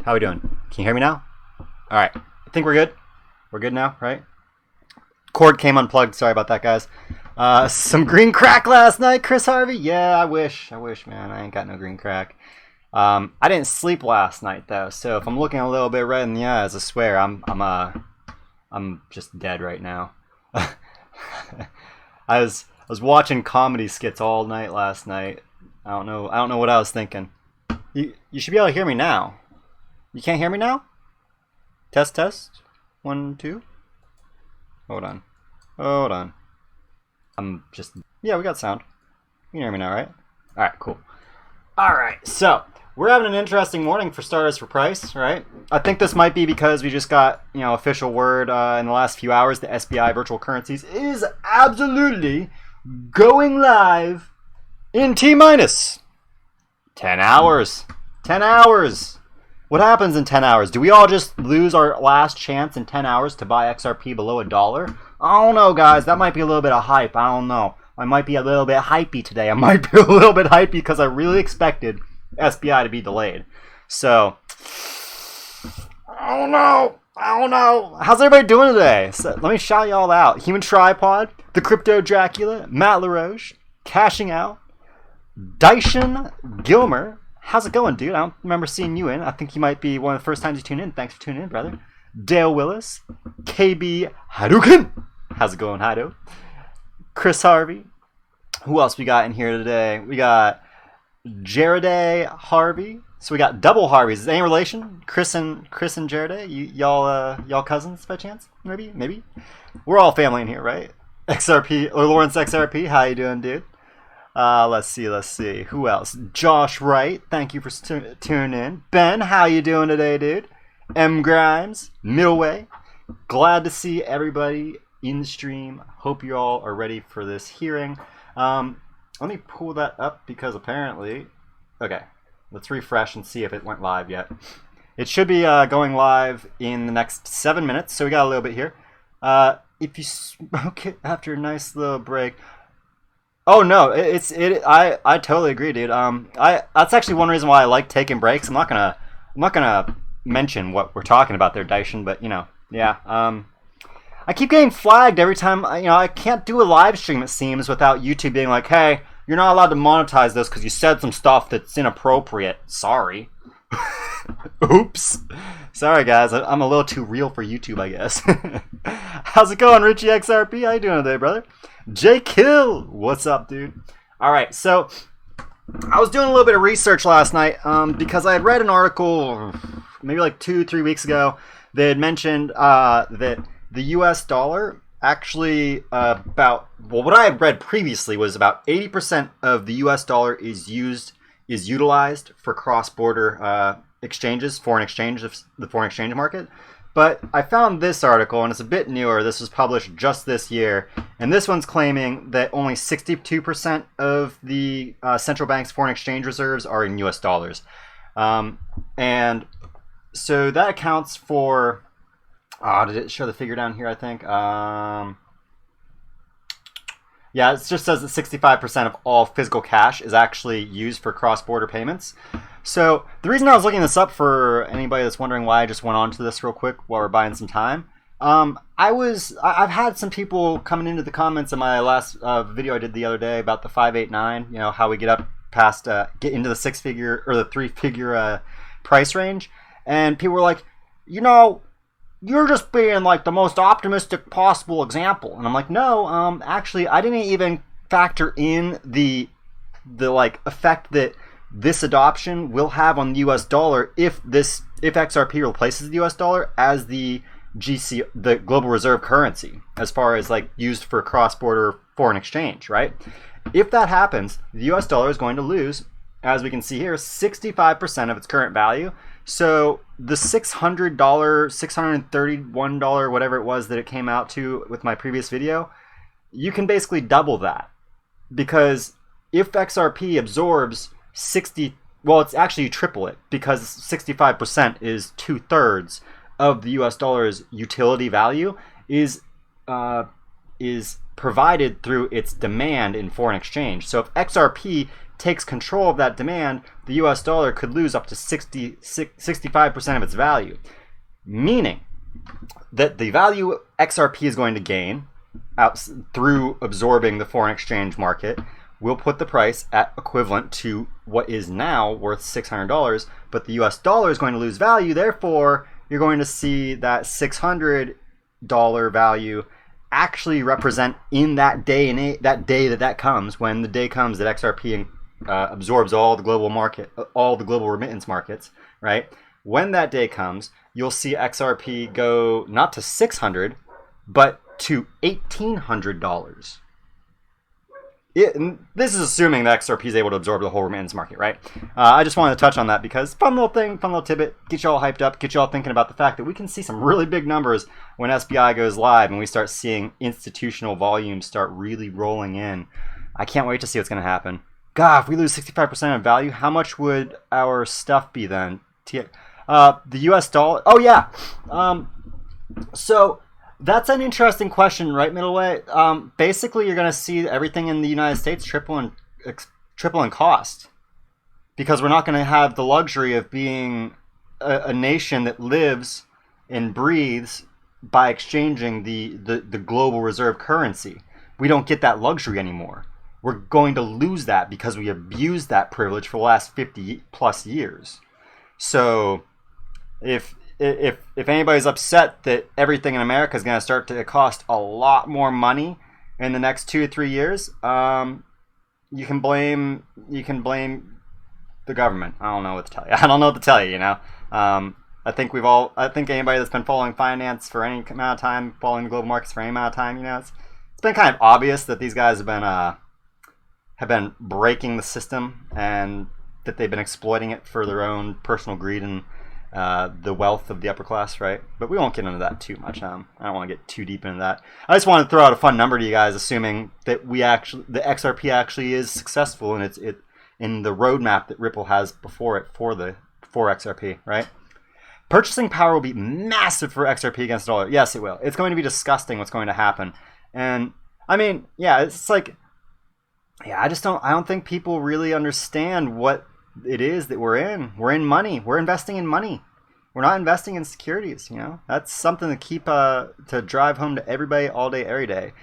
How we doing? Can you hear me now? All right. I think we're good. We're good now, right? Cord came unplugged. Sorry about that, guys. Some green crack last night, Chris Harvey. Yeah, I wish, man. I ain't got no green crack. I didn't sleep last night though, so if I'm looking a little bit red in the eyes, I swear I'm just dead right now. I was watching comedy skits all night last night. I don't know what I was thinking. You should be able to hear me now. You can't hear me now? Test. 1, 2. Hold on. Yeah, we got sound. You can hear me now, right? All right, cool. All right, so we're having an interesting morning for starters for price, right? I think this might be because we just got, official word in the last few hours that SBI Virtual Currencies is absolutely going live in T-minus 10 hours. 10 hours. What happens in 10 hours? Do we all just lose our last chance in 10 hours to buy XRP below $1? I don't know, guys. That might be a little bit of hype. I don't know. I might be a little bit hypey today. I might be a little bit hypey because I really expected SBI to be delayed. So, I don't know. How's everybody doing today? So, let me shout you all out. Human Tripod, The Crypto Dracula, Matt LaRoche, Cashing Out, Dyson Gilmer. How's it going, dude? I don't remember seeing you in. I think you might be one of the first times you tune in. Thanks for tuning in, brother. Dale Willis, KB Hadouken. How's it going, Hado? Chris Harvey. Who else we got in here today? We got Jaraday Harvey. So we got double Harveys. Is there any relation? Chris and Jaraday? Y'all cousins by chance? Maybe. We're all family in here, right? XRP or Lawrence XRP. How you doing, dude? Let's see. Who else? Josh Wright. Thank you for tuning in. Ben, how you doing today, dude? M Grimes, Millway. Glad to see everybody in the stream. Hope you all are ready for this hearing. Let me pull that up because apparently, okay, let's refresh and see if it went live yet. It should be going live in the next 7 minutes, so we got a little bit here. If you smoke it after a nice little break. Oh no, I totally agree, dude. That's actually one reason why I like taking breaks. I'm not gonna mention what we're talking about there, Dyson, but yeah. I keep getting flagged every time. I can't do a live stream, it seems, without YouTube being like, "Hey, you're not allowed to monetize this because you said some stuff that's inappropriate." Sorry. Oops. Sorry, guys. I'm a little too real for YouTube, I guess. How's it going, Richie XRP? How you doing today, brother? J Kill, what's up, dude? All right, so I was doing a little bit of research last night because I had read an article maybe like 2-3 weeks ago that had mentioned that the U.S. dollar actually what I had read previously was about 80% of the U.S. dollar is utilized for cross-border exchanges, foreign exchange, the foreign exchange market. But I found this article, and it's a bit newer. This was published just this year. And this one's claiming that only 62% of the central bank's foreign exchange reserves are in US dollars. And so that accounts for... did it show the figure down here, I think? Yeah, it just says that 65% of all physical cash is actually used for cross-border payments. So the reason I was looking this up, for anybody that's wondering why I just went on to this real quick while we're buying some time, I've had some people coming into the comments in my last video I did the other day about the 589, how we get up past, get into the 6-figure or the 3-figure price range. And people were like, you're just being like the most optimistic possible example. And I'm like, no, actually, I didn't even factor in the like effect that this adoption will have on the US dollar if XRP replaces the US dollar as the global reserve currency, as far as like used for cross-border foreign exchange, right? If that happens, the US dollar is going to lose, as we can see here, 65% of its current value. So the $600, $631, whatever it was that it came out to with my previous video, you can basically double that. Because if XRP absorbs it's actually you triple it, because 65% is 2/3 of the US dollar's utility value is provided through its demand in foreign exchange. So if XRP takes control of that demand, the US dollar could lose up to 65% of its value. Meaning that the value XRP is going to gain out through absorbing the foreign exchange market will put the price at equivalent to what is now worth $600, but the US dollar is going to lose value. Therefore, you're going to see that $600 value actually represent in that day and that comes, when the day comes that XRP absorbs all the global market, all the global remittance markets, right? When that day comes, you'll see XRP go not to $600, but to $1,800. This is assuming that XRP is able to absorb the whole remittance market, right? I just wanted to touch on that because fun little thing, fun little tidbit, get you all hyped up, get you all thinking about the fact that we can see some really big numbers when SBI goes live and we start seeing institutional volumes start really rolling in. I can't wait to see what's going to happen. God, if we lose 65% of value, how much would our stuff be then? The US dollar, oh yeah. So that's an interesting question, right, Middleway? Basically, you're going to see everything in the United States triple in cost, because we're not going to have the luxury of being a nation that lives and breathes by exchanging the global reserve currency. We don't get that luxury anymore. We're going to lose that because we abused that privilege for the last 50 plus years. So if anybody's upset that everything in America is going to start to cost a lot more money in the next 2 to 3 years, you can blame the government. I don't know what to tell you. I don't know what to tell you. You know, I think anybody that's been following finance for any amount of time, following the global markets for any amount of time, you know, it's been kind of obvious that these guys have been breaking the system and that they've been exploiting it for their own personal greed and the wealth of the upper class, right? But we won't get into that too much. I don't want to get too deep into that. I just want to throw out a fun number to you guys, assuming that the XRP actually is successful and it's in the roadmap that Ripple has before it for XRP, right? Purchasing power will be massive for XRP against the dollar. Yes, it will. It's going to be disgusting what's going to happen. And I mean, yeah, it's like, yeah, I don't think people really understand what it is that we're in. We're in money. We're investing in money. We're not investing in securities, you know? That's something to keep to drive home to everybody all day, every day.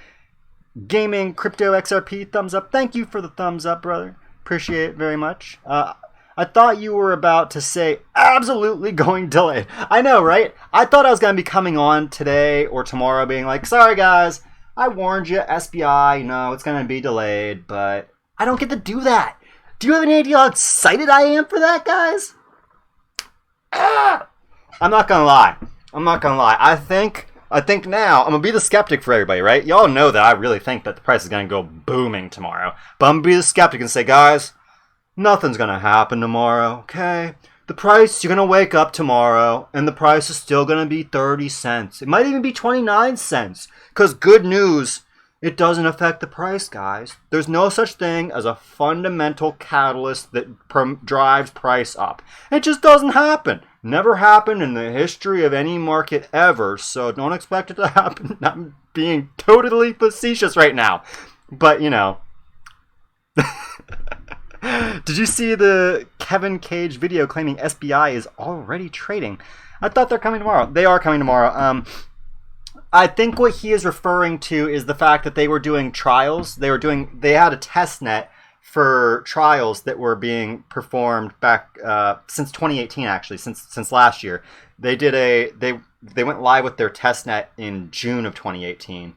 Gaming, crypto, XRP, thumbs up. Thank you for the thumbs up, brother. Appreciate it very much. I thought you were about to say absolutely going delayed. I know, right? I thought I was going to be coming on today or tomorrow being like, sorry guys, I warned you, SBI, you know, it's going to be delayed, but I don't get to do that. Do you have any idea how excited I am for that, guys? I'm not going to lie. I think now, I'm going to be the skeptic for everybody, right? Y'all know that I really think that the price is going to go booming tomorrow. But I'm going to be the skeptic and say, guys, nothing's going to happen tomorrow, okay? The price, you're going to wake up tomorrow, and the price is still going to be 30 cents. It might even be 29 cents. Because good news, it doesn't affect the price, guys. There's no such thing as a fundamental catalyst that drives price up. It just doesn't happen. Never happened in the history of any market ever, so don't expect it to happen. I'm being totally facetious right now. But, you know. Did you see the Kevin Cage video claiming SBI is already trading? I thought they're coming tomorrow. They are coming tomorrow. I think what he is referring to is the fact that they were doing trials. They had a test net for trials that were being performed back since 2018, actually, since last year. They went live with their test net in June of 2018.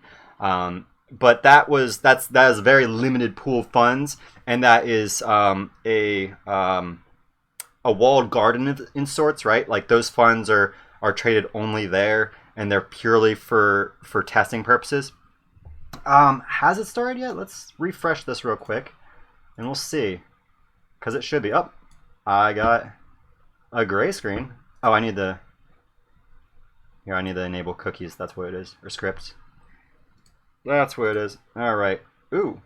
But that is a very limited pool of funds, and that is a walled garden in sorts, right? Like those funds are traded only there, and they're purely for testing purposes. Has it started yet? Let's refresh this real quick, and we'll see, because it should be. Oh, I got a gray screen. Oh, I need to enable cookies. That's what it is, or scripts. That's what it is. All right. Ooh.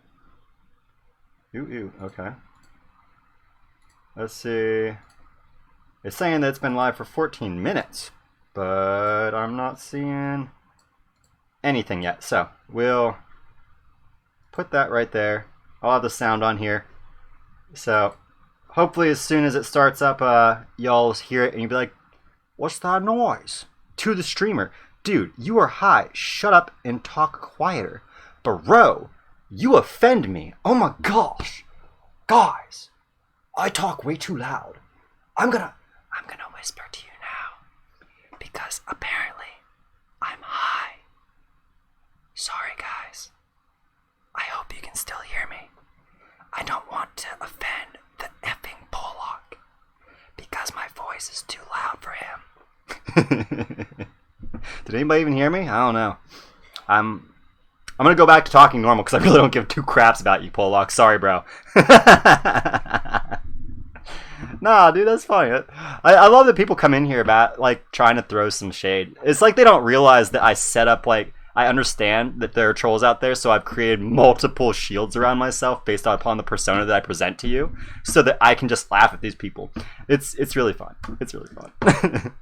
Okay. Let's see. It's saying that it's been live for 14 minutes, but I'm not seeing anything yet. So we'll put that right there. I'll have the sound on here. So hopefully as soon as it starts up, y'all hear it and you'll be like, what's that noise? To the streamer, dude, you are high. Shut up and talk quieter. Bro, you offend me. Oh my gosh. Guys, I talk way too loud. I'm gonna whisper to you now. Because apparently I'm high. Sorry guys. I hope you can still hear me. I don't want to offend the effing Pollock. Because my voice is too loud for him. Did anybody even hear me? I don't know. I'm gonna go back to talking normal because I really don't give two craps about you, Pollock. Sorry, bro. Nah, dude, that's funny. I love that people come in here about like trying to throw some shade. It's like they don't realize that I set up like I understand that there are trolls out there, so I've created multiple shields around myself based upon the persona that I present to you, so that I can just laugh at these people. It's really fun. It's really fun.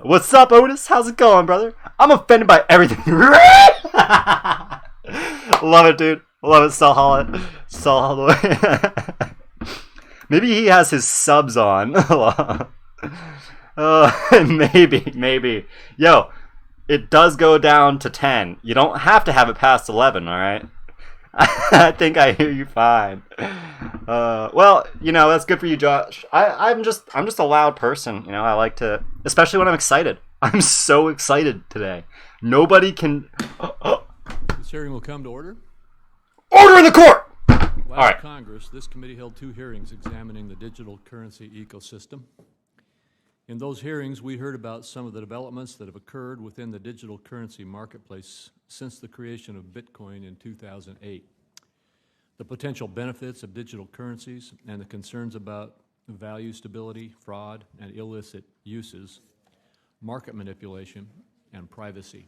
What's up, Otis? How's it going, brother? I'm offended by everything. Love it, dude. Love it, Saul Holloway. Maybe he has his subs on. Maybe. Yo, it does go down to 10. You don't have to have it past 11, all right? I think I hear you fine. Well, you know, that's good for you, Josh. I'm just a loud person. You know, I like to, especially when I'm excited. I'm so excited today. Nobody can. This hearing will come to order. Order in the court! Last All right. Congress, this committee held 2 hearings examining the digital currency ecosystem. In those hearings, we heard about some of the developments that have occurred within the digital currency marketplace since the creation of Bitcoin in 2008, the potential benefits of digital currencies, and the concerns about value stability, fraud, and illicit uses, market manipulation, and privacy.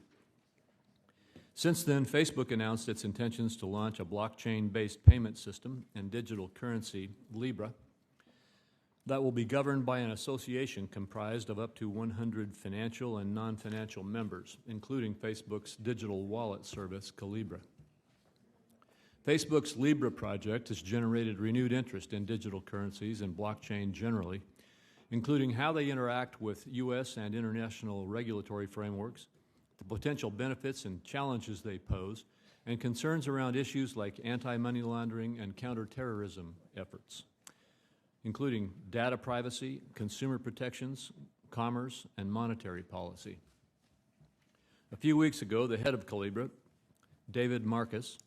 Since then, Facebook announced its intentions to launch a blockchain-based payment system and digital currency, Libra, that will be governed by an association comprised of up to 100 financial and non-financial members, including Facebook's digital wallet service, Calibra. Facebook's Libra project has generated renewed interest in digital currencies and blockchain generally, including how they interact with U.S. and international regulatory frameworks, the potential benefits and challenges they pose, and concerns around issues like anti-money laundering and counterterrorism efforts, including data privacy, consumer protections, commerce, and monetary policy. A few weeks ago, the head of Calibra, David Marcus,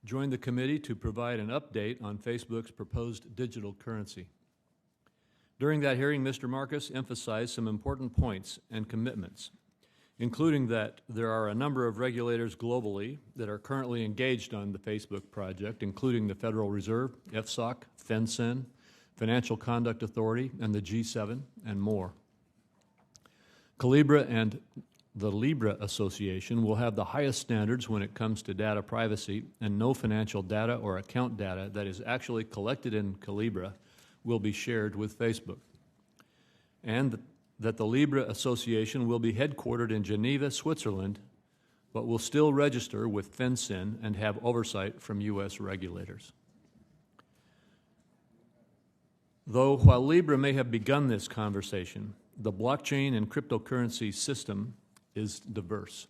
joined the committee to provide an update on Facebook's proposed digital currency. During that hearing, Mr. Marcus emphasized some important points and commitments, including that there are a number of regulators globally that are currently engaged on the Facebook project, including the Federal Reserve, FSOC, FinCEN, Financial Conduct Authority, and the G7, and more. Calibra and the Libra Association will have the highest standards when it comes to data privacy, and no financial data or account data that is actually collected in Calibra will be shared with Facebook. And that the Libra Association will be headquartered in Geneva, Switzerland, but will still register with FinCEN and have oversight from U.S. regulators. Though while Libra may have begun this conversation, the blockchain and cryptocurrency system is diverse.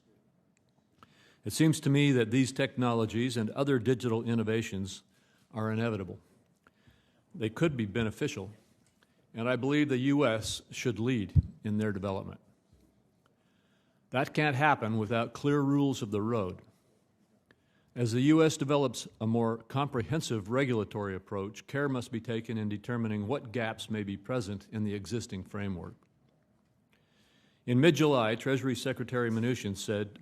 It seems to me that these technologies and other digital innovations are inevitable. They could be beneficial, and I believe the U.S. should lead in their development. That can't happen without clear rules of the road. As the U.S. develops a more comprehensive regulatory approach, care must be taken in determining what gaps may be present in the existing framework. In mid-July, Treasury Secretary Mnuchin said,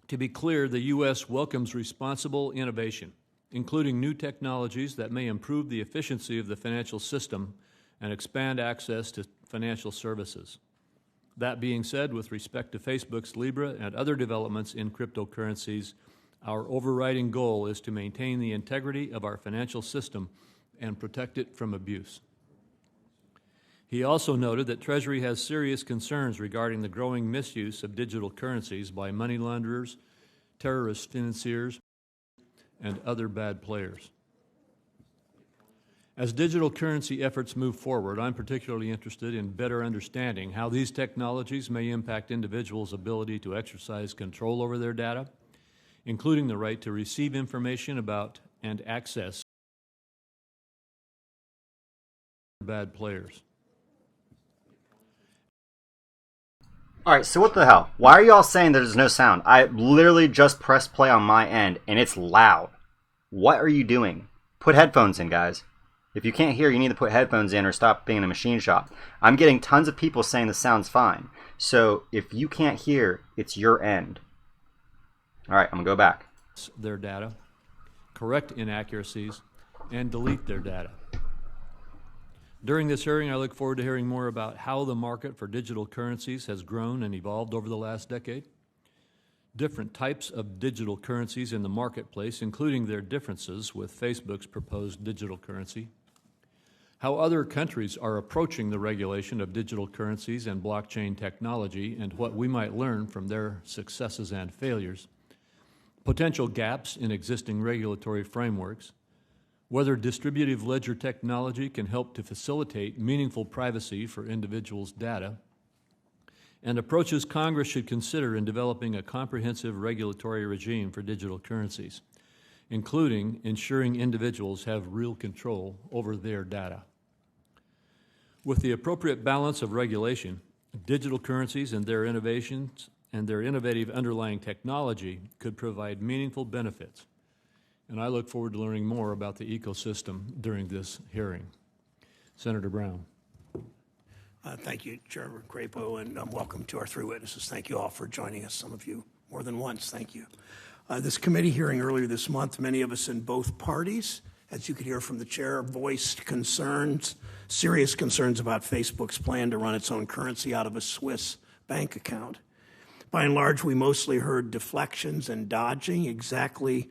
"To be clear, the U.S. welcomes responsible innovation, including new technologies that may improve the efficiency of the financial system and expand access to financial services. That being said, with respect to Facebook's Libra and other developments in cryptocurrencies, our overriding goal is to maintain the integrity of our financial system and protect it from abuse." He also noted that Treasury has serious concerns regarding the growing misuse of digital currencies by money launderers, terrorist financiers, and other bad players. As digital currency efforts move forward, I'm particularly interested in better understanding how these technologies may impact individuals' ability to exercise control over their data, including the right to receive information about and access bad players. All right, so what the hell? Why are you all saying there's no sound? I literally just pressed play on my end, and it's loud. What are you doing? Put headphones in, guys. If you can't hear, you need to put headphones in or stop being in a machine shop. I'm getting tons of people saying the sound's fine. So if you can't hear, it's your end. All right, I'm going to go back. Their data, correct inaccuracies, and delete their data. During this hearing, I look forward to hearing more about how the market for digital currencies has grown and evolved over the last decade, different types of digital currencies in the marketplace, including their differences with Facebook's proposed digital currency, how other countries are approaching the regulation of digital currencies and blockchain technology, and what we might learn from their successes and failures, potential gaps in existing regulatory frameworks, whether distributive ledger technology can help to facilitate meaningful privacy for individuals' data, and approaches Congress should consider in developing a comprehensive regulatory regime for digital currencies, including ensuring individuals have real control over their data. With the appropriate balance of regulation, digital currencies and their innovations and their innovative underlying technology could provide meaningful benefits. And I look forward to learning more about the ecosystem during this hearing. Senator Brown. Thank you, Chairman Crapo, and welcome to our three witnesses. Thank you all for joining us, some of you more than once. Thank you. This committee hearing earlier this month, many of us in both parties, as you could hear from the chair, voiced concerns, serious concerns about Facebook's plan to run its own currency out of a Swiss bank account. By and large, we mostly heard deflections and dodging, exactly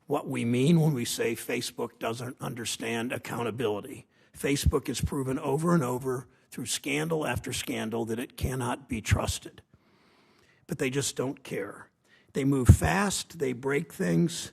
what we mean when we say Facebook doesn't understand accountability. Facebook has proven over and over through scandal after scandal that it cannot be trusted. But they just don't care. They move fast, they break things,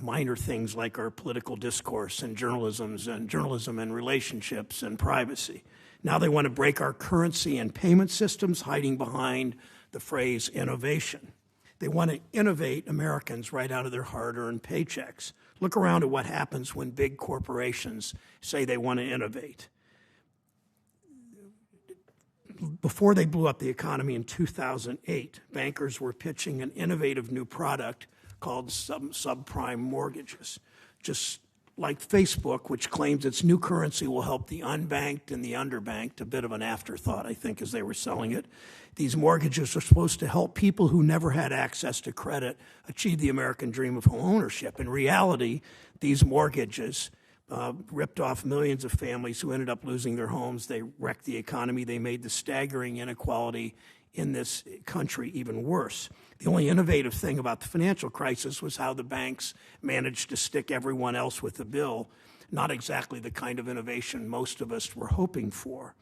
minor things like our political discourse and journalism and relationships and privacy. Now they want to break our currency and payment systems, hiding behind the phrase innovation. They want to innovate Americans right out of their hard-earned paychecks. Look around at what happens when big corporations say they want to innovate. Before they blew up the economy in 2008, bankers were pitching an innovative new product called subprime mortgages. Just like Facebook, which claims its new currency will help the unbanked and the underbanked, a bit of an afterthought, I think, as they were selling it. These mortgages are supposed to help people who never had access to credit achieve the American dream of home ownership. In reality, these mortgages ripped off millions of families who ended up losing their homes. They wrecked the economy. They made the staggering inequality in this country even worse. The only innovative thing about the financial crisis was how the banks managed to stick everyone else with the bill, not exactly the kind of innovation most of us were hoping for.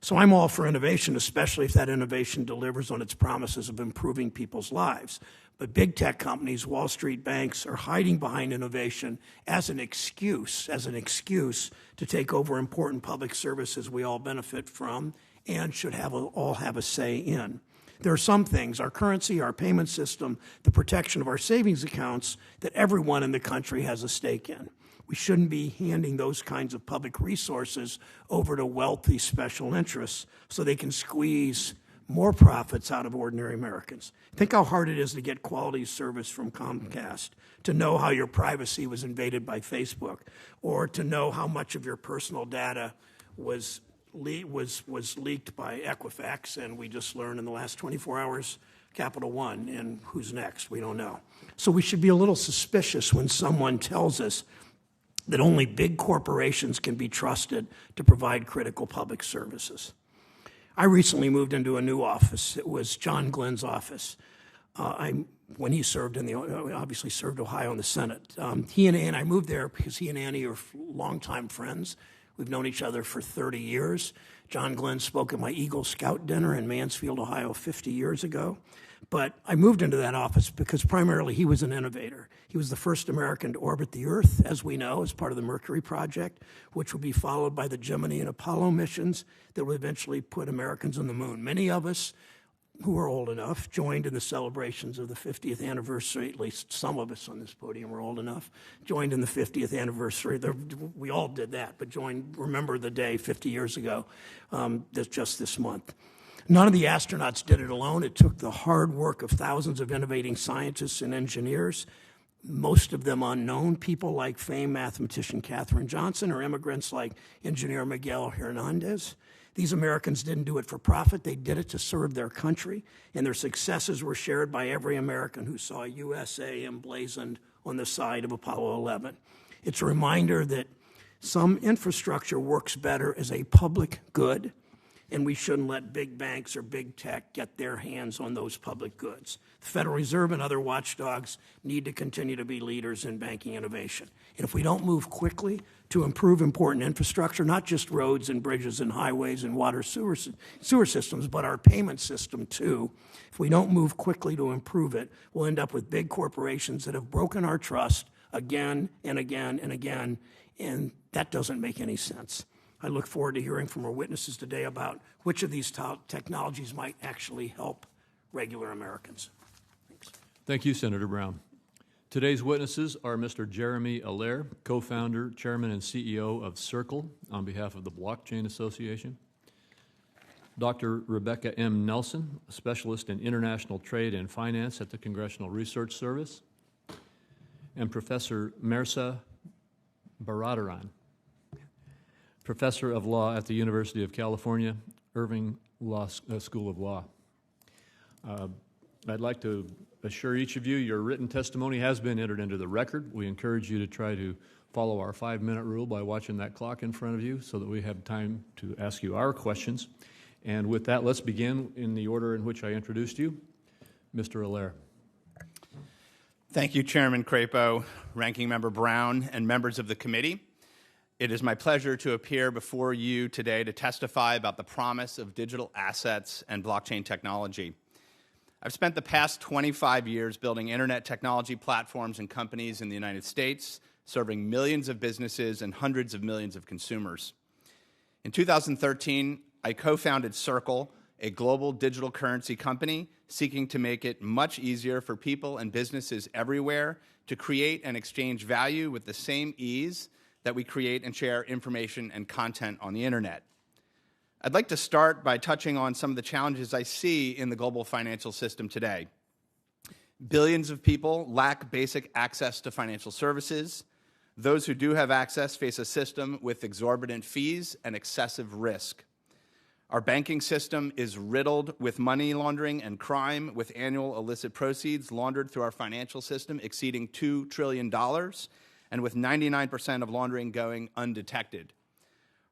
So I'm all for innovation, especially if that innovation delivers on its promises of improving people's lives. But big tech companies, Wall Street banks, are hiding behind innovation as an excuse to take over important public services we all benefit from and should all have a say in. There are some things, our currency, our payment system, the protection of our savings accounts, that everyone in the country has a stake in. We shouldn't be handing those kinds of public resources over to wealthy special interests so they can squeeze more profits out of ordinary Americans. Think how hard it is to get quality service from Comcast, to know how your privacy was invaded by Facebook, or to know how much of your personal data was leaked by Equifax, and we just learned in the last 24 hours, Capital One, and who's next? We don't know. So we should be a little suspicious when someone tells us that only big corporations can be trusted to provide critical public services. I recently moved into a new office. It was John Glenn's office. When he served obviously served Ohio in the Senate. He and I moved there because he and Annie are longtime friends. We've known each other for 30 years. John Glenn spoke at my Eagle Scout dinner in Mansfield, Ohio 50 years ago. But I moved into that office because primarily he was an innovator. He was the first American to orbit the Earth, as we know, as part of the Mercury project, which would be followed by the Gemini and Apollo missions that would eventually put Americans on the moon. Many of us who are old enough joined in the celebrations of the 50th anniversary, at least some of us on this podium were old enough, joined in the 50th anniversary. We all did that, but remember the day 50 years ago, just this month. None of the astronauts did it alone. It took the hard work of thousands of innovating scientists and engineers, most of them unknown, people like famed mathematician Katherine Johnson or immigrants like engineer Miguel Hernandez. These Americans didn't do it for profit. They did it to serve their country, and their successes were shared by every American who saw USA emblazoned on the side of Apollo 11. It's a reminder that some infrastructure works better as a public good, and we shouldn't let big banks or big tech get their hands on those public goods. The Federal Reserve and other watchdogs need to continue to be leaders in banking innovation. And if we don't move quickly to improve important infrastructure, not just roads and bridges and highways and water sewer systems, but our payment system too, if we don't move quickly to improve it, we'll end up with big corporations that have broken our trust again and again and again, and that doesn't make any sense. I look forward to hearing from our witnesses today about which of these technologies might actually help regular Americans. Thanks. Thank you, Senator Brown. Today's witnesses are Mr. Jeremy Allaire, co-founder, chairman, and CEO of Circle on behalf of the Blockchain Association, Dr. Rebecca M. Nelson, a specialist in international trade and finance at the Congressional Research Service, and Professor Mirza Baradaran, professor of law at the University of California, Irving School of Law. I'd like to assure each of you your written testimony has been entered into the record. We encourage you to try to follow our 5-minute rule by watching that clock in front of you so that we have time to ask you our questions. And with that, let's begin in the order in which I introduced you. Mr. Allaire. Thank you, Chairman Crapo, Ranking Member Brown, and members of the committee. It is my pleasure to appear before you today to testify about the promise of digital assets and blockchain technology. I've spent the past 25 years building internet technology platforms and companies in the United States, serving millions of businesses and hundreds of millions of consumers. In 2013, I co-founded Circle, a global digital currency company seeking to make it much easier for people and businesses everywhere to create and exchange value with the same ease that we create and share information and content on the internet. I'd like to start by touching on some of the challenges I see in the global financial system today. Billions of people lack basic access to financial services. Those who do have access face a system with exorbitant fees and excessive risk. Our banking system is riddled with money laundering and crime, with annual illicit proceeds laundered through our financial system exceeding $2 trillion, and with 99% of laundering going undetected.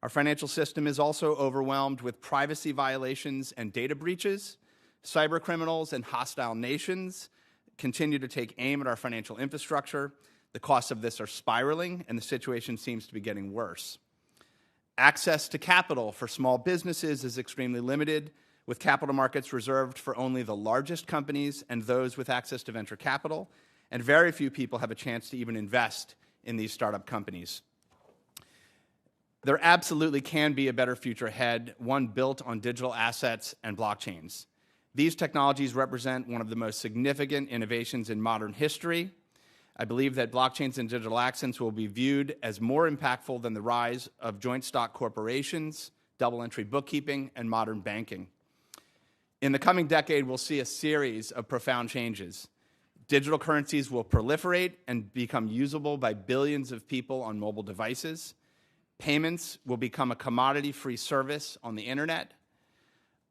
Our financial system is also overwhelmed with privacy violations and data breaches. Cyber criminals and hostile nations continue to take aim at our financial infrastructure. The costs of this are spiraling, and the situation seems to be getting worse. Access to capital for small businesses is extremely limited, with capital markets reserved for only the largest companies and those with access to venture capital, and very few people have a chance to even invest in these startup companies. There absolutely can be a better future ahead, one built on digital assets and blockchains. These technologies represent one of the most significant innovations in modern history. I believe that blockchains and digital assets will be viewed as more impactful than the rise of joint stock corporations, double-entry bookkeeping, and modern banking. In the coming decade, we'll see a series of profound changes. Digital currencies will proliferate and become usable by billions of people on mobile devices. Payments will become a commodity-free service on the internet.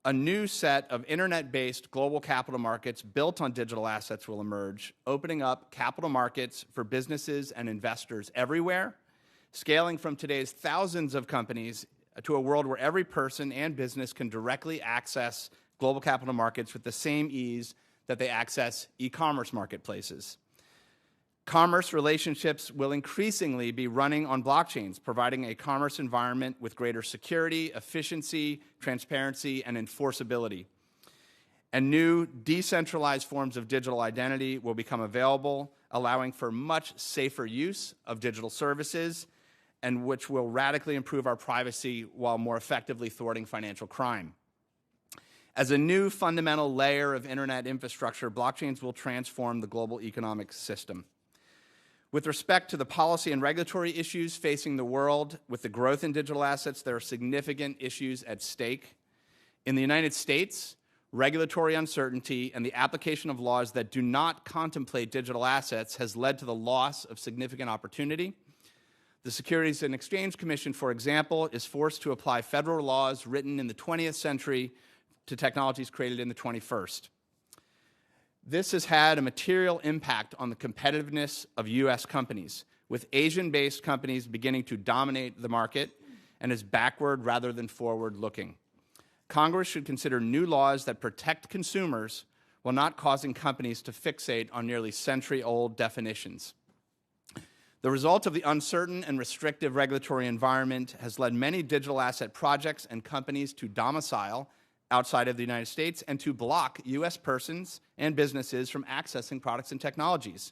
A new set of internet-based global capital markets built on digital assets will emerge, opening up capital markets for businesses and investors everywhere, scaling from today's thousands of companies to a world where every person and business can directly access global capital markets with the same ease that they access e-commerce marketplaces. Commerce relationships will increasingly be running on blockchains, providing a commerce environment with greater security, efficiency, transparency, and enforceability. And new decentralized forms of digital identity will become available, allowing for much safer use of digital services, and which will radically improve our privacy while more effectively thwarting financial crime. As a new fundamental layer of internet infrastructure, blockchains will transform the global economic system. With respect to the policy and regulatory issues facing the world with the growth in digital assets, there are significant issues at stake. In the United States, regulatory uncertainty and the application of laws that do not contemplate digital assets has led to the loss of significant opportunity. The Securities and Exchange Commission, for example, is forced to apply federal laws written in the 20th century to technologies created in the 21st. This has had a material impact on the competitiveness of U.S. companies, with Asian-based companies beginning to dominate the market and is backward rather than forward-looking. Congress should consider new laws that protect consumers while not causing companies to fixate on nearly century-old definitions. The result of the uncertain and restrictive regulatory environment has led many digital asset projects and companies to domicile outside of the United States and to block U.S. persons and businesses from accessing products and technologies.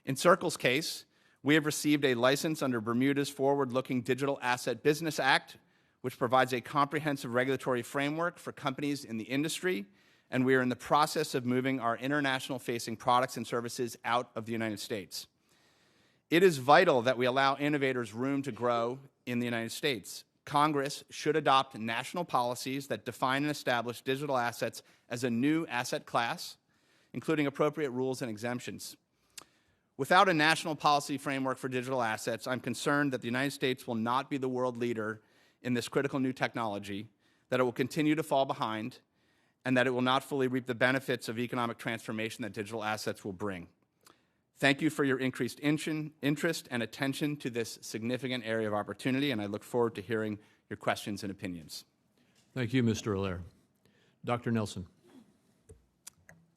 In Circle's case, we have received a license under Bermuda's Forward-Looking Digital Asset Business Act, which provides a comprehensive regulatory framework for companies in the industry, and we are in the process of moving our international-facing products and services out of the United States. It is vital that we allow innovators room to grow in the United States. Congress should adopt national policies that define and establish digital assets as a new asset class, including appropriate rules and exemptions. Without a national policy framework for digital assets, I'm concerned that the United States will not be the world leader in this critical new technology, that it will continue to fall behind, and that it will not fully reap the benefits of economic transformation that digital assets will bring. Thank you for your increased interest and attention to this significant area of opportunity, and I look forward to hearing your questions and opinions. Thank you, Mr. Allaire. Dr. Nelson.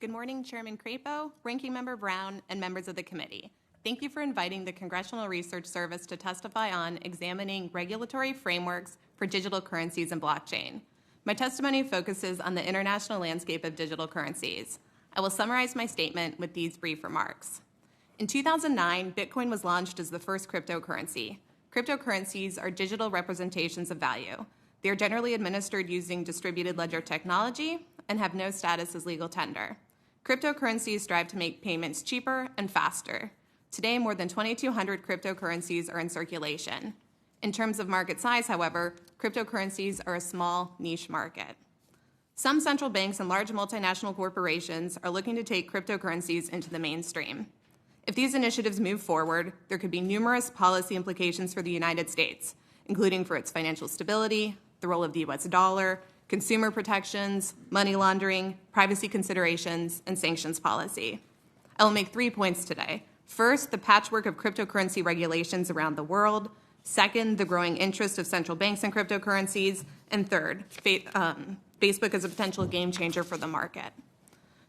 Good morning, Chairman Crapo, Ranking Member Brown, and members of the committee. Thank you for inviting the Congressional Research Service to testify on examining regulatory frameworks for digital currencies and blockchain. My testimony focuses on the international landscape of digital currencies. I will summarize my statement with these brief remarks. In 2009, Bitcoin was launched as the first cryptocurrency. Cryptocurrencies are digital representations of value. They are generally administered using distributed ledger technology and have no status as legal tender. Cryptocurrencies strive to make payments cheaper and faster. Today, more than 2,200 cryptocurrencies are in circulation. In terms of market size, however, cryptocurrencies are a small niche market. Some central banks and large multinational corporations are looking to take cryptocurrencies into the mainstream. If these initiatives move forward, there could be numerous policy implications for the United States, including for its financial stability, the role of the U.S. dollar, consumer protections, money laundering, privacy considerations, and sanctions policy. I will make 3 points today. First, the patchwork of cryptocurrency regulations around the world. Second, the growing interest of central banks in cryptocurrencies. And third, Facebook is a potential game changer for the market.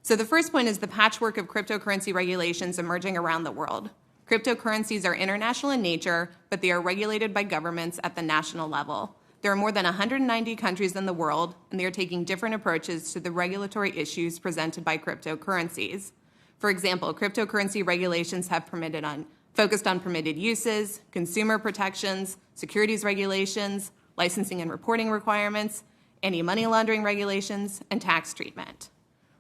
So the first point is the patchwork of cryptocurrency regulations emerging around the world. Cryptocurrencies are international in nature, but they are regulated by governments at the national level. There are more than 190 countries in the world, and they are taking different approaches to the regulatory issues presented by cryptocurrencies. For example, cryptocurrency regulations have focused on permitted uses, consumer protections, securities regulations, licensing and reporting requirements, anti-money laundering regulations, and tax treatment.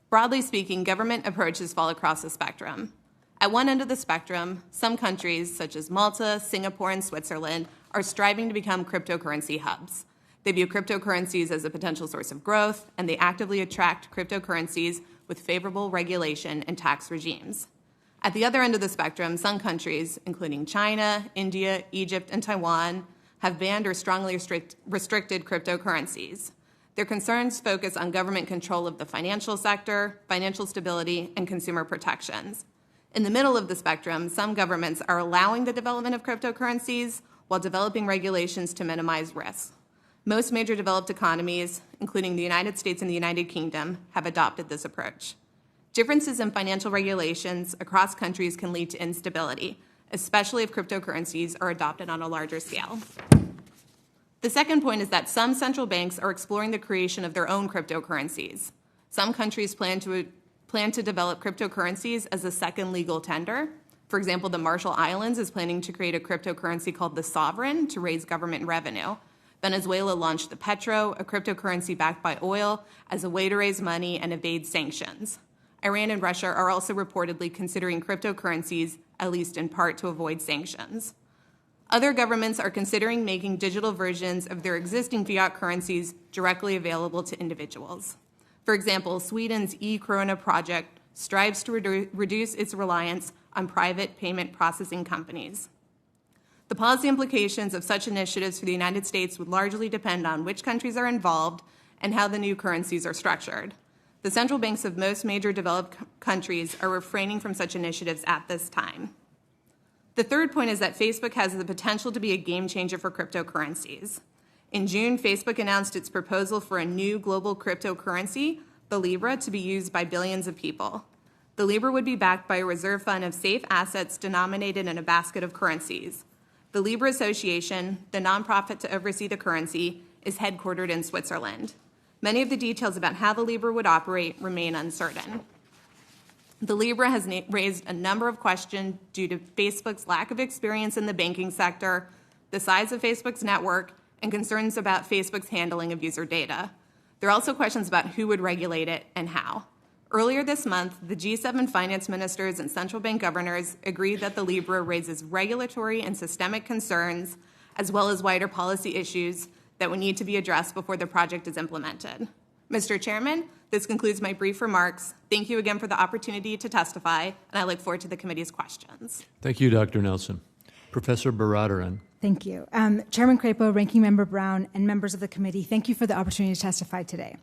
Broadly speaking, government approaches fall across the spectrum. At one end of the spectrum, some countries, such as Malta, Singapore, and Switzerland, are striving to become cryptocurrency hubs. They view cryptocurrencies as a potential source of growth, and they actively attract cryptocurrencies with favorable regulation and tax regimes. At the other end of the spectrum, some countries, including China, India, Egypt, and Taiwan, have banned or strongly restricted cryptocurrencies. Their concerns focus on government control of the financial sector, financial stability, and consumer protections. In the middle of the spectrum, some governments are allowing the development of cryptocurrencies while developing regulations to minimize risk. Most major developed economies, including the United States and the United Kingdom, have adopted this approach. Differences in financial regulations across countries can lead to instability, especially if cryptocurrencies are adopted on a larger scale. The second point is that some central banks are exploring the creation of their own cryptocurrencies. Some countries plan to develop cryptocurrencies as a second legal tender. For example, the Marshall Islands is planning to create a cryptocurrency called the Sovereign to raise government revenue. Venezuela launched the Petro, a cryptocurrency backed by oil, as a way to raise money and evade sanctions. Iran and Russia are also reportedly considering cryptocurrencies, at least in part, to avoid sanctions. Other governments are considering making digital versions of their existing fiat currencies directly available to individuals. For example, Sweden's e-krona project strives to reduce its reliance on private payment processing companies. The policy implications of such initiatives for the United States would largely depend on which countries are involved and how the new currencies are structured. The central banks of most major developed countries are refraining from such initiatives at this time. The third point is that Facebook has the potential to be a game changer for cryptocurrencies. In June, Facebook announced its proposal for a new global cryptocurrency, the Libra, to be used by billions of people. The Libra would be backed by a reserve fund of safe assets denominated in a basket of currencies. The Libra Association, the nonprofit to oversee the currency, is headquartered in Switzerland. Many of the details about how the Libra would operate remain uncertain. The Libra has raised a number of questions due to Facebook's lack of experience in the banking sector, the size of Facebook's network, and concerns about Facebook's handling of user data. There are also questions about who would regulate it and how. Earlier this month, the G7 finance ministers and central bank governors agreed that the Libra raises regulatory and systemic concerns, as well as wider policy issues that would need to be addressed before the project is implemented. Mr. Chairman, this concludes my brief remarks. Thank you again for the opportunity to testify, and I look forward to the committee's questions. Thank you, Dr. Nelson. Professor Baradaran. Thank you. Chairman Crapo, Ranking Member Brown, and members of the committee, thank you for the opportunity to testify today.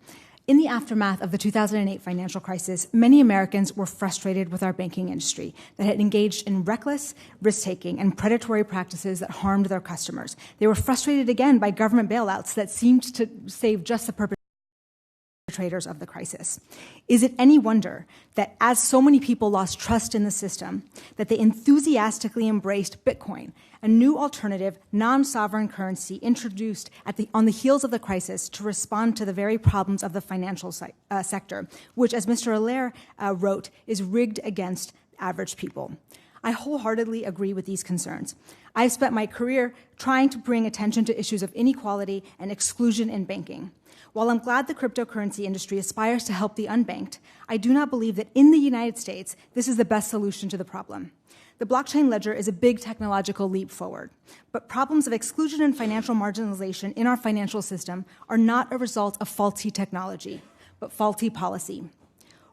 In the aftermath of the 2008 financial crisis, many Americans were frustrated with our banking industry that had engaged in reckless risk-taking and predatory practices that harmed their customers. They were frustrated again by government bailouts that seemed to save just the perpetrators of the crisis. Is it any wonder that as so many people lost trust in the system, that they enthusiastically embraced Bitcoin, a new alternative, non-sovereign currency introduced on the heels of the crisis to respond to the very problems of the financial sector, which, as Mr. Allaire wrote, is rigged against average people. I wholeheartedly agree with these concerns. I've spent my career trying to bring attention to issues of inequality and exclusion in banking. While I'm glad the cryptocurrency industry aspires to help the unbanked, I do not believe that in the United States this is the best solution to the problem. The blockchain ledger is a big technological leap forward, but problems of exclusion and financial marginalization in our financial system are not a result of faulty technology, but faulty policy.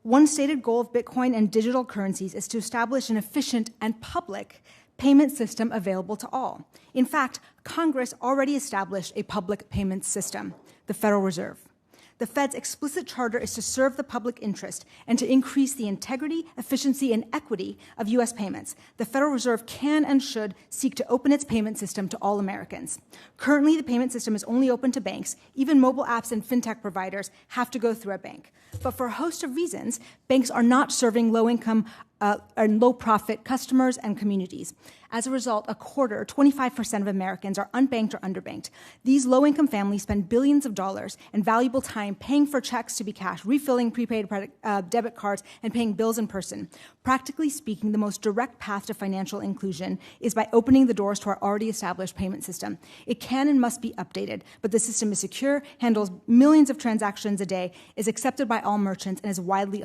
One stated goal of Bitcoin and digital currencies is to establish an efficient and public payment system available to all. In fact, Congress already established a public payment system, the Federal Reserve. The Fed's explicit charter is to serve the public interest and to increase the integrity, efficiency, and equity of U.S. payments. The Federal Reserve can and should seek to open its payment system to all Americans. Currently, the payment system is only open to banks. Even mobile apps and fintech providers have to go through a bank. But for a host of reasons, banks are not serving low-income and low-profit customers and communities. As a result, 25% of Americans are unbanked or underbanked. These low-income families spend billions of dollars and valuable time paying for checks to be cashed, refilling prepaid debit cards, and paying bills in person. Practically speaking, the most direct path to financial inclusion is by opening the doors to our already established payment system. It can and must be updated, but the system is secure, handles millions of transactions a day, is accepted by all merchants, and is widely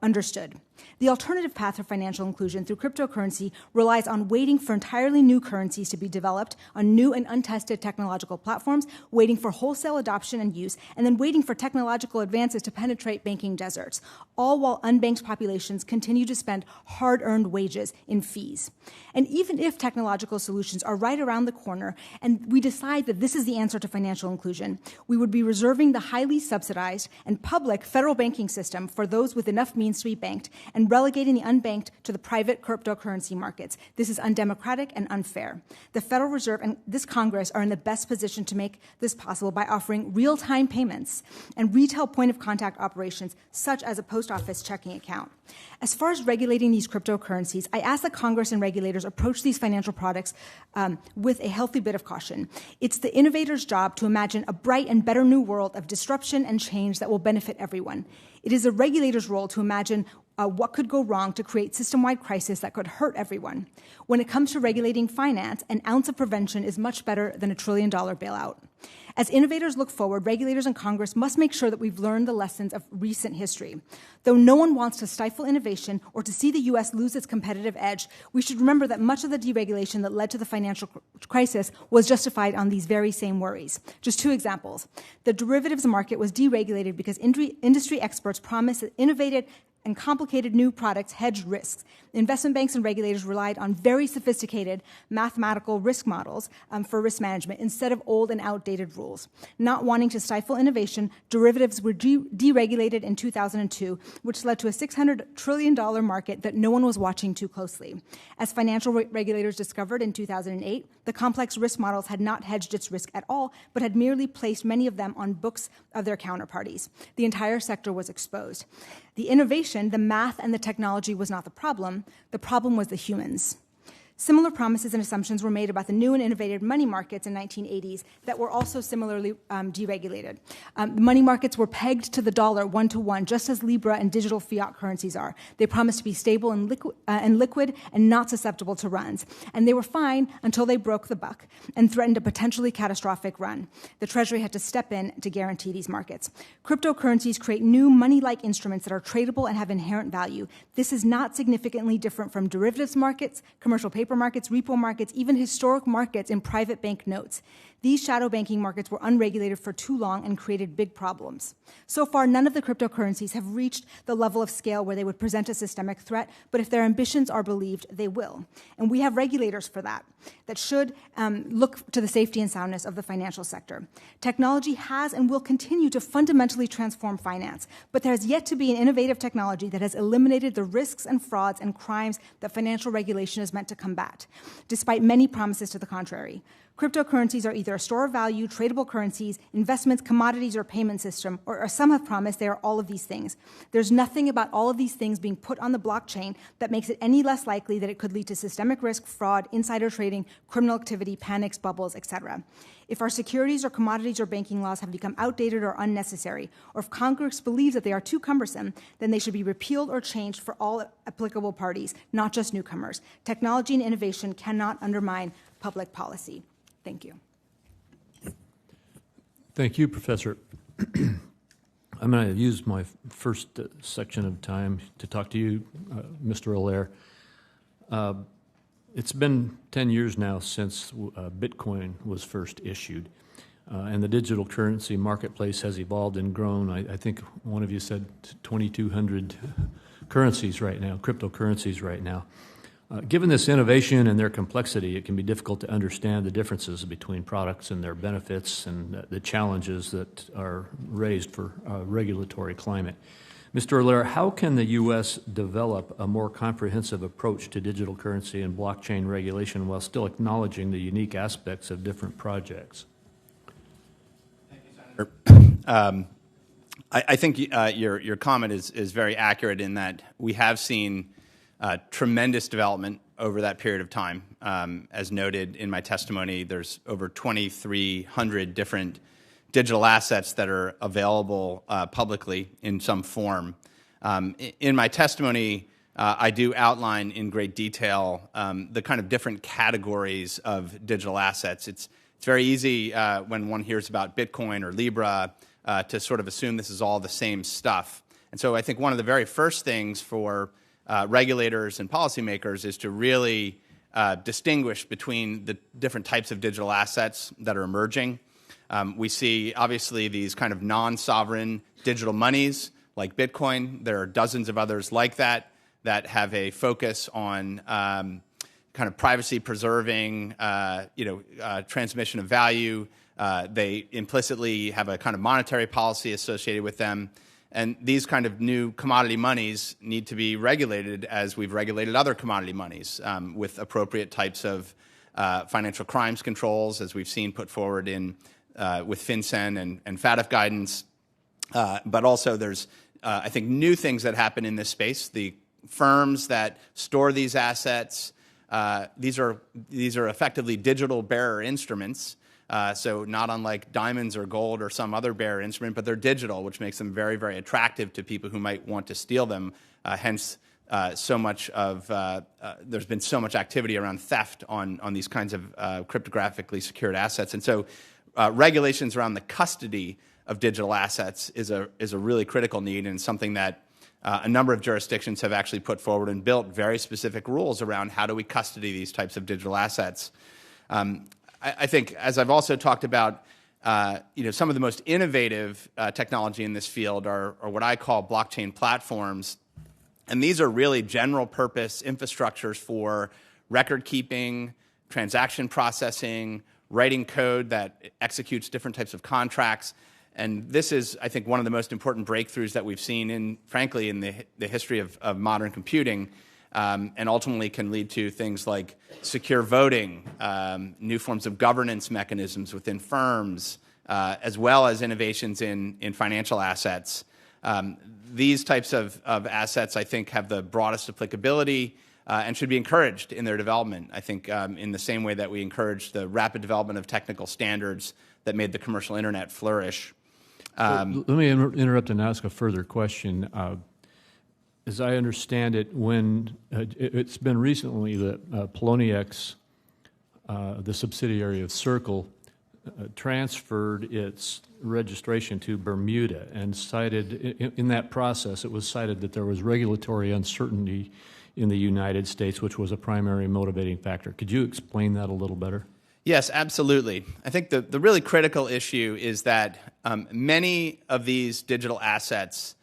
understood. The alternative path for financial inclusion through cryptocurrency relies on waiting for entirely new currencies to be developed on new and untested technological platforms, waiting for wholesale adoption and use, and then waiting for technological advances to penetrate banking deserts, all while unbanked populations continue to spend hard-earned wages in fees. And even if technological solutions are right around the corner and we decide that this is the answer to financial inclusion, we would be reserving the highly subsidized and public federal banking system for those with enough means to be banked and relegating the unbanked to the private cryptocurrency markets. This is undemocratic and unfair. The Federal Reserve and this Congress are in the best position to make this possible by offering real-time payments and retail point-of-contact operations, such as a post office checking account. As far as regulating these cryptocurrencies, I ask that Congress and regulators approach these financial products with a healthy bit of caution. It's the innovator's job to imagine a bright and better new world of disruption and change that will benefit everyone. It is a regulator's role to imagine what could go wrong to create system-wide crisis that could hurt everyone. When it comes to regulating finance, an ounce of prevention is much better than $1 trillion bailout. As innovators look forward, regulators and Congress must make sure that we've learned the lessons of recent history. Though no one wants to stifle innovation or to see the U.S. lose its competitive edge, we should remember that much of the deregulation that led to the financial crisis was justified on these very same worries. Just two examples. The derivatives market was deregulated because industry experts promised that innovative and complicated new products hedged risks. Investment banks and regulators relied on very sophisticated mathematical risk models for risk management instead of old and outdated rules. Not wanting to stifle innovation, derivatives were deregulated in 2002, which led to a $600 trillion market that no one was watching too closely. As financial regulators discovered in 2008, the complex risk models had not hedged its risk at all, but had merely placed many of them on books of their counterparties. The entire sector was exposed. The innovation, the math, and the technology was not the problem. The problem was the humans. Similar promises and assumptions were made about the new and innovative money markets in the 1980s that were also similarly deregulated. The money markets were pegged to the dollar one-to-one, just as Libra and digital fiat currencies are. They promised to be stable and liquid and not susceptible to runs. And they were fine until they broke the buck and threatened a potentially catastrophic run. The Treasury had to step in to guarantee these markets. Cryptocurrencies create new money-like instruments that are tradable and have inherent value. This is not significantly different from derivatives markets, commercial paper markets, repo markets, even historic markets in private bank notes. These shadow banking markets were unregulated for too long and created big problems. So far, none of the cryptocurrencies have reached the level of scale where they would present a systemic threat, but if their ambitions are believed, they will. And we have regulators for that should look to the safety and soundness of the financial sector. Technology has and will continue to fundamentally transform finance, but there has yet to be an innovative technology that has eliminated the risks and frauds and crimes that financial regulation is meant to combat, despite many promises to the contrary. Cryptocurrencies are either a store of value, tradable currencies, investments, commodities, or payment system, or some have promised they are all of these things. There's nothing about all of these things being put on the blockchain that makes it any less likely that it could lead to systemic risk, fraud, insider trading, criminal activity, panics, bubbles, etc. If our securities or commodities or banking laws have become outdated or unnecessary, or if Congress believes that they are too cumbersome, then they should be repealed or changed for all applicable parties, not just newcomers. Technology and innovation cannot undermine public policy. Thank you. Thank you, Professor. I'm going to use my first section of time to talk to you, Mr. Allaire. It's been 10 years now since Bitcoin was first issued, and the digital currency marketplace has evolved and grown. I think one of you said 2,200 currencies right now, cryptocurrencies right now. Given this innovation and their complexity, it can be difficult to understand the differences between products and their benefits and the challenges that are raised for regulatory climate. Mr. Allaire, how can the U.S. develop a more comprehensive approach to digital currency and blockchain regulation while still acknowledging the unique aspects of different projects? Thank you, Senator. I think your comment is very accurate in that we have seen tremendous development over that period of time. As noted in my testimony, there's over 2,300 different digital assets that are available publicly in some form. In my testimony, I do outline in great detail the kind of different categories of digital assets. It's very easy when one hears about Bitcoin or Libra to sort of assume this is all the same stuff. And so I think one of the very first things for regulators and policymakers is to really distinguish between the different types of digital assets that are emerging. We see, obviously, these kind of non-sovereign digital monies like Bitcoin. There are dozens of others like that have a focus on kind of privacy-preserving, transmission of value. They implicitly have a kind of monetary policy associated with them. And these kind of new commodity monies need to be regulated as we've regulated other commodity monies with appropriate types of financial crimes controls, as we've seen put forward in with FinCEN and FATF guidance. But also there's, I think, new things that happen in this space. The firms that store these assets, these are effectively digital bearer instruments. So not unlike diamonds or gold or some other bearer instrument, but they're digital, which makes them very, very attractive to people who might want to steal them. Hence, so much of there's been so much activity around theft on these kinds of cryptographically secured assets. And so regulations around the custody of digital assets is a really critical need, and something that a number of jurisdictions have actually put forward and built very specific rules around how do we custody these types of digital assets. I think, as I've also talked about, some of the most innovative technology in this field are what I call blockchain platforms. And these are really general purpose infrastructures for record keeping, transaction processing, writing code that executes different types of contracts. And this is, I think, one of the most important breakthroughs that we've seen frankly, in the history of modern computing. And ultimately can lead to things like secure voting, new forms of governance mechanisms within firms, as well as innovations in financial assets. These types of assets, I think, have the broadest applicability and should be encouraged in their development. I think in the same way that we encouraged the rapid development of technical standards that made the commercial internet flourish. Let me interrupt and ask a further question. As I understand it, when it's been recently that Poloniex, the subsidiary of Circle, transferred its registration to Bermuda, and cited in that process, it was cited that there was regulatory uncertainty in the United States, which was a primary motivating factor. Could you explain that a little better? Yes, absolutely. I think the really critical issue is that many of these digital assets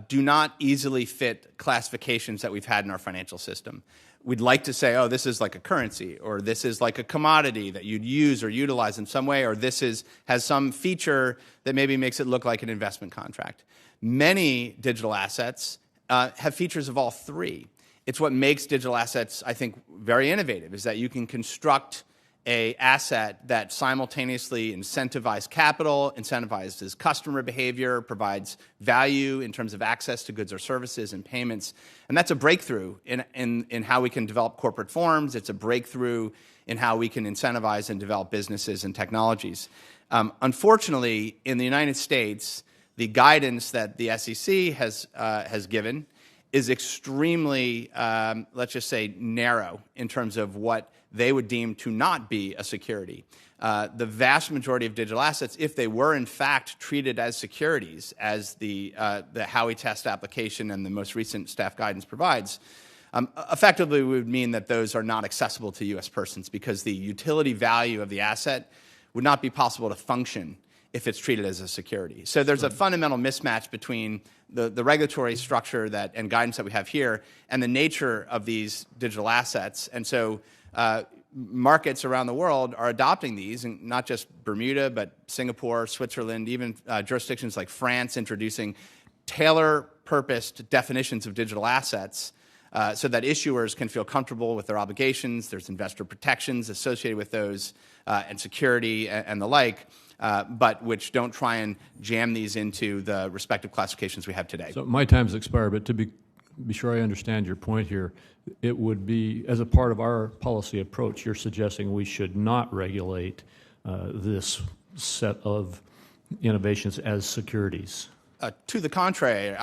do not easily fit classifications that we've had in our financial system. We'd like to say, oh, this is like a currency, or this is like a commodity that you'd use or utilize in some way, or this has some feature that maybe makes it look like an investment contract. Many digital assets have features of all three. It's what makes digital assets, I think, very innovative, is that you can construct an asset that simultaneously incentivizes capital, incentivizes customer behavior, provides value in terms of access to goods or services and payments. And that's a breakthrough in how we can develop corporate forms. It's a breakthrough in how we can incentivize and develop businesses and technologies. Unfortunately, in the United States, the guidance that the SEC has given is extremely, let's just say, narrow in terms of what they would deem to not be a security. The vast majority of digital assets, if they were in fact treated as securities, as the Howey test application and the most recent staff guidance provides, effectively would mean that those are not accessible to U.S. persons, because the utility value of the asset would not be possible to function if it's treated as a security. So there's a fundamental mismatch between the regulatory structure and guidance that we have here and the nature of these digital assets. And so markets around the world are adopting these, and not just Bermuda, but Singapore, Switzerland, even jurisdictions like France introducing tailor-purposed definitions of digital assets so that issuers can feel comfortable with their obligations. There's investor protections associated with those and security and the like, but which don't try and jam these into the respective classifications we have today. So my time's expired, but to be sure I understand your point here, it would be, as a part of our policy approach, you're suggesting we should not regulate this set of innovations as securities. To the contrary,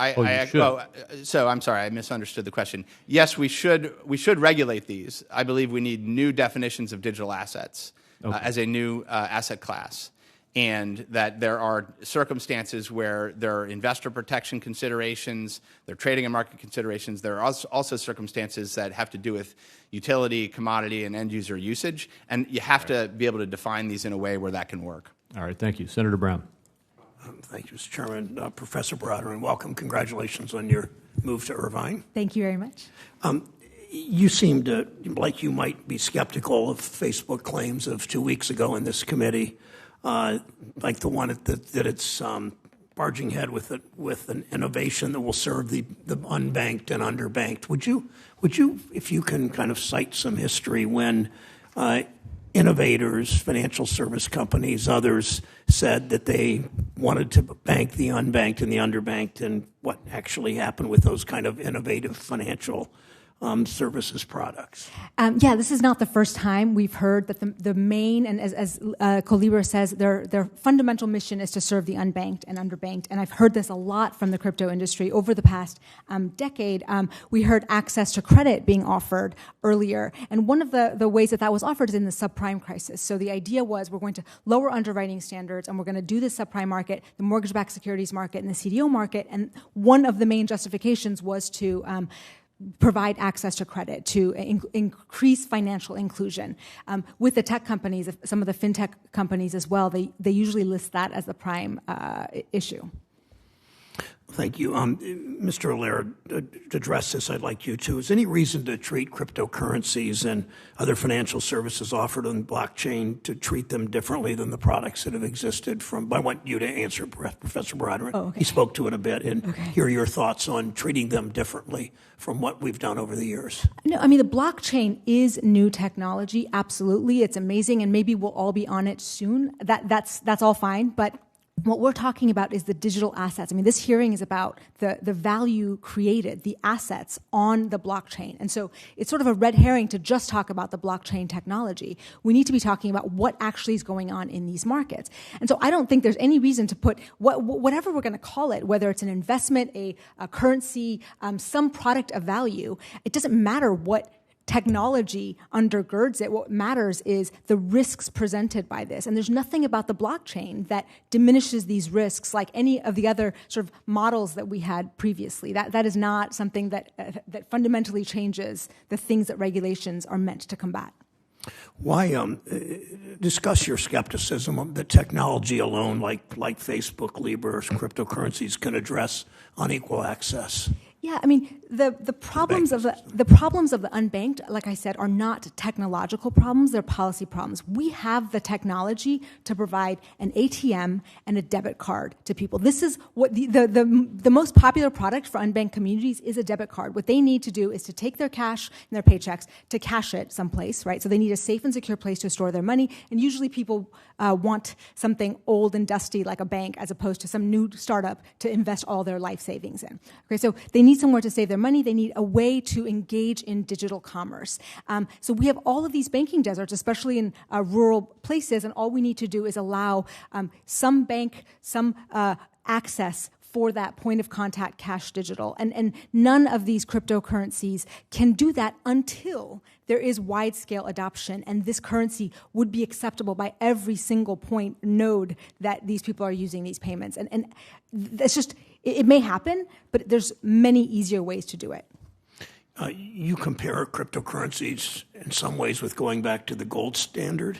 so I'm sorry, I misunderstood the question. Yes, we should regulate these. I believe we need new definitions of digital assets as a new asset class, and that there are circumstances where there are investor protection considerations, there are trading and market considerations, there are also circumstances that have to do with utility, commodity, and end-user usage, and you have to be able to define these in a way where that can work. All right, thank you. Senator Brown. Thank you, Mr. Chairman. Professor Broder, and welcome. Congratulations on your move to Irvine. Thank you very much. You seemed like you might be skeptical of Facebook claims of 2 weeks ago in this committee, like the one that it's part barging ahead with an innovation that will serve the unbanked and underbanked. Would you, if you can kind of cite some history when innovators, financial service companies, others said that they wanted to bank the unbanked and the underbanked, and what actually happened with those kind of innovative financial services products? Yeah, this is not the first time we've heard that the main, and as Colibra says, their fundamental mission is to serve the unbanked and underbanked. And I've heard this a lot from the crypto industry over the past decade. We heard access to credit being offered earlier. And one of the ways that was offered is in the subprime crisis. So the idea was we're going to lower underwriting standards and we're going to do the subprime market, the mortgage-backed securities market, and the CDO market. And one of the main justifications was to provide access to credit, to increase financial inclusion. With the tech companies, some of the fintech companies as well, they usually list that as the prime issue. Thank you. Mr. Allaire, to address this, I'd like you to. Is there any reason to treat cryptocurrencies and other financial services offered on blockchain to treat them differently than the products that have existed I want you to answer, Professor Broderick. Oh, okay. He spoke to it a bit, and hear your thoughts on treating them differently from what we've done over the years. No, I mean, the blockchain is new technology. Absolutely. It's amazing, and maybe we'll all be on it soon. That's all fine, but what we're talking about is the digital assets. I mean, this hearing is about the value created, the assets on the blockchain. And so it's sort of a red herring to just talk about the blockchain technology. We need to be talking about what actually is going on in these markets. And so I don't think there's any reason to put whatever we're going to call it, whether it's an investment, a currency, some product of value, it doesn't matter what technology undergirds it. What matters is the risks presented by this. And there's nothing about the blockchain that diminishes these risks like any of the other sort of models that we had previously. That is not something that fundamentally changes the things that regulations are meant to combat. Why discuss your skepticism that technology alone, like Facebook, Libra, or cryptocurrencies, can address unequal access? Yeah, I mean, the problems of the unbanked, like I said, are not technological problems, they're policy problems. We have the technology to provide an ATM and a debit card to people. This is what the most popular product for unbanked communities is a debit card. What they need to do is to take their cash and their paychecks to cash it someplace, right? So they need a safe and secure place to store their money, and usually people want something old and dusty like a bank as opposed to some new startup to invest all their life savings in. Okay, so they need somewhere to save their money. They need a way to engage in digital commerce. So we have all of these banking deserts, especially in rural places, and all we need to do is allow some access for that point of contact cash digital. And none of these cryptocurrencies can do that until there is wide-scale adoption, and this currency would be acceptable by every single point node that these people are using these payments. And that's just, it may happen, but there's many easier ways to do it. You compare cryptocurrencies in some ways with going back to the gold standard.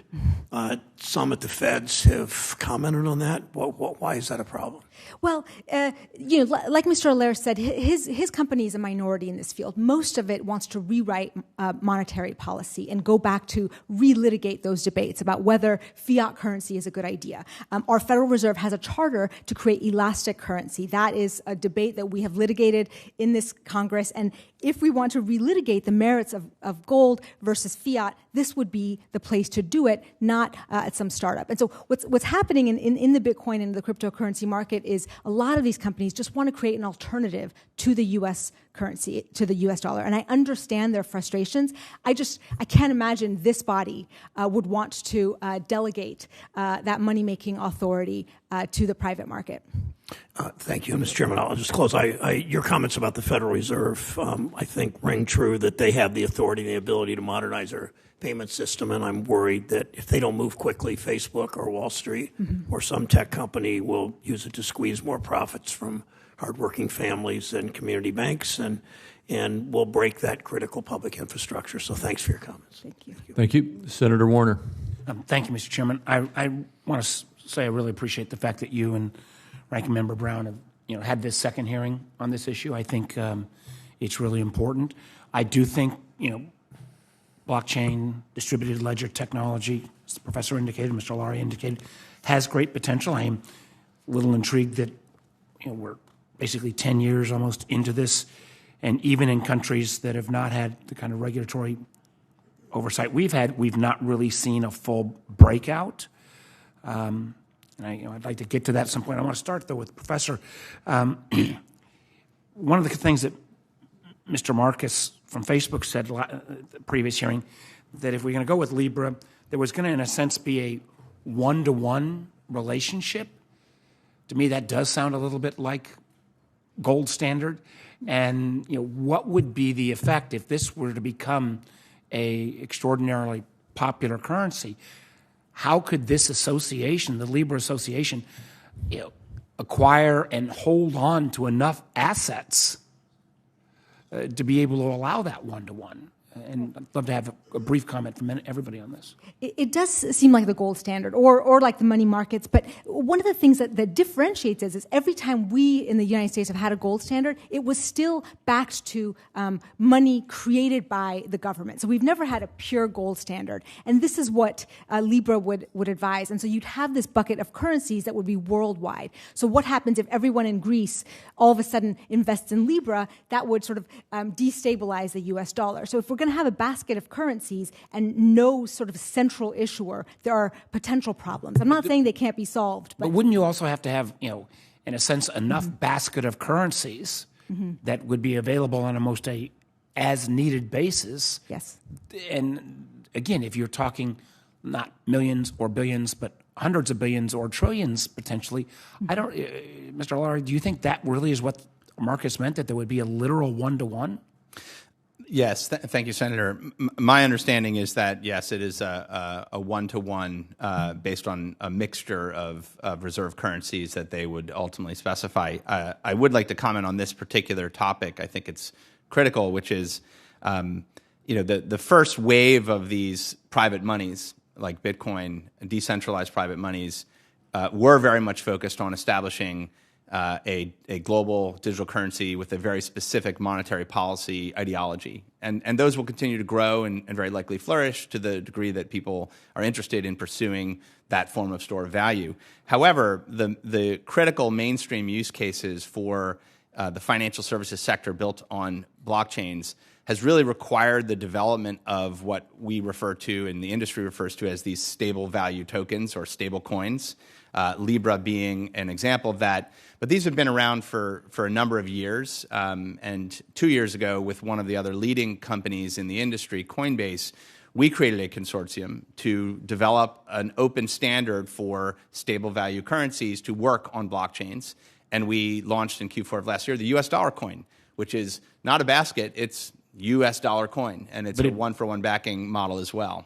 Some at the Feds have commented on that. Why is that a problem? Well, like Mr. Allaire said, his company is a minority in this field. Most of it wants to rewrite monetary policy and go back to relitigate those debates about whether fiat currency is a good idea. Our Federal Reserve has a charter to create elastic currency. That is a debate that we have litigated in this Congress. And if we want to relitigate the merits of gold versus fiat, this would be the place to do it, not at some startup. And so what's happening in the Bitcoin and the cryptocurrency market is a lot of these companies just want to create an alternative to the U.S. currency, to the U.S. dollar. And I understand their frustrations. I can't imagine this body would want to delegate that money-making authority to the private market. Thank you, Mr. Chairman. I'll just close. Your comments about the Federal Reserve, I think, ring true that they have the authority and the ability to modernize their payment system, and I'm worried that if they don't move quickly, Facebook or Wall Street or some tech company will use it to squeeze more profits from hardworking families and community banks, and will break that critical public infrastructure. So thanks for your comments. Thank you. Thank you. Senator Warner. Thank you, Mr. Chairman. I want to say I really appreciate the fact that you and Ranking Member Brown have had this second hearing on this issue. I think it's really important. I do think blockchain, distributed ledger technology, as the professor indicated, Mr. Allaire indicated, has great potential. I am a little intrigued that we're basically 10 years almost into this, and even in countries that have not had the kind of regulatory oversight we've had, we've not really seen a full breakout. And I'd like to get to that at some point. I want to start, though, with Professor. One of the things that Mr. Marcus from Facebook said at the previous hearing, that if we're going to go with Libra, there was going to, in a sense, be a one-to-one relationship. To me, that does sound a little bit like gold standard. And what would be the effect if this were to become a extraordinarily popular currency? How could this association, the Libra Association, acquire and hold on to enough assets to be able to allow that one-to-one? And I'd love to have a brief comment from everybody on this. It does seem like the gold standard or like the money markets, but one of the things that differentiates us is every time we in the United States have had a gold standard, it was still backed to money created by the government. So we've never had a pure gold standard. And this is what Libra would advise. And so you'd have this bucket of currencies that would be worldwide. So what happens if everyone in Greece all of a sudden invests in Libra? That would sort of destabilize the US dollar. So if we're going to have a basket of currencies and no sort of central issuer, there are potential problems. I'm not saying they can't be solved. But wouldn't you also have to have, in a sense, enough basket of currencies that would be available on almost a as-needed basis? Yes. And again, if you're talking not millions or billions, but hundreds of billions or trillions potentially, Mr. Lowry, do you think that really is what Marcus meant, that there would be a literal one-to-one? Yes, thank you, Senator. My understanding is that, yes, it is a one-to-one based on a mixture of reserve currencies that they would ultimately specify. I would like to comment on this particular topic. I think it's critical, which is, the first wave of these private monies, like Bitcoin, decentralized private monies, were very much focused on establishing a global digital currency with a very specific monetary policy ideology. And those will continue to grow and very likely flourish to the degree that people are interested in pursuing that form of store of value. However, the critical mainstream use cases for the financial services sector built on blockchains has really required the development of what we refer to and the industry refers to as these stable value tokens or stable coins, Libra being an example of that. But these have been around for a number of years. And 2 years ago, with one of the other leading companies in the industry, Coinbase, we created a consortium to develop an open standard for stable value currencies to work on blockchains. And we launched in Q4 of last year the US dollar coin, which is not a basket, it's US dollar coin. And it's a one-for-one backing model as well.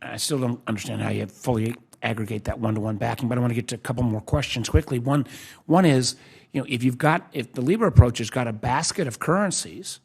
I still don't understand how you fully aggregate that one-to-one backing, but I want to get to a couple more questions quickly. One is, if the Libra approach has got a basket of currencies,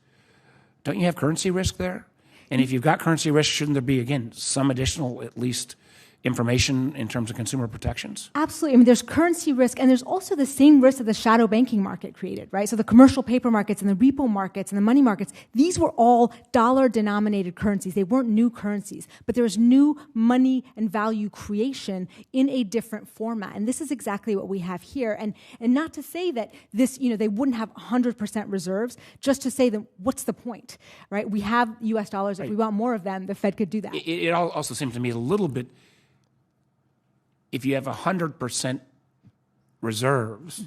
don't you have currency risk there? And if you've got currency risk, shouldn't there be, again, some additional, at least, information in terms of consumer protections? Absolutely. I mean, there's currency risk, and there's also the same risk that the shadow banking market created, right? So the commercial paper markets and the repo markets and the money markets, these were all dollar-denominated currencies. They weren't new currencies, but there was new money and value creation in a different format. And this is exactly what we have here. And not to say that this, they wouldn't have 100% reserves, just to say that what's the point, right? We have U.S. dollars. If we want more of them, the Fed could do that. It also seems to me a little bit, if you have 100% reserves,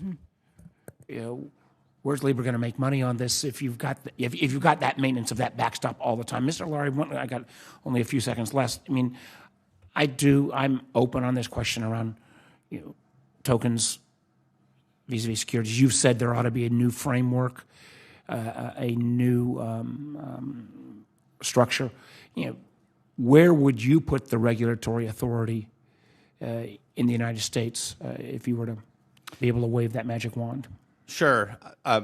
where's Libra going to make money on this if you've got that maintenance of that backstop all the time? Mr. Lowry, I got only a few seconds left. I mean, I'm open on this question around tokens vis-a-vis securities. You've said there ought to be a new framework, a new structure. Where would you put the regulatory authority in the United States if you were to be able to wave that magic wand? Sure.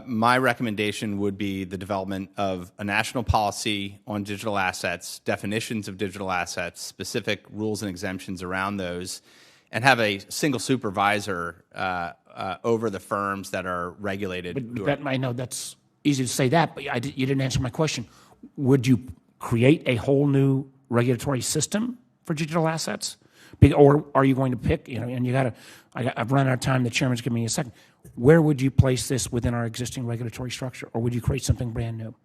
My recommendation would be the development of a national policy on digital assets, definitions of digital assets, specific rules and exemptions around those, and have a single supervisor over the firms that are regulated. But I know that's easy to say that, but you didn't answer my question. Would you create a whole new regulatory system for digital assets? Or are you going to pick, and you got to, I've run out of time, the chairman's giving me a second. Where would you place this within our existing regulatory structure, or would you create something brand new?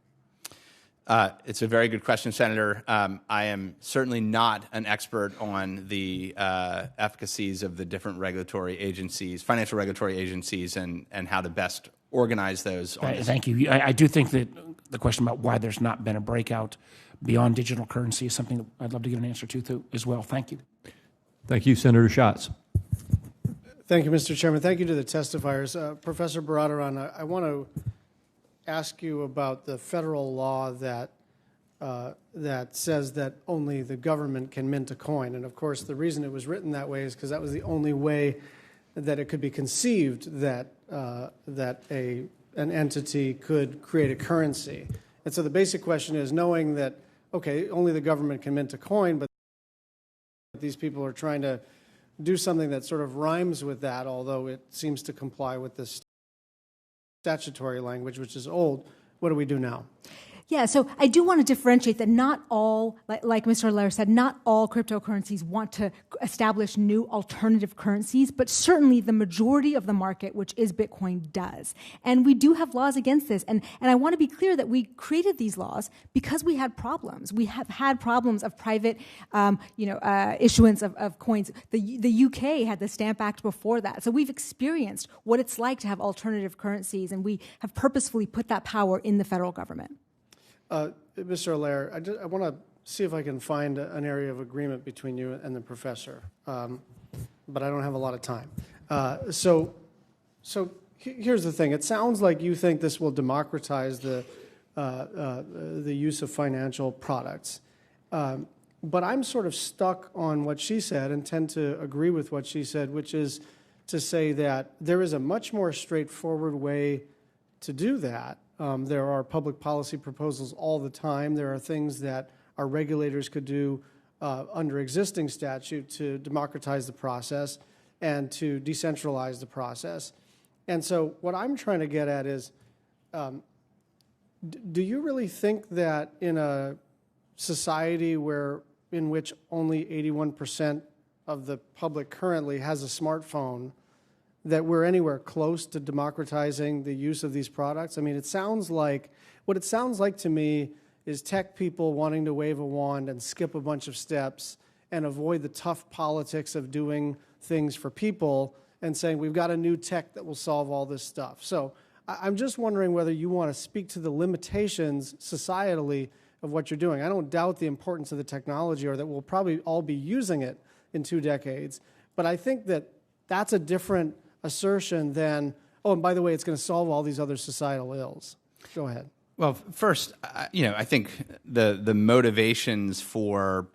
It's a very good question, Senator. I am certainly not an expert on the efficacies of the different regulatory agencies, financial regulatory agencies, and how to best organize those. Thank you. I do think that the question about why there's not been a breakout beyond digital currency is something that I'd love to get an answer to as well. Thank you. Thank you, Senator Schatz. Thank you, Mr. Chairman. Thank you to the testifiers. Professor Baradaran, I want to ask you about the federal law that says that only the government can mint a coin. And of course, the reason it was written that way is because that was the only way that it could be conceived that an entity could create a currency. And so the basic question is, knowing that, okay, only the government can mint a coin, but these people are trying to do something that sort of rhymes with that, although it seems to comply with this statutory language, which is old. What do we do now? Yeah, so I do want to differentiate that not all, like Mr. Allaire said, not all cryptocurrencies want to establish new alternative currencies, but certainly the majority of the market, which is Bitcoin, does. And we do have laws against this. And I want to be clear that we created these laws because we had problems. We have had problems of private, issuance of coins. The UK had the Stamp Act before that. So we've experienced what it's like to have alternative currencies, and we have purposefully put that power in the federal government. Mr. Allaire, I want to see if I can find an area of agreement between you and the professor, but I don't have a lot of time. So here's the thing. It sounds like you think this will democratize the use of financial products, but I'm sort of stuck on what she said and tend to agree with what she said, which is to say that there is a much more straightforward way to do that. There are public policy proposals all the time. There are things that our regulators could do under existing statute to democratize the process and to decentralize the process. And so what I'm trying to get at is, do you really think that in a society in which only 81% of the public currently has a smartphone, that we're anywhere close to democratizing the use of these products? I mean, what it sounds like to me is tech people wanting to wave a wand and skip a bunch of steps and avoid the tough politics of doing things for people and saying, we've got a new tech that will solve all this stuff. So I'm just wondering whether you want to speak to the limitations societally of what you're doing. I don't doubt the importance of the technology or that we'll probably all be using it in 2 decades, but I think that that's a different assertion than, oh, and by the way, it's going to solve all these other societal ills. Go ahead. Well, first, I think the motivations for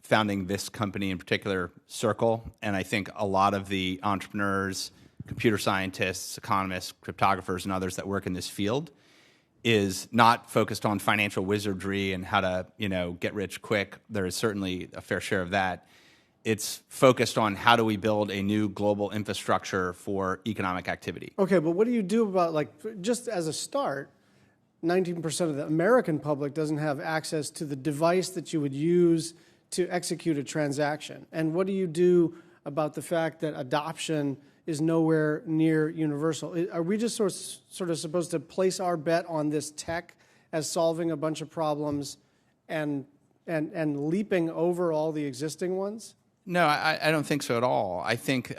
founding this company in particular circle, and I think a lot of the entrepreneurs, computer scientists, economists, cryptographers, and others that work in this field is not focused on financial wizardry and how to, get rich quick. There is certainly a fair share of that. It's focused on how do we build a new global infrastructure for economic activity. Okay, but what do you do about, just as a start, 19% of the American public doesn't have access to the device that you would use to execute a transaction? And what do you do about the fact that adoption is nowhere near universal? Are we just sort of supposed to place our bet on this tech as solving a bunch of problems and leaping over all the existing ones? No, I don't think so at all. I think,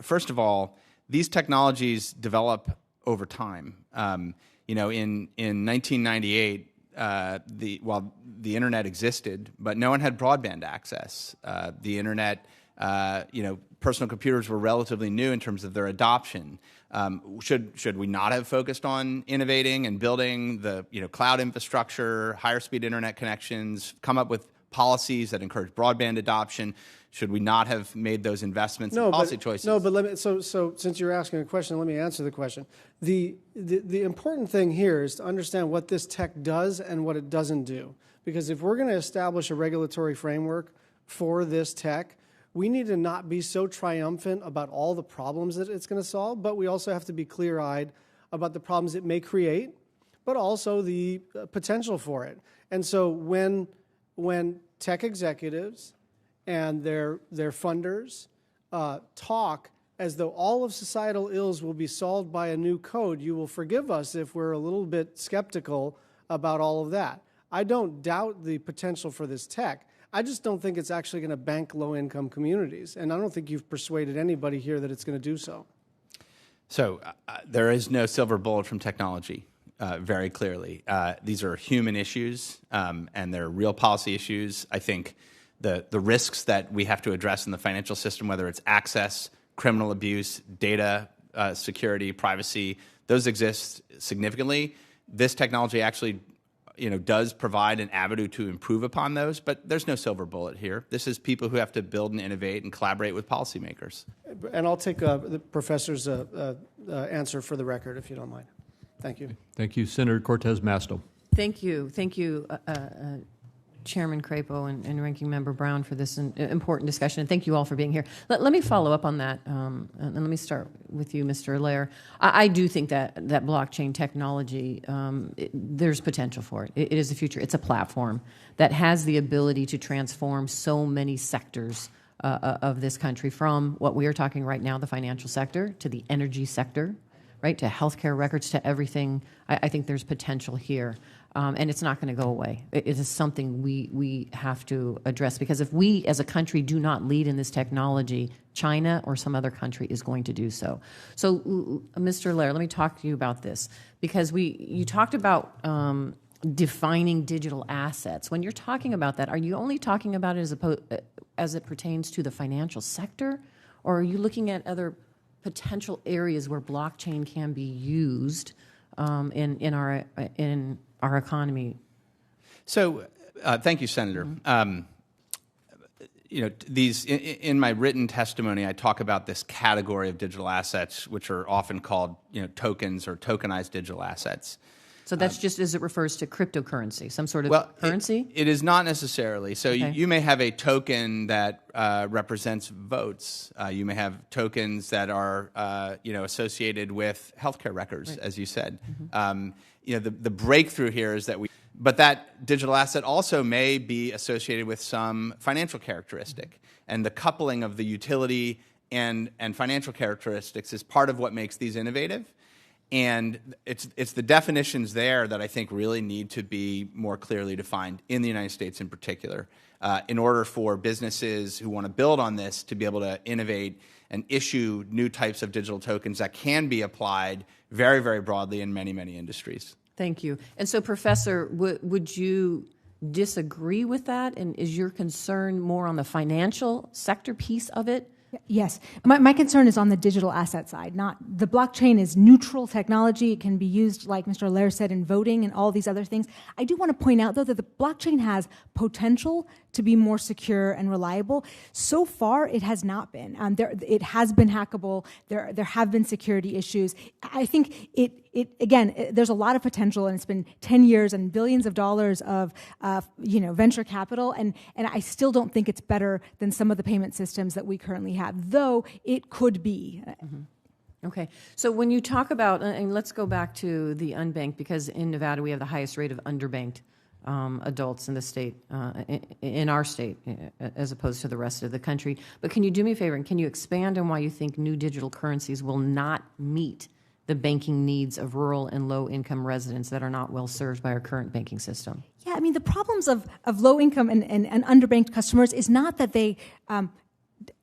first of all, these technologies develop over time. In 1998, while the internet existed, but no one had broadband access. The internet, personal computers were relatively new in terms of their adoption. Should we not have focused on innovating and building the cloud infrastructure, higher speed internet connections, come up with policies that encourage broadband adoption? Should we not have made those investments and policy choices? No, but so since you're asking a question, let me answer the question. The important thing here is to understand what this tech does and what it doesn't do. Because if we're going to establish a regulatory framework for this tech, we need to not be so triumphant about all the problems that it's going to solve, but we also have to be clear-eyed about the problems it may create, but also the potential for it. And so when tech executives and their funders talk as though all of societal ills will be solved by a new code, you will forgive us if we're a little bit skeptical about all of that. I don't doubt the potential for this tech. I just don't think it's actually going to bank low-income communities, and I don't think you've persuaded anybody here that it's going to do so. So there is no silver bullet from technology, very clearly. These are human issues, and they're real policy issues. I think the risks that we have to address in the financial system, whether it's access, criminal abuse, data security, privacy, those exist significantly. This technology actually does provide an avenue to improve upon those, but there's no silver bullet here. This is people who have to build and innovate and collaborate with policymakers. And I'll take the professor's answer for the record, if you don't mind. Thank you. Thank you. Senator Cortez Masto. Thank you. Thank you, Chairman Crapo and Ranking Member Brown, for this important discussion, and thank you all for being here. Let me follow up on that, and let me start with you, Mr. Allaire. I do think that blockchain technology, there's potential for it. It is the future. It's a platform that has the ability to transform so many sectors of this country, from what we are talking right now, the financial sector, to the energy sector, right, to healthcare records, to everything. I think there's potential here. And it's not going to go away. It is something we have to address, because if we as a country do not lead in this technology, China or some other country is going to do so. So, Mr. Allaire, let me talk to you about this, because you talked about defining digital assets. When you're talking about that, are you only talking about it as it pertains to the financial sector, or are you looking at other potential areas where blockchain can be used in our economy? So, thank you, Senator. Mm-hmm. These in my written testimony, I talk about this category of digital assets, which are often called, tokens or tokenized digital assets. So that's just as it refers to cryptocurrency, some sort of currency? It is not necessarily. So Okay. you may have a token that represents votes. You may have tokens that are associated with healthcare records, Right. as you said. Mm-hmm. The breakthrough here is that but that digital asset also may be associated with some financial characteristic, and the coupling of the utility and financial characteristics is part of what makes these innovative. And it's the definitions there that I think really need to be more clearly defined in the United States in particular, in order for businesses who want to build on this to be able to innovate and issue new types of digital tokens that can be applied very, very broadly in many, many industries. Thank you. And so, Professor, would you disagree with that? And is your concern more on the financial sector piece of it? Yes. My concern is on the digital asset side. The blockchain is neutral technology. It can be used, like Mr. Allaire said, in voting and all these other things. I do want to point out, though, that the blockchain has potential to be more secure and reliable. So far, it has not been. It has been hackable. There have been security issues. I think there's a lot of potential, and it's been 10 years and billions of dollars of venture capital, and I still don't think it's better than some of the payment systems that we currently have, though it could be. Mm-hmm. Okay. So when you talk about, and let's go back to the unbanked, because in Nevada we have the highest rate of underbanked adults in the state, in our state, as opposed to the rest of the country. But can you do me a favor, and can you expand on why you think new digital currencies will not meet the banking needs of rural and low-income residents that are not well served by our current banking system? Yeah, I mean, the problems of low-income and underbanked customers is not that they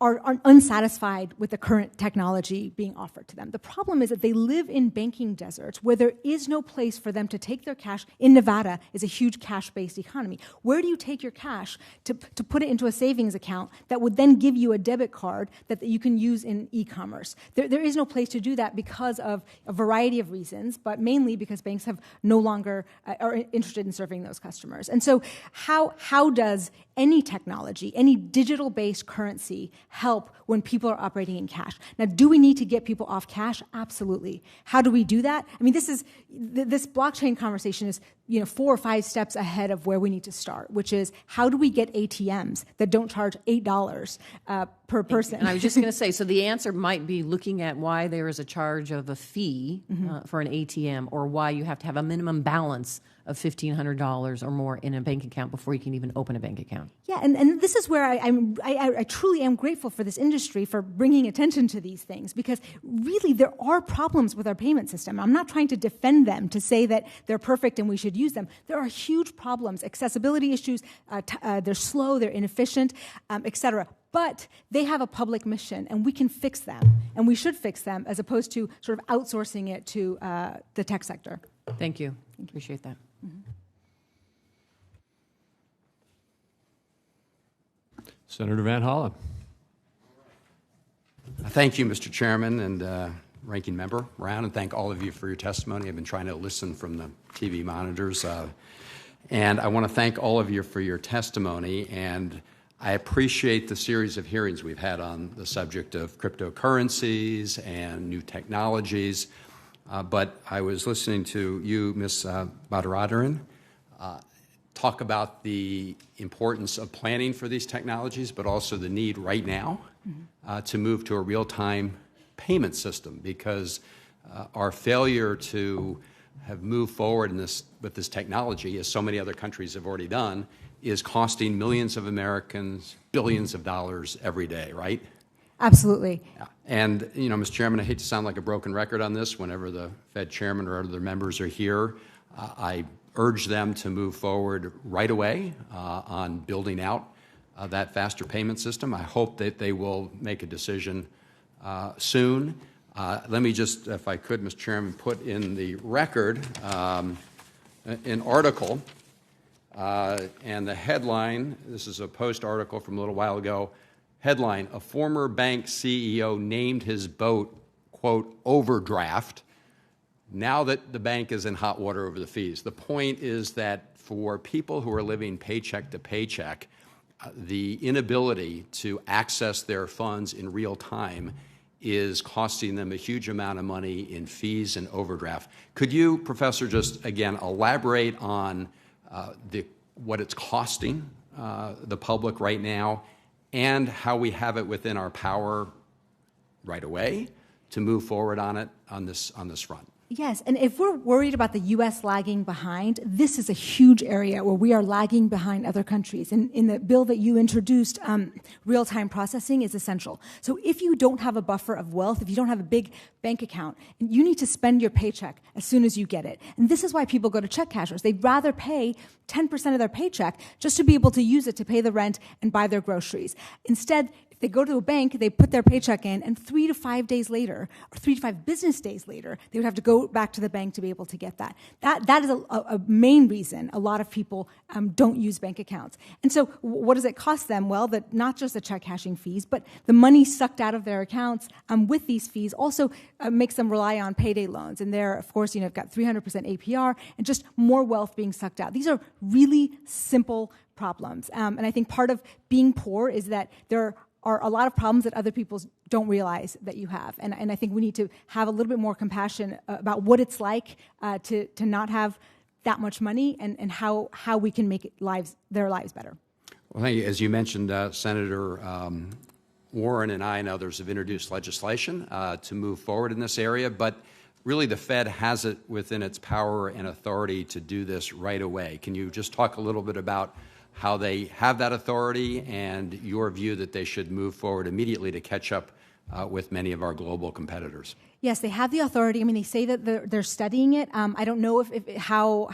are unsatisfied with the current technology being offered to them. The problem is that they live in banking deserts where there is no place for them to take their cash. In Nevada is a huge cash-based economy. Where do you take your cash to put it into a savings account that would then give you a debit card that you can use in e-commerce? There is no place to do that because of a variety of reasons, but mainly because banks have no longer are interested in serving those customers. And so how does any technology, any digital-based currency help when people are operating in cash? Now, do we need to get people off cash? Absolutely. How do we do that? I mean, this blockchain conversation is 4 or 5 steps ahead of where we need to start, which is how do we get ATMs that don't charge $8 per person. And I was just going to say, so the answer might be looking at why there is a charge of a fee for an ATM, or why you have to have a minimum balance of $1,500 or more in a bank account before you can even open a bank account. Yeah, and this is where I truly am grateful for this industry for bringing attention to these things, because really there are problems with our payment system. I'm not trying to defend them to say that they're perfect and we should use them. There are huge problems, accessibility issues, they're slow, they're inefficient, etc. But they have a public mission, and we can fix them, and we should fix them, as opposed to sort of outsourcing it to the tech sector. Thank you. Appreciate that. Senator Van Hollen. Thank you, Mr. Chairman and Ranking Member Brown, and thank all of you for your testimony. I've been trying to listen from the TV monitors, and I want to thank all of you for your testimony, and I appreciate the series of hearings we've had on the subject of cryptocurrencies and new technologies. But I was listening to you, Ms. Badradharan, talk about the importance of planning for these technologies, but also the need right now to move to a real-time payment system, because our failure to have moved forward with this technology, as so many other countries have already done, is costing millions of Americans billions of dollars every day, right? Absolutely. Yeah. And, Mr. Chairman, I hate to sound like a broken record on this. Whenever the Fed chairman or other members are here, I urge them to move forward right away on building out that faster payment system. I hope that they will make a decision soon. Let me just, if I could, Mr. Chairman, put in the record an article, and the headline, this is a Post article from a little while ago. Headline, a former bank CEO named his boat, quote, overdraft, now that the bank is in hot water over the fees. The point is that for people who are living paycheck to paycheck, the inability to access their funds in real time is costing them a huge amount of money in fees and overdraft. Could you, Professor, just again elaborate on what it's costing the public right now, and how we have it within our power right away to move forward on this front? Yes, and if we're worried about the U.S. lagging behind, this is a huge area where we are lagging behind other countries. And in the bill that you introduced, real-time processing is essential. So if you don't have a buffer of wealth, if you don't have a big bank account, you need to spend your paycheck as soon as you get it. And this is why people go to check cashers. They'd rather pay 10% of their paycheck just to be able to use it to pay the rent and buy their groceries. Instead, if they go to a bank, they put their paycheck in, and 3 to 5 days later, or 3 to 5 business days later, they would have to go back to the bank to be able to get that. That is a main reason a lot of people don't use bank accounts. And so what does it cost them? Well, not just the check cashing fees, but the money sucked out of their accounts with these fees also makes them rely on payday loans. And there, of course, you've got 300% APR and just more wealth being sucked out. These are really simple problems. And I think part of being poor is that there are a lot of problems that other people don't realize that you have. And I think we need to have a little bit more compassion about what it's like to not have that much money, and how we can make their lives better. Well, thank you. As you mentioned, Senator Warren and I and others have introduced legislation to move forward in this area, but really the Fed has it within its power and authority to do this right away. Can you just talk a little bit about how they have that authority and your view that they should move forward immediately to catch up with many of our global competitors? Yes, they have the authority. I mean, they say that they're studying it. I don't know how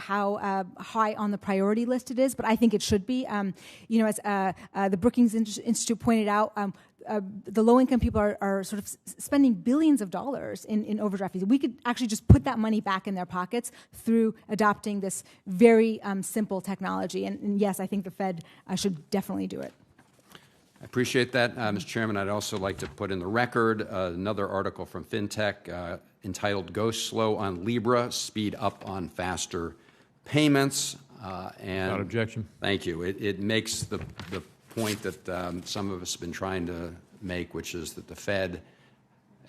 high on the priority list it is, but I think it should be. As the Brookings Institute pointed out, the low-income people are sort of spending billions of dollars in overdraft fees. We could actually just put that money back in their pockets through adopting this very simple technology. And yes, I think the Fed should definitely do it. I appreciate that, Mr. Chairman. I'd also like to put in the record another article from FinTech entitled "Go Slow on Libra, Speed Up on Faster Payments." And Without objection. Thank you. It makes the point that some of us have been trying to make, which is that the Fed,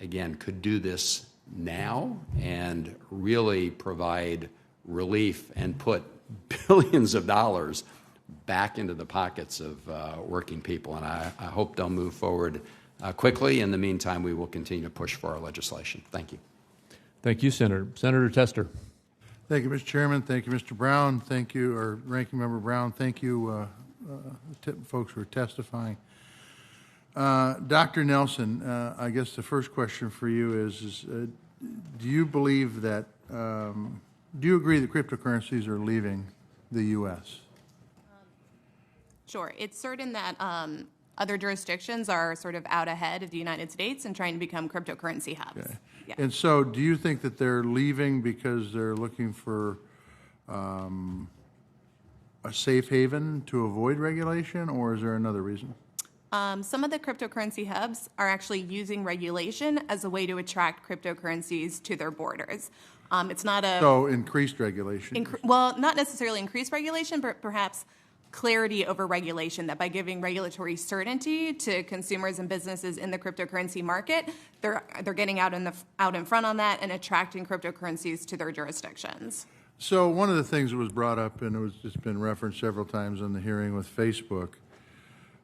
again, could do this now and really provide relief and put billions of dollars back into the pockets of working people. And I hope they'll move forward quickly. In the meantime, we will continue to push for our legislation. Thank you. Thank you, Senator. Senator Tester. Thank you, Mr. Chairman. Thank you, Mr. Brown. Thank you, or Ranking Member Brown. Thank you, folks who are testifying. Dr. Nelson, I guess the first question for you is do you believe that, do you agree that cryptocurrencies are leaving the U.S.? Sure. It's certain that other jurisdictions are sort of out ahead of the United States and trying to become cryptocurrency hubs. Okay. Yeah. And so do you think that they're leaving because they're looking for a safe haven to avoid regulation, or is there another reason? Some of the cryptocurrency hubs are actually using regulation as a way to attract cryptocurrencies to their borders. It's not a... So increased regulation. Well, not necessarily increased regulation, but perhaps clarity over regulation, that by giving regulatory certainty to consumers and businesses in the cryptocurrency market, they're getting out in front on that and attracting cryptocurrencies to their jurisdictions. So one of the things that was brought up, and it's been referenced several times on the hearing with Facebook,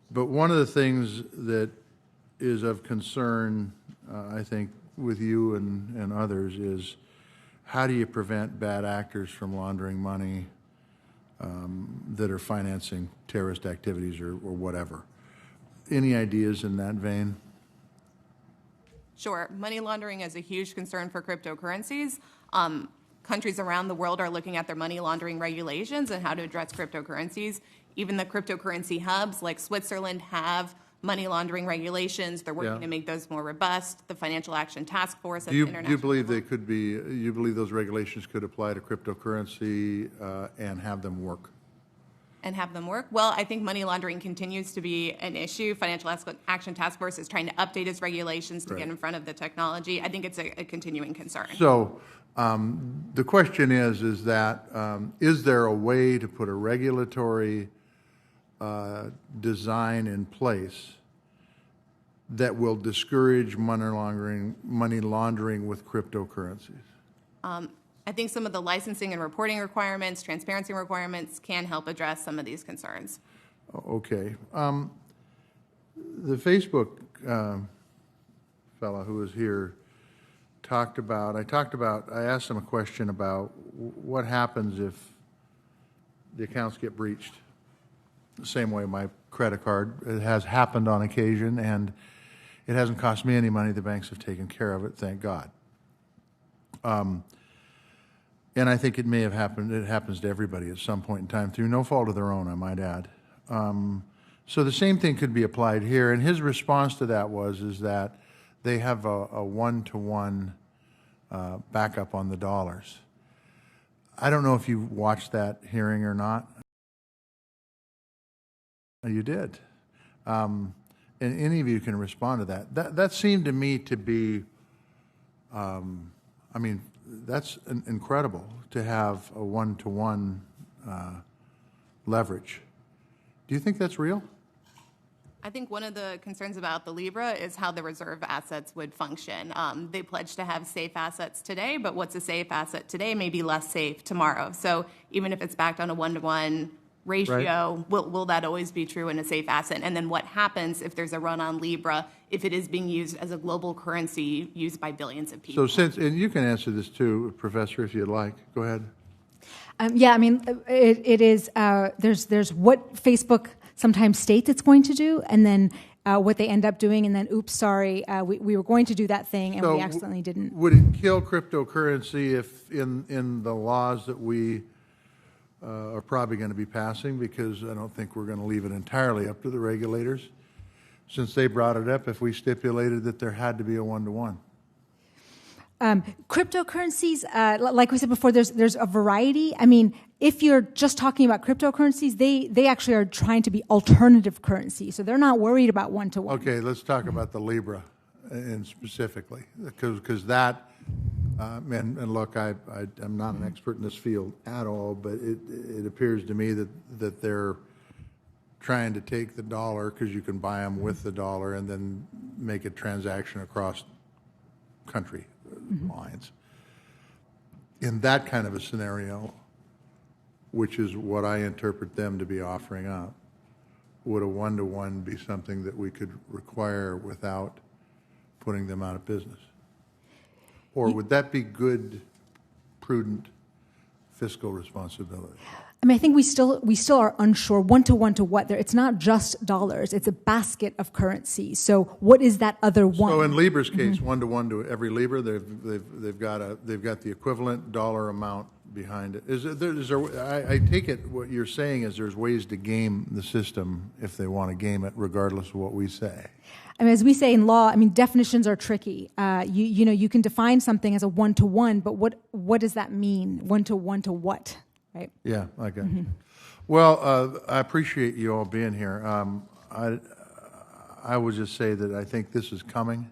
but one of the things that is of concern, I think, with you and others is how do you prevent bad actors from laundering money that are financing terrorist activities or whatever? Any ideas in that vein? Sure. Money laundering is a huge concern for cryptocurrencies. Countries around the world are looking at their money laundering regulations and how to address cryptocurrencies. Even the cryptocurrency hubs like Switzerland have money laundering regulations. They're working to make those more robust. The Financial Action Task Force at the international Do you believe level. they could be, you believe those regulations could apply to cryptocurrency and have them work? And have them work? Well, I think money laundering continues to be an issue. Financial Action Task Force is trying to update its regulations to get in front of the technology. I think it's a continuing concern. So the question is that is there a way to put a regulatory design in place that will discourage money laundering with cryptocurrencies? I think some of the licensing and reporting requirements, transparency requirements can help address some of these concerns. Okay. The Facebook fellow who was here I asked him a question about what happens if the accounts get breached. The same way my credit card, it has happened on occasion, and it hasn't cost me any money. The banks have taken care of it, thank God. And I think it may have happened, it happens to everybody at some point in time through no fault of their own, I might add. So the same thing could be applied here, and his response to that is that they have a one-to-one backup on the dollars. I don't know if you watched that hearing or not. You did. And any of you can respond to that. That seemed to me to be, I mean, that's incredible to have a one-to-one leverage. Do you think that's real? I think one of the concerns about the Libra is how the reserve assets would function. They pledge to have safe assets today, but what's a safe asset today may be less safe tomorrow. So even if it's backed on a one-to-one ratio, will that always be true in a safe asset? And then what happens if there's a run on Libra, if it is being used as a global currency used by billions of people? So and you can answer this too, Professor, if you'd like. Go ahead. Yeah, I mean, it is, there's what Facebook sometimes states it's going to do, and then what they end up doing, and then, oops, sorry, we were going to do that thing, and we accidentally didn't. Would it kill cryptocurrency if in the laws that we are probably going to be passing, because I don't think we're going to leave it entirely up to the regulators, since they brought it up, if we stipulated that there had to be a one-to-one? Cryptocurrencies, like we said before, there's a variety. I mean, if you're just talking about cryptocurrencies, they actually are trying to be alternative currency, so they're not worried about one-to-one. Okay, let's talk about the Libra, and specifically, because that, and look, I'm not an expert in this field at all, but it appears to me that they're trying to take the dollar, because you can buy them with the dollar, and then make a transaction across country lines. In that kind of a scenario, which is what I interpret them to be offering up, would a one-to-one be something that we could require without putting them out of business? Or would that be good, prudent fiscal responsibility? I mean, I think we still are unsure one-to-one to what. It's not just dollars; it's a basket of currencies. So, what is that other one? So, in Libra's case, one-to-one to every Libra, they've got the equivalent dollar amount behind it. Is there? I take it what you're saying is there's ways to game the system if they want to game it, regardless of what we say. I mean, as we say in law, I mean, definitions are tricky. You can define something as a one-to-one, but what does that mean? One-to-one to what? Right? Yeah, okay. Mm-hmm. Well, I appreciate you all being here. I would just say that I think this is coming,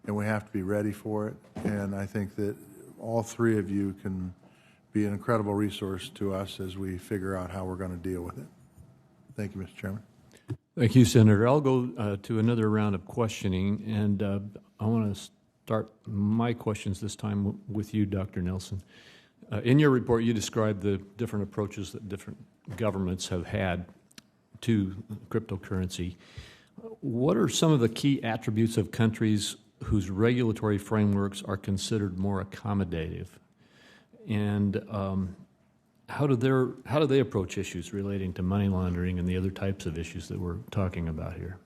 and we have to be ready for it. And I think that all three of you can be an incredible resource to us as we figure out how we're going to deal with it. Thank you, Mr. Chairman. Thank you, Senator. I'll go to another round of questioning, and I want to start my questions this time with you, Dr. Nelson. In your report, you described the different approaches that different governments have had to cryptocurrency. What are some of the key attributes of countries whose regulatory frameworks are considered more accommodative? And how do they approach issues relating to money laundering and the other types of issues that we're talking about here?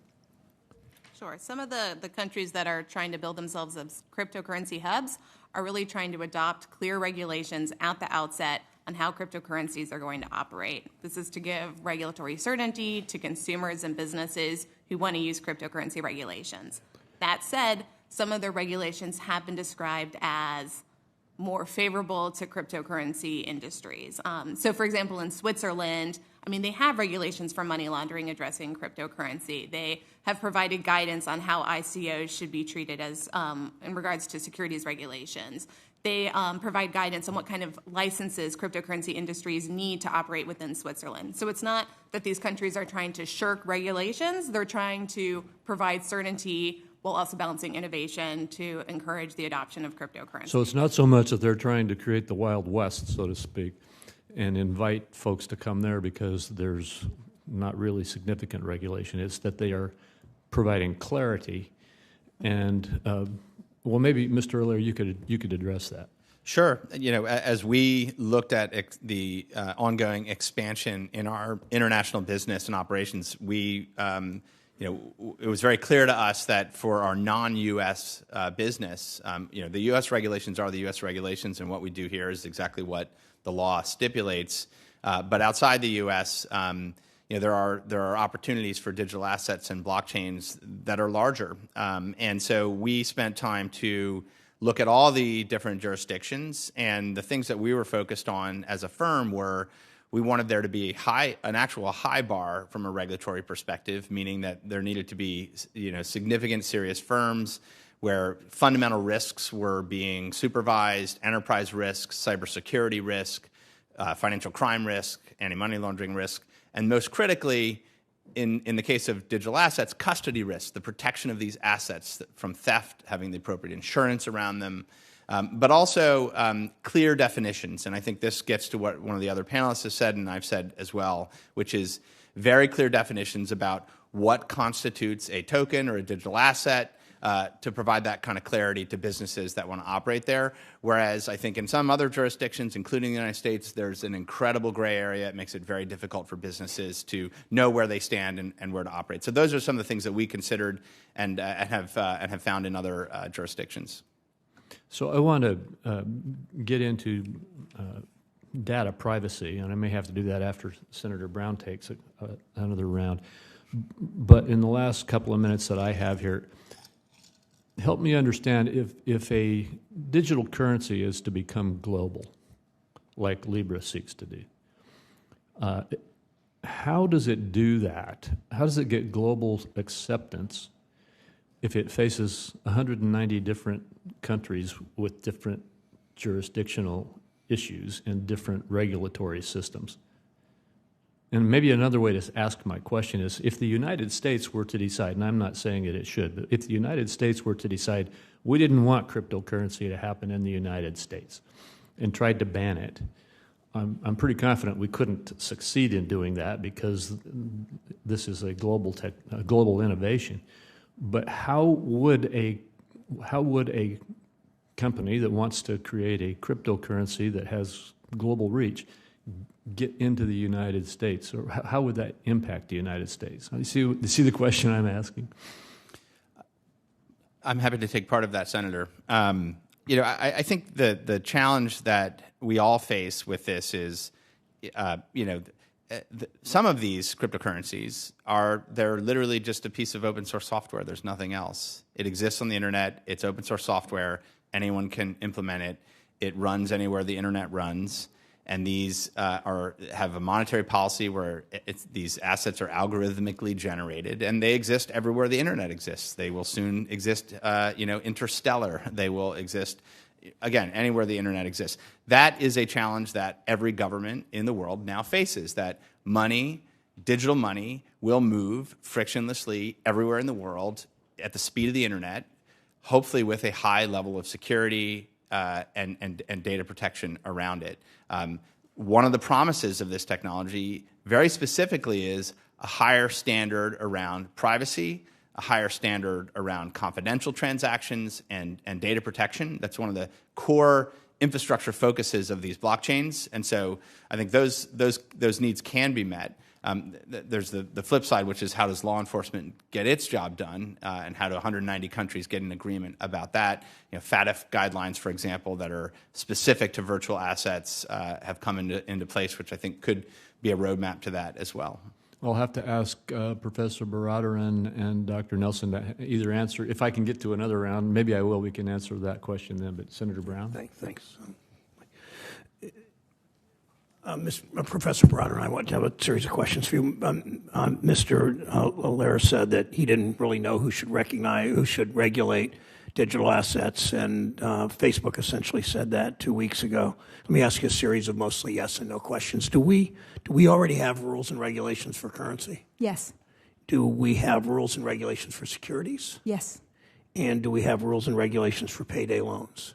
Sure. Some of the countries that are trying to build themselves as cryptocurrency hubs are really trying to adopt clear regulations at the outset on how cryptocurrencies are going to operate. This is to give regulatory certainty to consumers and businesses who want to use cryptocurrency regulations. That said, some of their regulations have been described as more favorable to cryptocurrency industries. So, for example, in Switzerland, I mean, they have regulations for money laundering addressing cryptocurrency. They have provided guidance on how ICOs should be treated as in regards to securities regulations. They provide guidance on what kind of licenses cryptocurrency industries need to operate within Switzerland. So it's not that these countries are trying to shirk regulations. They're trying to provide certainty while also balancing innovation to encourage the adoption of cryptocurrency. So it's not so much that they're trying to create the Wild West, so to speak, and invite folks to come there because there's not really significant regulation. It's that they are providing clarity. And, well, maybe, Mr. Earlier, you could address that. Sure. You know, as we looked at the ongoing expansion in our international business and operations, we you know, it was very clear to us that for our non-U.S. Business, you know, the U.S. regulations are the U.S. regulations, and what we do here is exactly what the law stipulates. But outside the U.S., you know, there are opportunities for digital assets and blockchains that are larger, and so we spent time to look at all the different jurisdictions, and the things that we were focused on as a firm were, we wanted there to be an actual high bar from a regulatory perspective, meaning that there needed to be, you know, significant, serious firms where fundamental risks were being supervised, enterprise risks, cybersecurity risk, financial crime risk, anti-money laundering risk, and most critically, in the case of digital assets, custody risk, the protection of these assets from theft, having the appropriate insurance around them, but also clear definitions. And I think this gets to what one of the other panelists has said, and I've said as well, which is very clear definitions about what constitutes a token or a digital asset to provide that kind of clarity to businesses that want to operate there. Whereas I think in some other jurisdictions, including the United States, there's an incredible gray area. It makes it very difficult for businesses to know where they stand and where to operate. So those are some of the things that we considered and have found in other jurisdictions. So I want to get into data privacy, and I may have to do that after Senator Brown takes another round. But in the last couple of minutes that I have here, help me understand if a digital currency is to become global, like Libra seeks to do, how does it do that? How does it get global acceptance if it faces 190 different countries with different jurisdictional issues and different regulatory systems? And maybe another way to ask my question is, if the United States were to decide, and I'm not saying that it should, but if the United States were to decide we didn't want cryptocurrency to happen in the United States and tried to ban it, I'm pretty confident we couldn't succeed in doing that because this is a global innovation. But how would a company that wants to create a cryptocurrency that has global reach get into the United States, or how would that impact the United States? You see the question I'm asking? I'm happy to take part of that, Senator. I think the challenge that we all face with this is, some of these cryptocurrencies they're literally just a piece of open source software. There's nothing else. It exists on the internet. It's open source software. Anyone can implement it. It runs anywhere the internet runs. And these have a monetary policy where these assets are algorithmically generated, and they exist everywhere the internet exists. They will soon exist, interstellar. They will exist, again, anywhere the internet exists. That is a challenge that every government in the world now faces, that money, digital money, will move frictionlessly everywhere in the world at the speed of the internet, hopefully with a high level of security and data protection around it. One of the promises of this technology very specifically is a higher standard around privacy, a higher standard around confidential transactions and data protection. That's one of the core infrastructure focuses of these blockchains. And so I think those needs can be met. There's the flip side, which is how does law enforcement get its job done, and how do 190 countries get an agreement about that? FATF guidelines, for example, that are specific to virtual assets have come into place, which I think could be a roadmap to that as well. I'll have to ask Professor Barater and Dr. Nelson to either answer. If I can get to another round, maybe I will. We can answer that question then. But Senator Brown? Thanks. Professor Barater, I want to have a series of questions for you. Mr. Allaire said that he didn't really know who should regulate digital assets, and Facebook essentially said that 2 weeks ago. Let me ask you a series of mostly yes and no questions. Do we already have rules and regulations for currency? Yes. Do we have rules and regulations for securities? Yes. And do we have rules and regulations for payday loans?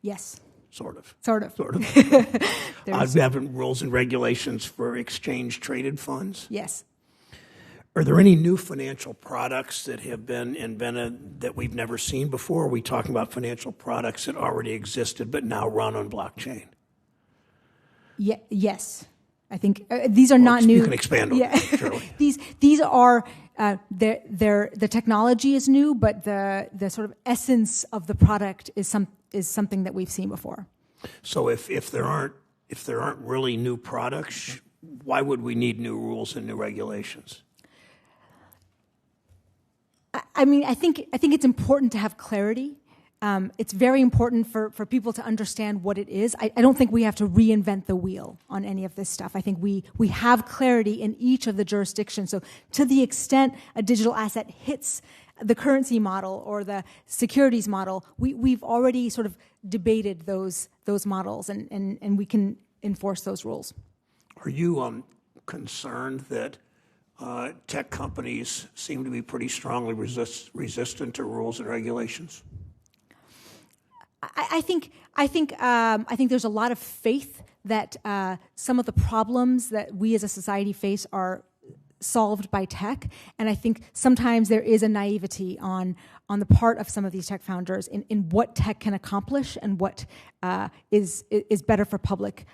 Yes. Sort of. There's Have rules and regulations for exchange-traded funds? Yes. Are there any new financial products that have been invented that we've never seen before? Are we talking about financial products that already existed but now run on blockchain? Yes. I think these are not new. You can expand on that, surely. These are the technology is new, but the sort of essence of the product is something that we've seen before. So if there aren't really new products, why would we need new rules and new regulations? I mean, I think it's important to have clarity. It's very important for people to understand what it is. I don't think we have to reinvent the wheel on any of this stuff. I think we have clarity in each of the jurisdictions. So to the extent a digital asset hits the currency model or the securities model, we've already sort of debated those models, and we can enforce those rules. Are you concerned that tech companies seem to be pretty strongly resistant to rules and regulations? I think there's a lot of faith that some of the problems that we as a society face are solved by tech, and I think sometimes there is a naivety on the part of some of these tech founders in what tech can accomplish and what is better for public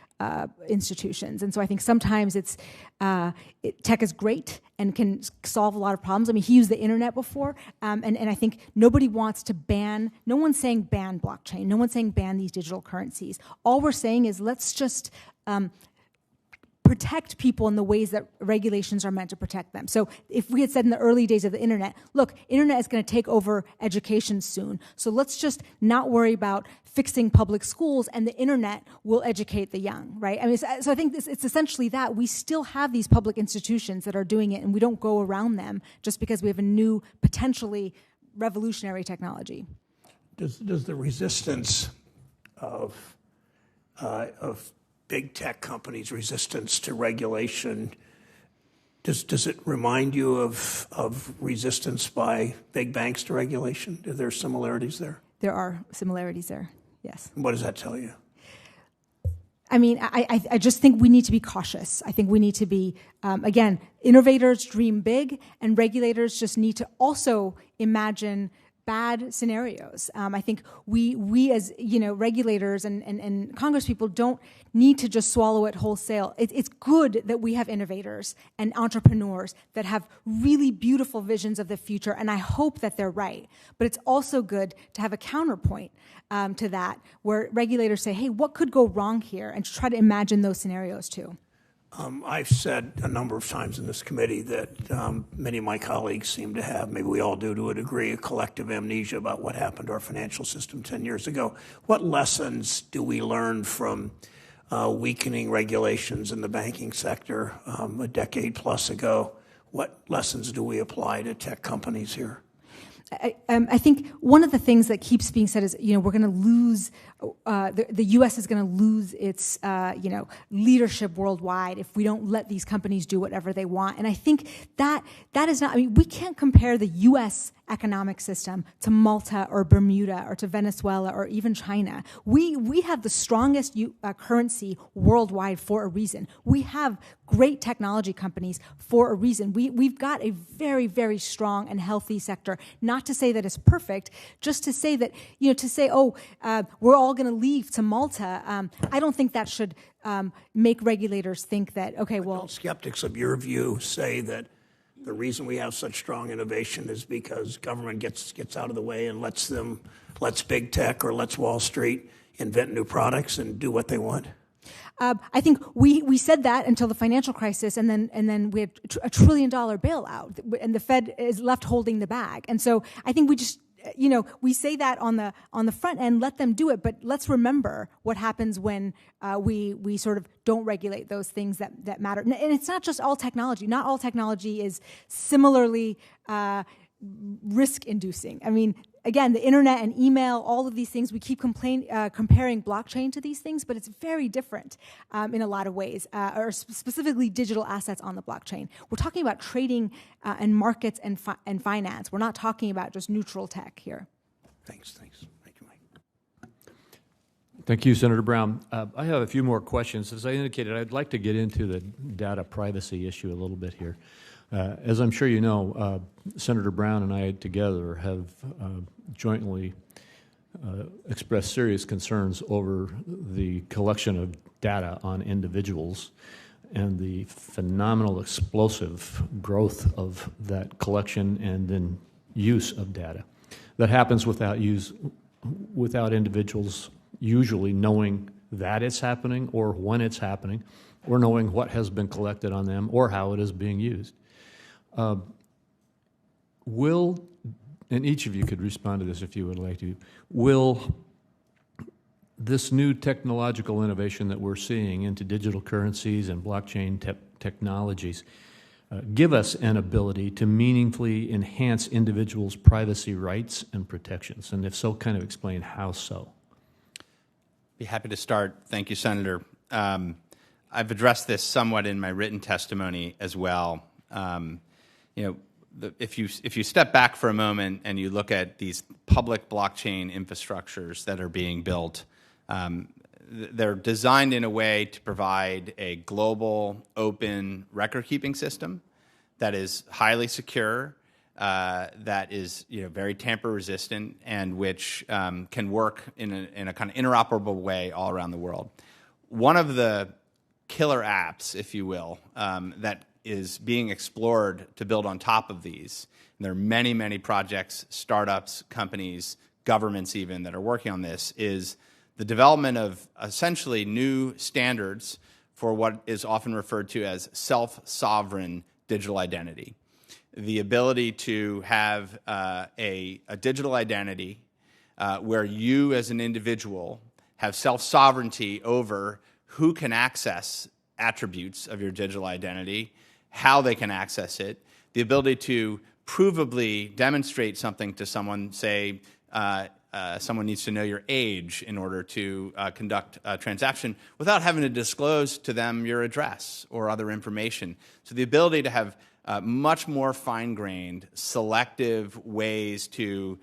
institutions. And so I think sometimes tech is great and can solve a lot of problems. I mean, he used the internet before, and I think no one's saying ban blockchain. No one's saying ban these digital currencies. All we're saying is let's just protect people in the ways that regulations are meant to protect them. So if we had said in the early days of the internet, look, internet is going to take over education soon, so let's just not worry about fixing public schools and the internet will educate the young, right? I mean, so I think it's essentially that. We still have these public institutions that are doing it, and we don't go around them just because we have a new, potentially revolutionary technology. Does the resistance of big tech companies' resistance to regulation, does it remind you of resistance by big banks to regulation? Are there similarities there? There are similarities there, yes. What does that tell you? I mean, I just think we need to be cautious. I think we need to be, again, innovators dream big, and regulators just need to also imagine bad scenarios. I think we as regulators and Congress people don't need to just swallow it wholesale. It's good that we have innovators and entrepreneurs that have really beautiful visions of the future, and I hope that they're right. But it's also good to have a counterpoint to that, where regulators say, hey, what could go wrong here, and to try to imagine those scenarios too. I've said a number of times in this committee that many of my colleagues seem to have, maybe we all do to a degree, a collective amnesia about what happened to our financial system 10 years ago. What lessons do we learn from weakening regulations in the banking sector a decade plus ago? What lessons do we apply to tech companies here? I think one of the things that keeps being said is, we're going to lose, the U.S. is going to lose its, leadership worldwide if we don't let these companies do whatever they want. And I think that is not, we can't compare the U.S. economic system to Malta or Bermuda or to Venezuela or even China. We have the strongest currency worldwide for a reason. We have great technology companies for a reason. We've got a very, very strong and healthy sector. Not to say that it's perfect, just to say that, we're all going to leave to Malta. I don't think that should make regulators think that, okay, well. Don't skeptics of your view say that the reason we have such strong innovation is because government gets out of the way and lets big tech or lets Wall Street invent new products and do what they want? I think we said that until the financial crisis, and then we had $1 trillion bailout, and the Fed is left holding the bag. And so I think we just, we say that on the front end, let them do it, but let's remember what happens when we sort of don't regulate those things that matter. And it's not just all technology. Not all technology is similarly risk-inducing. I mean, again, the internet and email, all of these things, we keep comparing blockchain to these things, but it's very different in a lot of ways, or specifically digital assets on the blockchain. We're talking about trading and markets and finance. We're not talking about just neutral tech here. Thanks. Thank you, Mike. Thank you, Senator Brown. I have a few more questions. As I indicated, I'd like to get into the data privacy issue a little bit here. As I'm sure you know, Senator Brown and I together have jointly expressed serious concerns over the collection of data on individuals and the phenomenal explosive growth of that collection and then use of data. That happens without individuals usually knowing that it's happening or when it's happening or knowing what has been collected on them or how it is being used. And each of you could respond to this if you would like to, will this new technological innovation that we're seeing into digital currencies and blockchain technologies give us an ability to meaningfully enhance individuals' privacy rights and protections? And if so, kind of explain how so. Be happy to start. Thank you, Senator. I've addressed this somewhat in my written testimony as well. If you step back for a moment and you look at these public blockchain infrastructures that are being built, they're designed in a way to provide a global, open record-keeping system that is highly secure, that is very tamper-resistant, and which can work in a kind of interoperable way all around the world. One of the killer apps, if you will, that is being explored to build on top of these. And there are many, many projects, startups, companies, governments even, that are working on this, is the development of essentially new standards for what is often referred to as self-sovereign digital identity. The ability to have a digital identity where you as an individual have self-sovereignty over who can access attributes of your digital identity, how they can access it, the ability to provably demonstrate something to someone, say someone needs to know your age in order to conduct a transaction without having to disclose to them your address or other information. So the ability to have much more fine-grained, selective ways to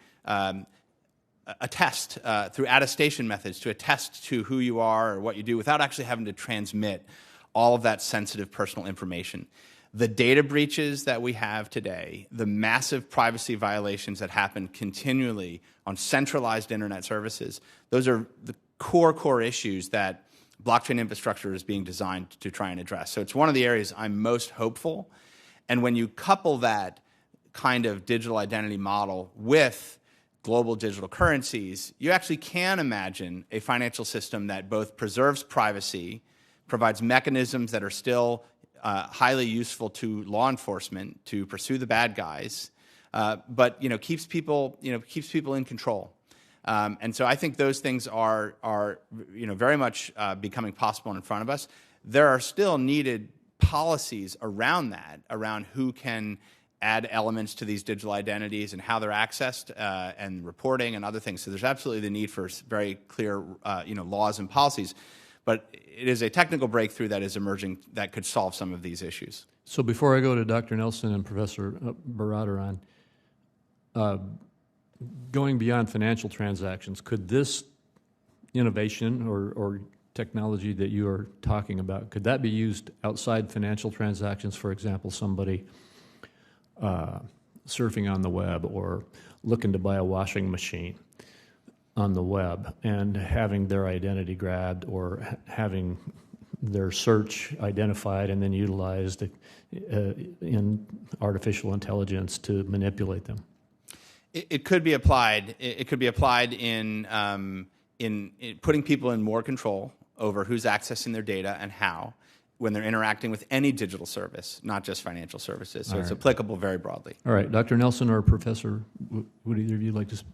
attest through attestation methods to attest to who you are or what you do without actually having to transmit all of that sensitive personal information. The data breaches that we have today, the massive privacy violations that happen continually on centralized internet services, those are the core issues that blockchain infrastructure is being designed to try and address. So it's one of the areas I'm most hopeful. And when you couple that kind of digital identity model with global digital currencies, you actually can imagine a financial system that both preserves privacy, provides mechanisms that are still highly useful to law enforcement to pursue the bad guys, but keeps people in control. And so I think those things are very much becoming possible in front of us. There are still needed policies around that, around who can add elements to these digital identities and how they're accessed and reporting and other things. So there's absolutely the need for very clear laws and policies. But it is a technical breakthrough that is emerging that could solve some of these issues. So before I go to Dr. Nelson and Professor Baradaran, going beyond financial transactions, could this innovation or technology that you are talking about, could that be used outside financial transactions? For example, somebody surfing on the web or looking to buy a washing machine on the web and having their identity grabbed or having their search identified and then utilized in artificial intelligence to manipulate them. It could be applied. It could be applied in putting people in more control over who's accessing their data and how when they're interacting with any digital service, not just financial services. So it's applicable very broadly. All right. Dr. Nelson or Professor, would either of you like to speak?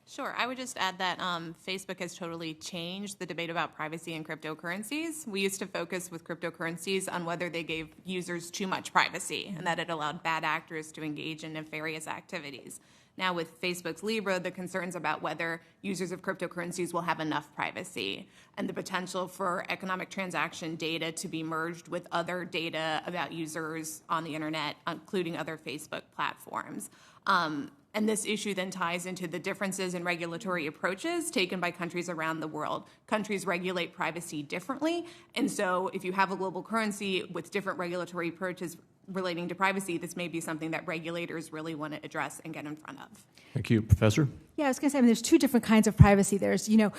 Sure. I would just add that Facebook has totally changed the debate about privacy and cryptocurrencies. We used to focus with cryptocurrencies on whether they gave users too much privacy and that it allowed bad actors to engage in nefarious activities. Now with Facebook's Libra, the concerns about whether users of cryptocurrencies will have enough privacy and the potential for economic transaction data to be merged with other data about users on the internet, including other Facebook platforms. And this issue then ties into the differences in regulatory approaches taken by countries around the world. Countries regulate privacy differently, and so if you have a global currency with different regulatory approaches relating to privacy, this may be something that regulators really want to address and get in front of. Thank you. Professor? Yeah, I was going to say, there's two different kinds of privacy. There's, do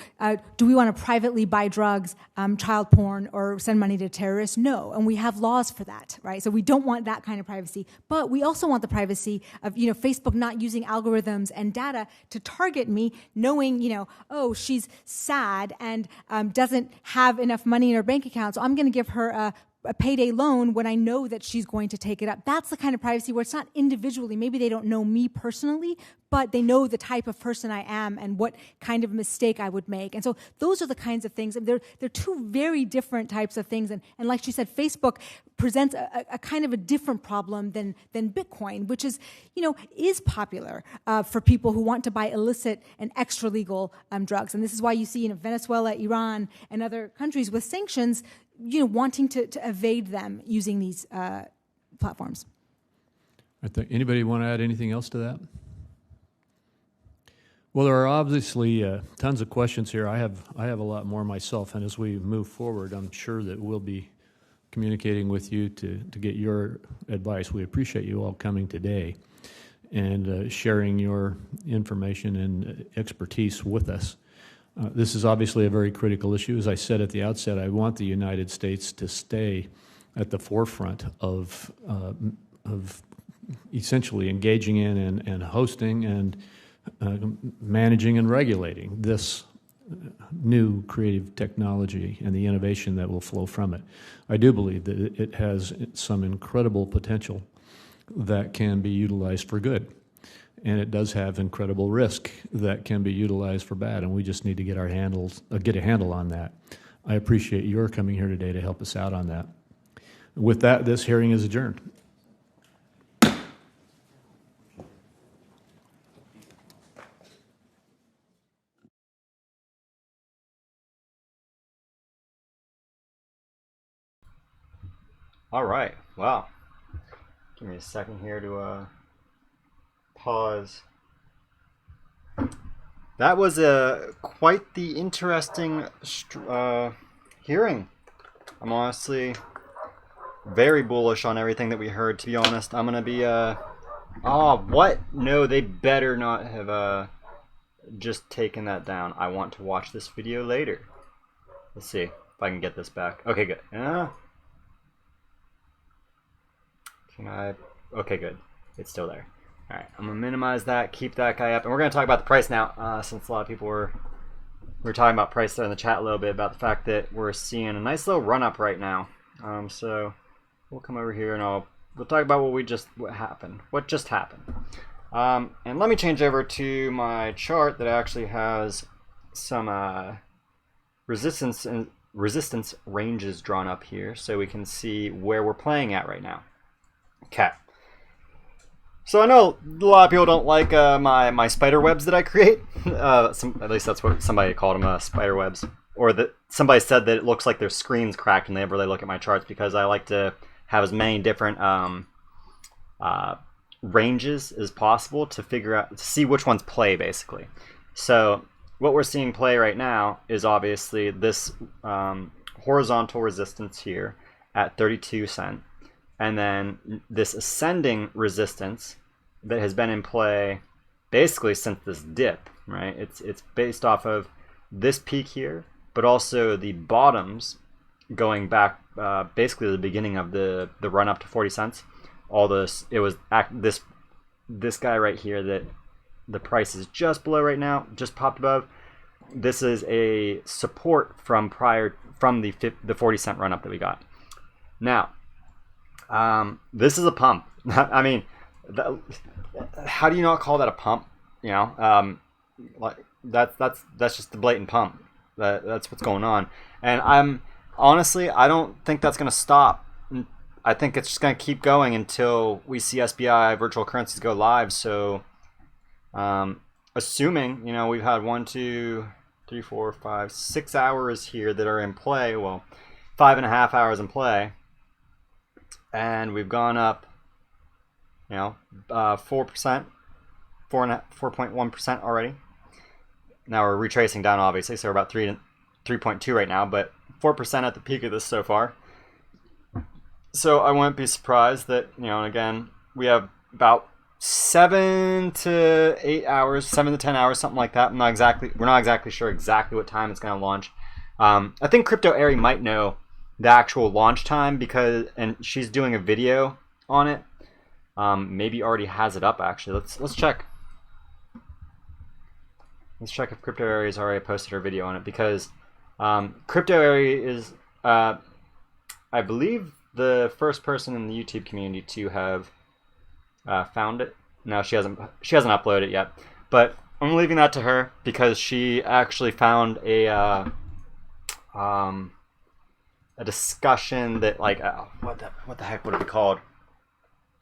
we want to privately buy drugs, child porn, or send money to terrorists? No, and we have laws for that, right? So we don't want that kind of privacy. But we also want the privacy of, Facebook not using algorithms and data to target me, knowing, she's sad and doesn't have enough money in her bank account, so I'm going to give her a payday loan when I know that she's going to take it up. That's the kind of privacy where it's not individually. Maybe they don't know me personally, but they know the type of person I am and what kind of mistake I would make. And so those are the kinds of things. They're two very different types of things. And like she said, Facebook presents a kind of a different problem than Bitcoin, which is popular for people who want to buy illicit and extra legal drugs. And this is why you see Venezuela, Iran, and other countries with sanctions wanting to evade them using these platforms. Anybody want to add anything else to that? Well, there are obviously tons of questions here. I have a lot more myself, and as we move forward, I'm sure that we'll be communicating with you to get your advice. We appreciate you all coming today and sharing your information and expertise with us. This is obviously a very critical issue. As I said at the outset, I want the United States to stay at the forefront of essentially engaging in and hosting and managing and regulating this new creative technology and the innovation that will flow from it. I do believe that it has some incredible potential that can be utilized for good. And it does have incredible risk that can be utilized for bad, and we just need to get a handle on that. I appreciate your coming here today to help us out on that. With that, this hearing is adjourned. All right. Wow. Give me a second here to pause that was quite the interesting hearing. I'm honestly very bullish on everything that we heard, to be honest. I'm going to be... oh, what? No, they better not have just taken that down. I want to watch this video later. Let's see if I can get this back. Okay, good. Can I... Okay, good. It's still there. All right, I'm going to minimize that, keep that guy up. And we're going to talk about the price now, since a lot of people were talking about price there in the chat a little bit, about the fact that we're seeing a nice little run-up right now. So we'll come over here and we'll talk about what just happened. And let me change over to my chart that actually has some resistance ranges drawn up here, so we can see where we're playing at right now. Okay. So I know a lot of people don't like my spider webs that I create. At least that's what somebody called them, spider webs. Or that somebody said that it looks like their screen's cracked when they ever look at my charts, because I like to have as many different ranges as possible to see which ones play, basically. So what we're seeing play right now is obviously this horizontal resistance here at 32 cents, and then this ascending resistance that has been in play basically since this dip, right? It's based off of this peak here, but also the bottoms going back basically the beginning of the run up to 40 cents. All this, it was this guy right here that the price is just below right now, just popped above. This is a support from the 40 cent run up that we got. Now, this is a pump. I mean, how do you not call that a pump? You know, like that's just the blatant pump. That's what's going on. And I don't think that's going to stop. I think it's just going to keep going until we see SBI virtual currencies go live. So, assuming, you know, we've had 1, 2, 3, 4, 5, 6 hours here that are in play. Well, 5.5 hours in play, and we've gone up, you know, 4%, 4.1% already. Now we're retracing down, obviously, so we're about 3.2 right now, but 4% at the peak of this so far. So I wouldn't be surprised that, you know, again, we have about 7 to 8 hours, 7 to 10 hours, something like that. We're not exactly sure exactly what time it's going to launch. I think Crypto Ari might know the actual launch time, and she's doing a video on it. Maybe already has it up, actually. Let's check. Let's check if Crypto Ari has already posted her video on it, because Crypto Ari is, I believe, the first person in the YouTube community to have found it. No, she hasn't uploaded it yet, but I'm leaving that to her, because she actually found a discussion that, like, what the heck would it be called?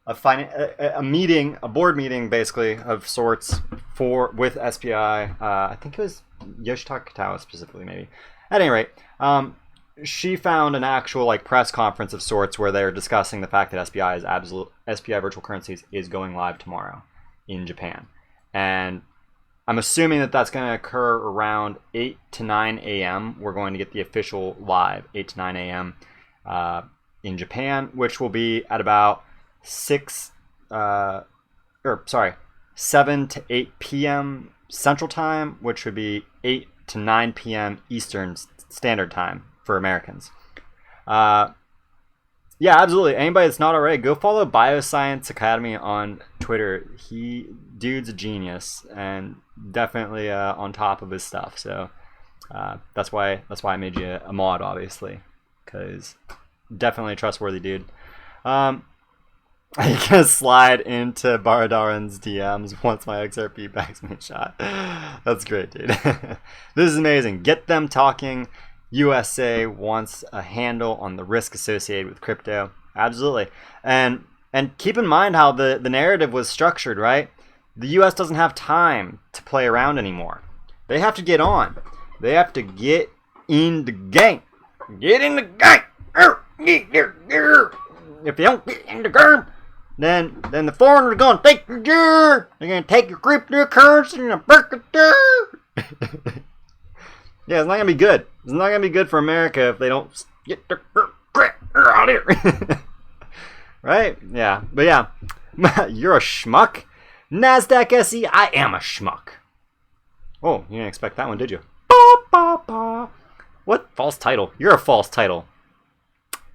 A meeting, a board meeting, basically, of sorts with SPI. I think it was Yoshitaka Katawa specifically, maybe. At any rate, she found an actual, like, press conference of sorts where they're discussing the fact that SPI virtual currencies is going live tomorrow in Japan, and I'm assuming that that's going to occur around 8 to 9 a.m. We're going to get the official live 8 to 9 a.m. In Japan, which will be at about 7 to 8 p.m. Central Time, which would be 8 to 9 p.m. Eastern Standard Time for Americans. Yeah, absolutely. Anybody that's not already, go follow Bioscience Academy on Twitter. Dude's a genius and definitely on top of his stuff. So that's why I made you a mod, obviously, because definitely a trustworthy dude. I can slide into Baradaran's DMs once my XRP bags me shot. That's great, dude. This is amazing. Get them talking. USA wants a handle on the risk associated with crypto. Absolutely. And keep in mind how the narrative was structured, right? The US doesn't have time to play around anymore. They have to get on. They have to get in the game. Get in the game. If you don't get in the game, then the foreigners are going to take your gear. They're going to take your cryptocurrency and break it down. Yeah, it's not gonna be good. It's not gonna be good for America if they don't get their crap out here. Right? Yeah. But yeah, you're a schmuck. NASDAQ SE, I am a schmuck. Oh, you didn't expect that one, did you? Ba, ba, ba. What false title? You're a false title.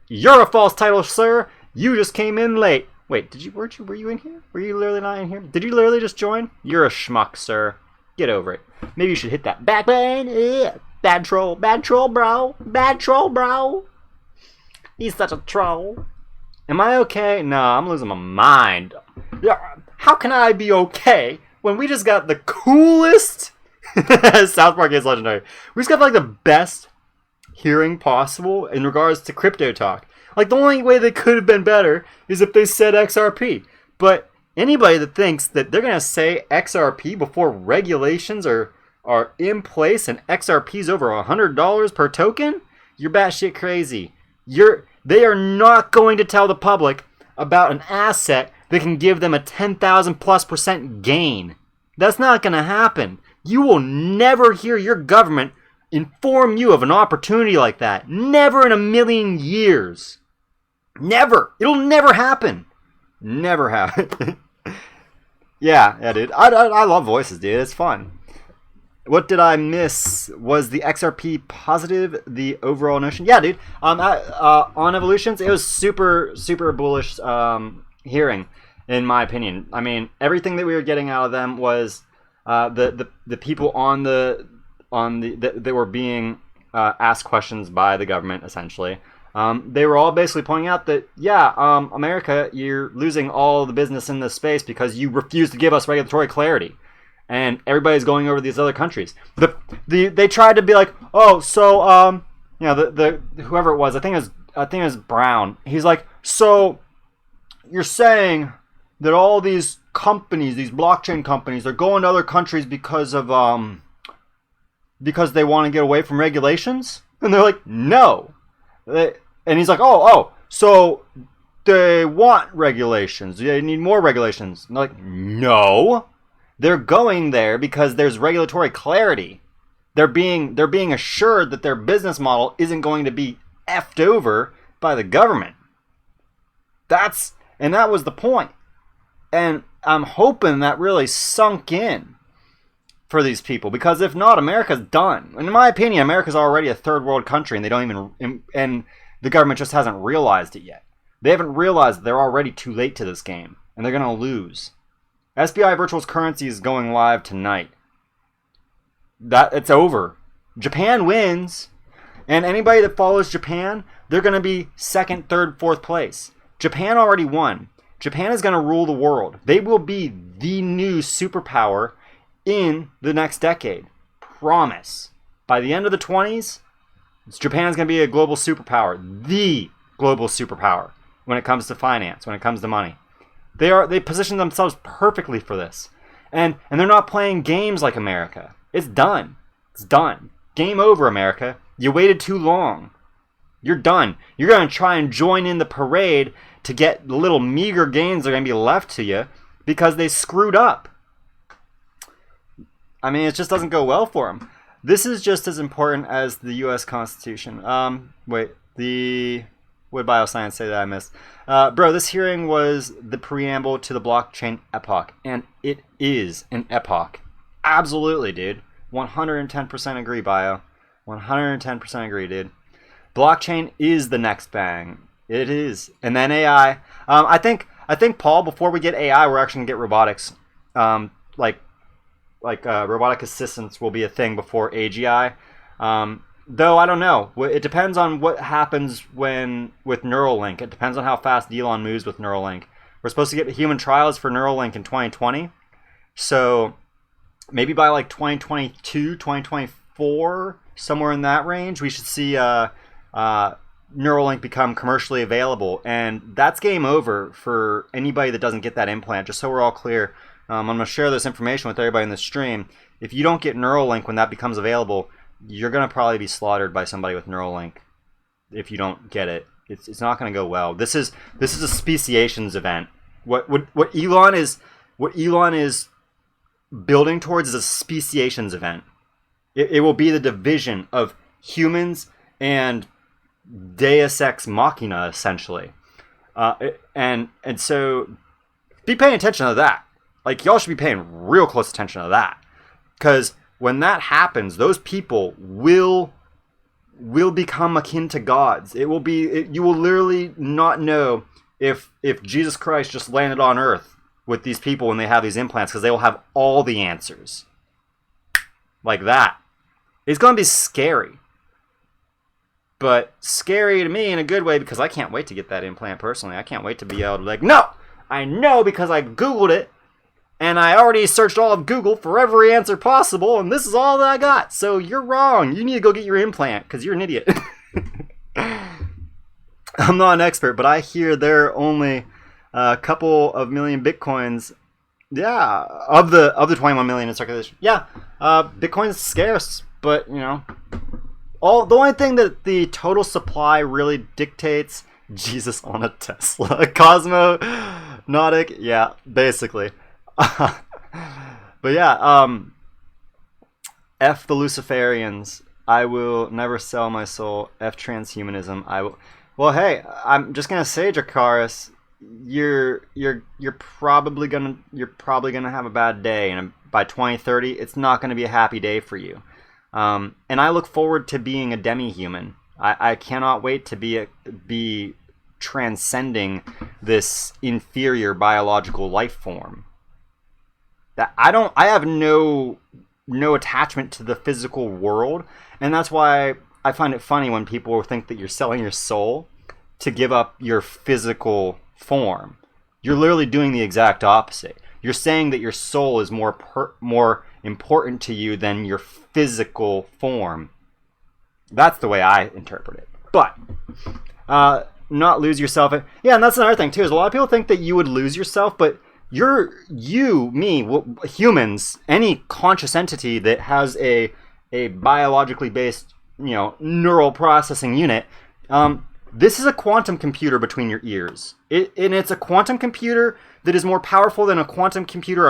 You're a false title, sir. You just came in late. Wait, were you in here? Were you literally not in here? Did you literally just join? You're a schmuck, sir. Get over it. Maybe you should hit that back button. Bad troll, bro. Bad troll, bro. He's such a troll. Am I okay? No, I'm losing my mind. How can I be okay when we just got the coolest... South Park is legendary. We just got like the best hearing possible in regards to crypto talk. Like the only way they could have been better is if they said XRP. But anybody that thinks that they're going to say XRP before regulations are in place and XRP's over $100 per token, you're batshit crazy. They are not going to tell the public about an asset that can give them a 10,000+% gain. That's not going to happen. You will never hear your government inform you of an opportunity like that. Never in a million years. Never. It'll never happen. Never happen. Yeah, dude. I love voices, dude. It's fun. What did I miss? Was the XRP positive, the overall notion? Yeah, dude. On evolutions, it was super, super bullish hearing, in my opinion. I mean, everything that we were getting out of them was the people that were being asked questions by the government, essentially. They were all basically pointing out that, America, you're losing all the business in this space because you refuse to give us regulatory clarity. And everybody's going over these other countries. They tried to be like, oh, so the whoever it was, I think it was Brown. He's like, so you're saying that all these companies, these blockchain companies, are going to other countries because they want to get away from regulations? And they're like, no. And he's like, oh, so they want regulations. They need more regulations. And they're like, no. They're going there because there's regulatory clarity. They're being assured that their business model isn't going to be effed over by the government. That was the point. And I'm hoping that really sunk in for these people, because if not, America's done. And in my opinion, America's already a third world country, and they don't even, and the government just hasn't realized it yet. They haven't realized they're already too late to this game, and they're going to lose. SBI Virtual's currency is going live tonight. It's over. Japan wins, and anybody that follows Japan, they're going to be second, third, fourth place. Japan already won. Japan is going to rule the world. They will be the new superpower in the next decade. Promise. By the end of the 20s, Japan's going to be a global superpower. The global superpower when it comes to finance, when it comes to money. They position themselves perfectly for this. And they're not playing games like America. It's done. It's done. Game over, America. You waited too long. You're done. You're going to try and join in the parade to get the little meager gains that are going to be left to you because they screwed up. I mean, it just doesn't go well for them. This is just as important as the U.S. Constitution. What bioscience say that I missed? Bro, this hearing was the preamble to the blockchain epoch, and it is an epoch. Absolutely, dude. 110% agree, bio. 110% agree, dude. Blockchain is the next bang. It is. And then AI. I think, Paul, before we get AI, we're actually going to get robotics. Robotic assistance will be a thing before AGI. Though I don't know. It depends on what happens with Neuralink. It depends on how fast Elon moves with Neuralink. We're supposed to get human trials for Neuralink in 2020. So maybe by like 2022, 2024, somewhere in that range, we should see Neuralink become commercially available. And that's game over for anybody that doesn't get that implant, just so we're all clear. I'm going to share this information with everybody in the stream. If you don't get Neuralink when that becomes available, you're going to probably be slaughtered by somebody with Neuralink if you don't get it. It's not going to go well. This is a speciations event. What Elon is building towards is a speciations event. It will be the division of humans and Deus Ex Machina, essentially. And so be paying attention to that. Like, y'all should be paying real close attention to that. Because when that happens, those people will become akin to gods. You will literally not know if Jesus Christ just landed on Earth with these people when they have these implants, because they will have all the answers. Like that. It's going to be scary. But scary to me in a good way, because I can't wait to get that implant personally. I can't wait to be able to no! I know because I Googled it, and I already searched all of Google for every answer possible, and this is all that I got. So you're wrong. You need to go get your implant, because you're an idiot. I'm not an expert, but I hear there are only a couple of million Bitcoins. Yeah, of the 21 million in circulation. Yeah, Bitcoin's scarce, but, the only thing that the total supply really dictates, Jesus on a Tesla, Cosmonautic, yeah, basically. But yeah, F the Luciferians. I will never sell my soul. F transhumanism. I will. Well, hey, I'm just gonna say, Dracaris, you're probably gonna have a bad day, and by 2030, it's not gonna be a happy day for you. And I look forward to being a demi-human. I cannot wait to be transcending this inferior biological life form. That I have no attachment to the physical world, and that's why I find it funny when people think that you're selling your soul to give up your physical form. You're literally doing the exact opposite. You're saying that your soul is more important to you than your physical form. That's the way I interpret it. But not lose yourself. Yeah, and that's another thing too. Is a lot of people think that you would lose yourself, but humans, any conscious entity that has a biologically based, neural processing unit, this is a quantum computer between your ears. And it's a quantum computer that is more powerful than a quantum computer.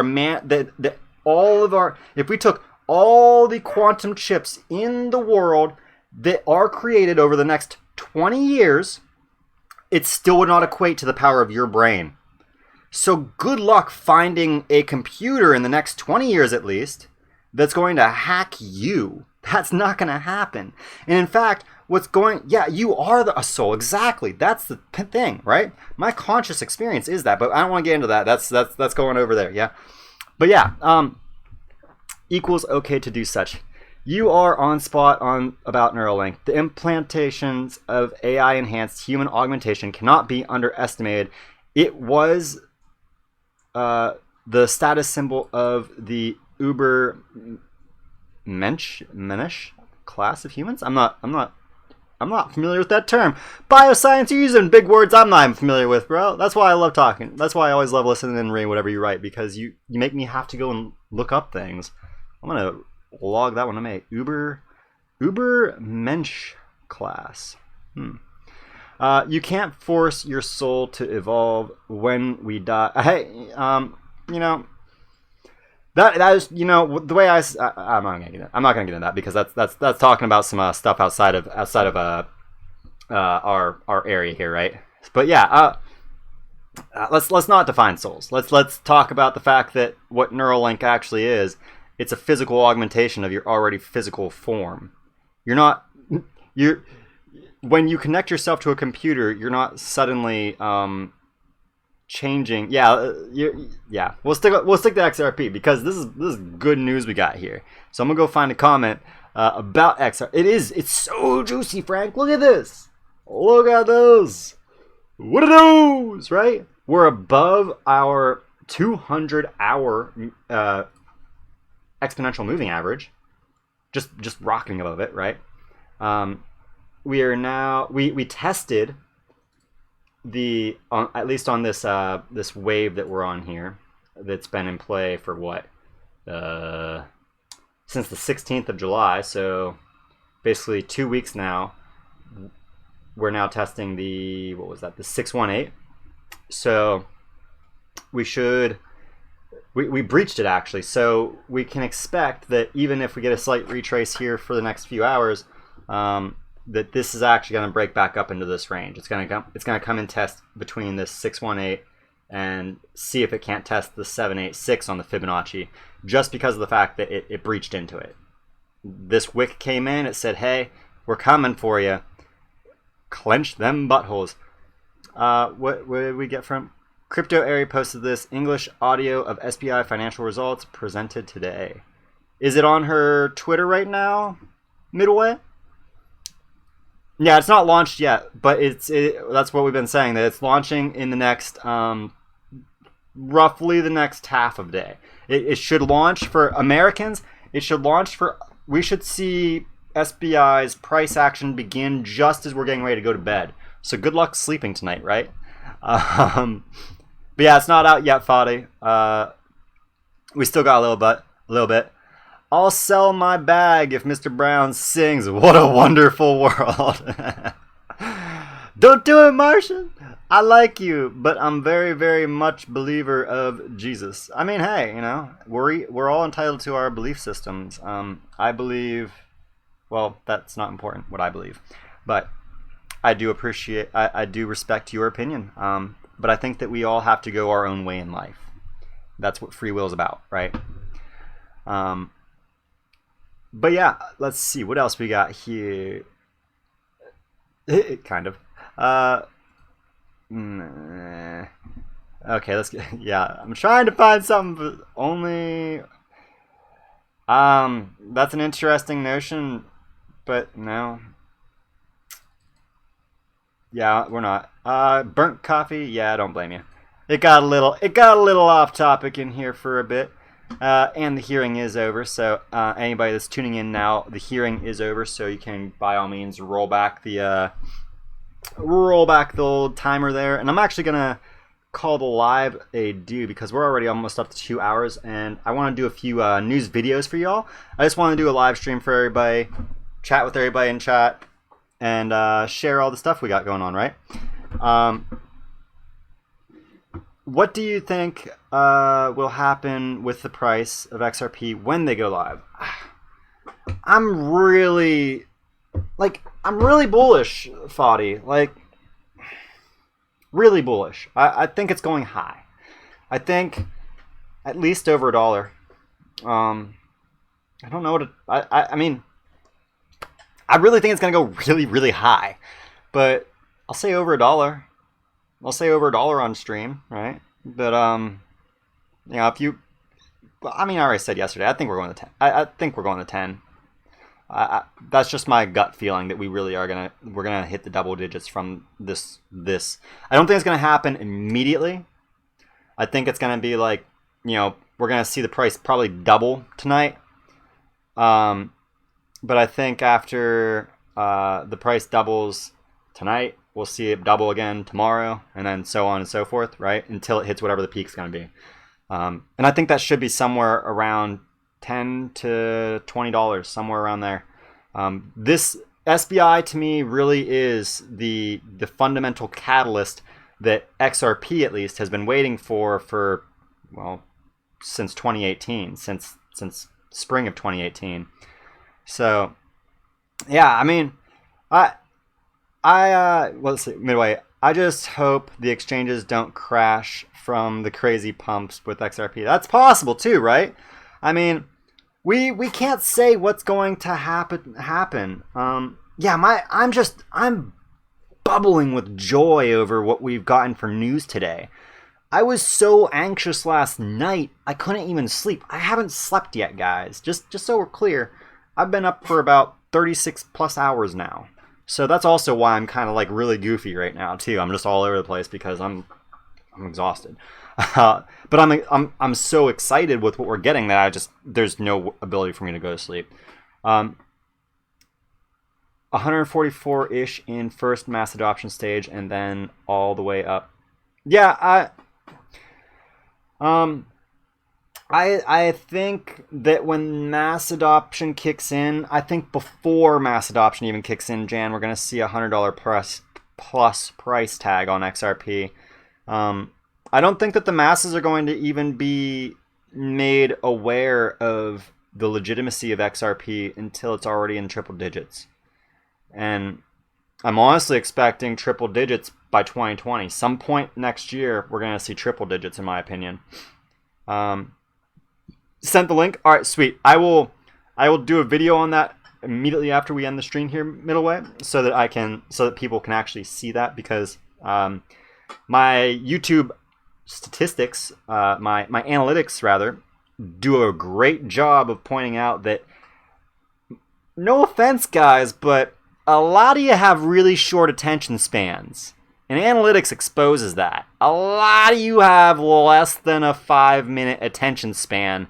If we took all the quantum chips in the world that are created over the next 20 years, it still would not equate to the power of your brain. So good luck finding a computer in the next 20 years at least that's going to hack you. That's not going to happen. And in fact, you are a soul. Exactly. That's the thing, right? My conscious experience is that, but I don't want to get into that. That's going over there. Yeah. But yeah, equals okay to do such. You are on spot about Neuralink. The implantations of AI enhanced human augmentation cannot be underestimated. It was the status symbol of the Uber Mensch class of humans. I'm not familiar with that term. Bioscience, you're using big words I'm not even familiar with, bro. That's why I love talking. That's why I always love listening and reading whatever you write, because you make me have to go and look up things. I'm gonna log that one to me. Uber Mensch class. You can't force your soul to evolve when we die. Hey, that is, the way I'm not gonna get into that because that's talking about some stuff outside of our area here, right? But yeah, let's not define souls. Let's talk about the fact that what Neuralink actually is. It's a physical augmentation of your already physical form. When you connect yourself to a computer, you're not suddenly changing. Yeah. We'll stick to XRP because this is good news we got here. So I'm gonna go find a comment about XRP. It's so juicy, Frank. Look at this. Look at those. What are those? Right? We're above our 200-hour exponential moving average. Just rocking above it, right? We are now we tested at least on this this wave that we're on here that's been in play for since the 16th of July, so basically 2 weeks now. We're now testing the 618. So we should we breached it actually. So we can expect that even if we get a slight retrace here for the next few hours, that this is actually going to break back up into this range. It's going to come and test between this 618 and see if it can't test the 786 on the Fibonacci, just because of the fact that it breached into it. This wick came in, it said, hey, we're coming for you. Clench them buttholes. What did we get from? Crypto Airy posted this English audio of SBI financial results presented today. Is it on her Twitter right now, Midway? Yeah, it's not launched yet, but that's what we've been saying, that it's launching in the next, roughly the next half of day. It should launch for Americans. We should see SBI's price action begin just as we're getting ready to go to bed. So good luck sleeping tonight, right? But yeah, it's not out yet, Fadi. We still got a little bit. I'll sell my bag if Mr. Brown sings "What a Wonderful World." Don't do it, Martian. I like you, but I'm very, very much believer of Jesus. I mean, hey, we're all entitled to our belief systems. I believe, well, that's not important what I believe, but I do respect your opinion. But I think that we all have to go our own way in life. That's what free will is about, right? But yeah, let's see what else we got here. Kind of. Okay, let's get. Yeah, I'm trying to find something, but only. That's an interesting notion, but no. Yeah, we're not. Burnt coffee. Yeah, I don't blame you. It got a little off topic in here for a bit. And the hearing is over, so anybody that's tuning in now, the hearing is over, so you can by all means roll back the old timer there. And I'm actually gonna call the live a due because we're already almost up to 2 hours, and I want to do a few news videos for y'all. I just want to do a live stream for everybody, chat with everybody in chat, and share all the stuff we got going on, right? What do you think will happen with the price of XRP when they go live? I'm really bullish, Fadi. Like, really bullish. I think it's going high. I think at least over $1. I don't know what I mean, I really think it's going to go really, really high. But I'll say over $1. I'll say over $1 on stream, right? But if you, I mean, I already said yesterday, I think we're going to 10. I think we're going to 10. That's just my gut feeling that we really are we're gonna hit the double digits from this. I don't think it's gonna happen immediately. I think it's gonna be like, we're gonna see the price probably double tonight. But I think after the price doubles tonight, we'll see it double again tomorrow, and then so on and so forth, right? Until it hits whatever the peak's going to be. And I think that should be somewhere around $10 to $20, somewhere around there. This SBI to me really is the fundamental catalyst that XRP at least has been waiting for since 2018, since spring of 2018. So, yeah, I mean, let's see, Midway, I just hope the exchanges don't crash from the crazy pumps with XRP. That's possible too, right? I mean, we can't say what's going to happen. I'm bubbling with joy over what we've gotten for news today. I was so anxious last night, I couldn't even sleep. I haven't slept yet, guys. Just so we're clear, I've been up for about 36 plus hours now. So that's also why I'm kind of like really goofy right now too. I'm just all over the place because I'm exhausted. But I'm so excited with what we're getting that there's no ability for me to go to sleep. 144-ish in first mass adoption stage, and then all the way up. Yeah, I think that when mass adoption kicks in, I think before mass adoption even kicks in, Jan, we're going to see a $100 plus price tag on XRP. I don't think that the masses are going to even be made aware of the legitimacy of XRP until it's already in triple digits. And I'm honestly expecting triple digits by 2020. Some point next year, we're going to see triple digits, in my opinion. Sent the link. All right, sweet. I will do a video on that immediately after we end the stream here, middle way, so that people can actually see that, because my YouTube statistics, my analytics rather, do a great job of pointing out that, no offense guys, but a lot of you have really short attention spans, and analytics exposes that. A lot of you have less than a 5-minute attention span,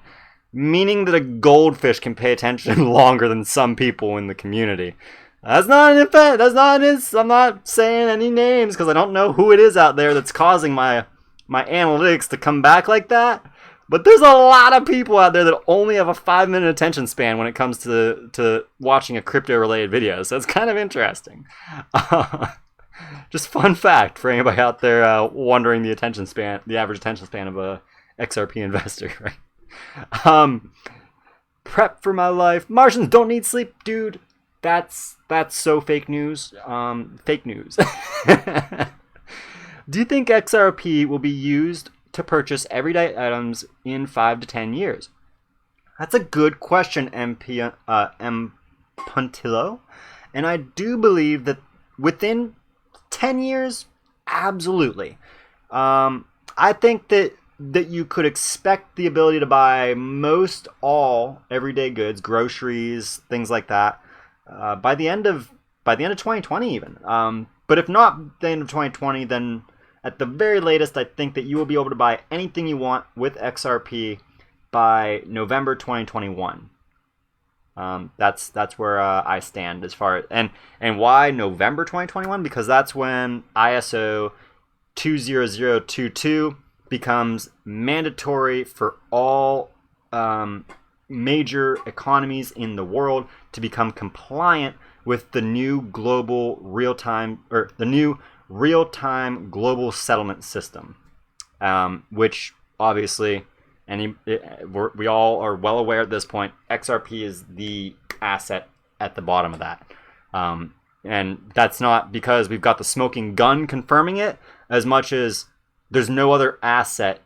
meaning that a goldfish can pay attention longer than some people in the community. That's not an offense. That's not an. I'm not saying any names because I don't know who it is out there that's causing my analytics to come back like that. But there's a lot of people out there that only have a 5-minute attention span when it comes to watching a crypto-related video. So it's kind of interesting. Just fun fact for anybody out there wondering the average attention span of a XRP investor, right? Prep for my life. Martians don't need sleep, dude. That's so fake news. Fake news. Do you think XRP will be used to purchase everyday items in 5 to 10 years? That's a good question, M. Puntillo. And I do believe that within 10 years, absolutely. I think that you could expect the ability to buy most all everyday goods, groceries, things like that, by the end of 2020 even. But if not the end of 2020, then at the very latest, I think that you will be able to buy anything you want with XRP by November 2021. That's where I stand as far as, and why November 2021? Because that's when ISO 20022 becomes mandatory for all major economies in the world to become compliant with the new global real-time global settlement system, which obviously we all are well aware at this point, XRP is the asset at the bottom of that. And that's not because we've got the smoking gun confirming it, as much as there's no other asset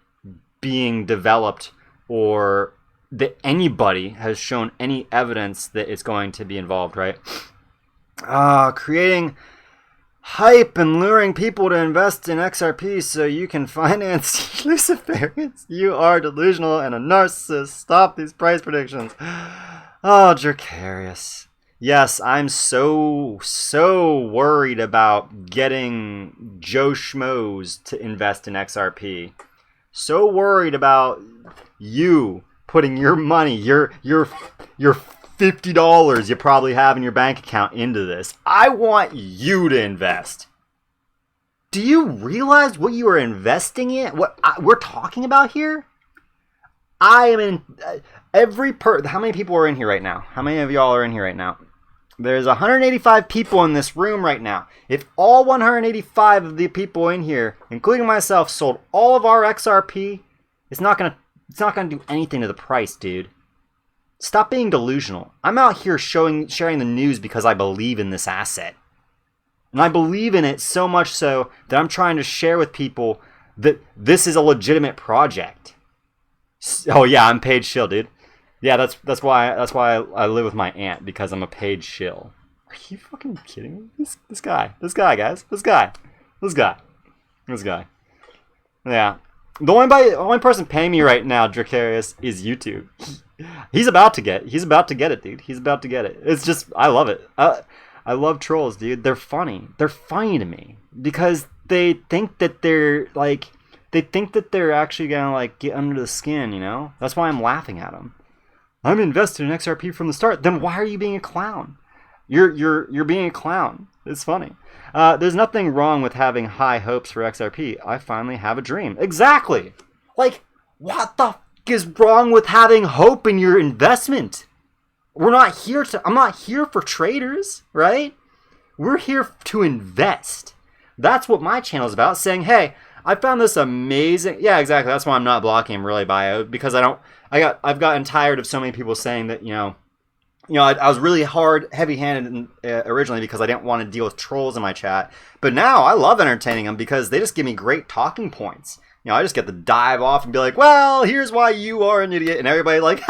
being developed or that anybody has shown any evidence that it's going to be involved, right? Creating hype and luring people to invest in XRP so you can finance Luciferians. You are delusional and a narcissist. Stop these price predictions. Oh, Dracarius. Yes, I'm so worried about getting Joe Schmoes to invest in XRP. So worried about you putting your money, your $50 you probably have in your bank account into this. I want you to invest. Do you realize what you are investing in? What we're talking about here? I am in how many people are in here right now? How many of y'all are in here right now? There's 185 people in this room right now. If all 185 of the people in here, including myself, sold all of our XRP, it's not gonna do anything to the price, dude. Stop being delusional. I'm out here sharing the news because I believe in this asset. And I believe in it so much so that I'm trying to share with people that this is a legitimate project. Oh yeah, I'm paid shill, dude. Yeah, that's why I live with my aunt, because I'm a paid shill. Are you fucking kidding me? This guy, guys. This guy. Yeah. The only person paying me right now, Dracarius, is YouTube. He's about to get it, dude. He's about to get it. It's just, I love it. I love trolls, dude. They're funny. They're funny to me because they think that they're actually gonna get under the skin, you know? That's why I'm laughing at them. I'm invested in XRP from the start. Then why are you being a clown? You're being a clown. It's funny. There's nothing wrong with having high hopes for XRP. I finally have a dream. Exactly. What the is wrong with having hope in your investment? I'm not here for traders, right? We're here to invest. That's what my channel is about, saying, hey, I found this amazing. Yeah, exactly. That's why I'm not blocking him really, Bio, because I've gotten tired of so many people saying that, I was really heavy-handed originally because I didn't want to deal with trolls in my chat. But now I love entertaining them because they just give me great talking points. I just get to dive off and be like, well, here's why you are an idiot. And everybody like,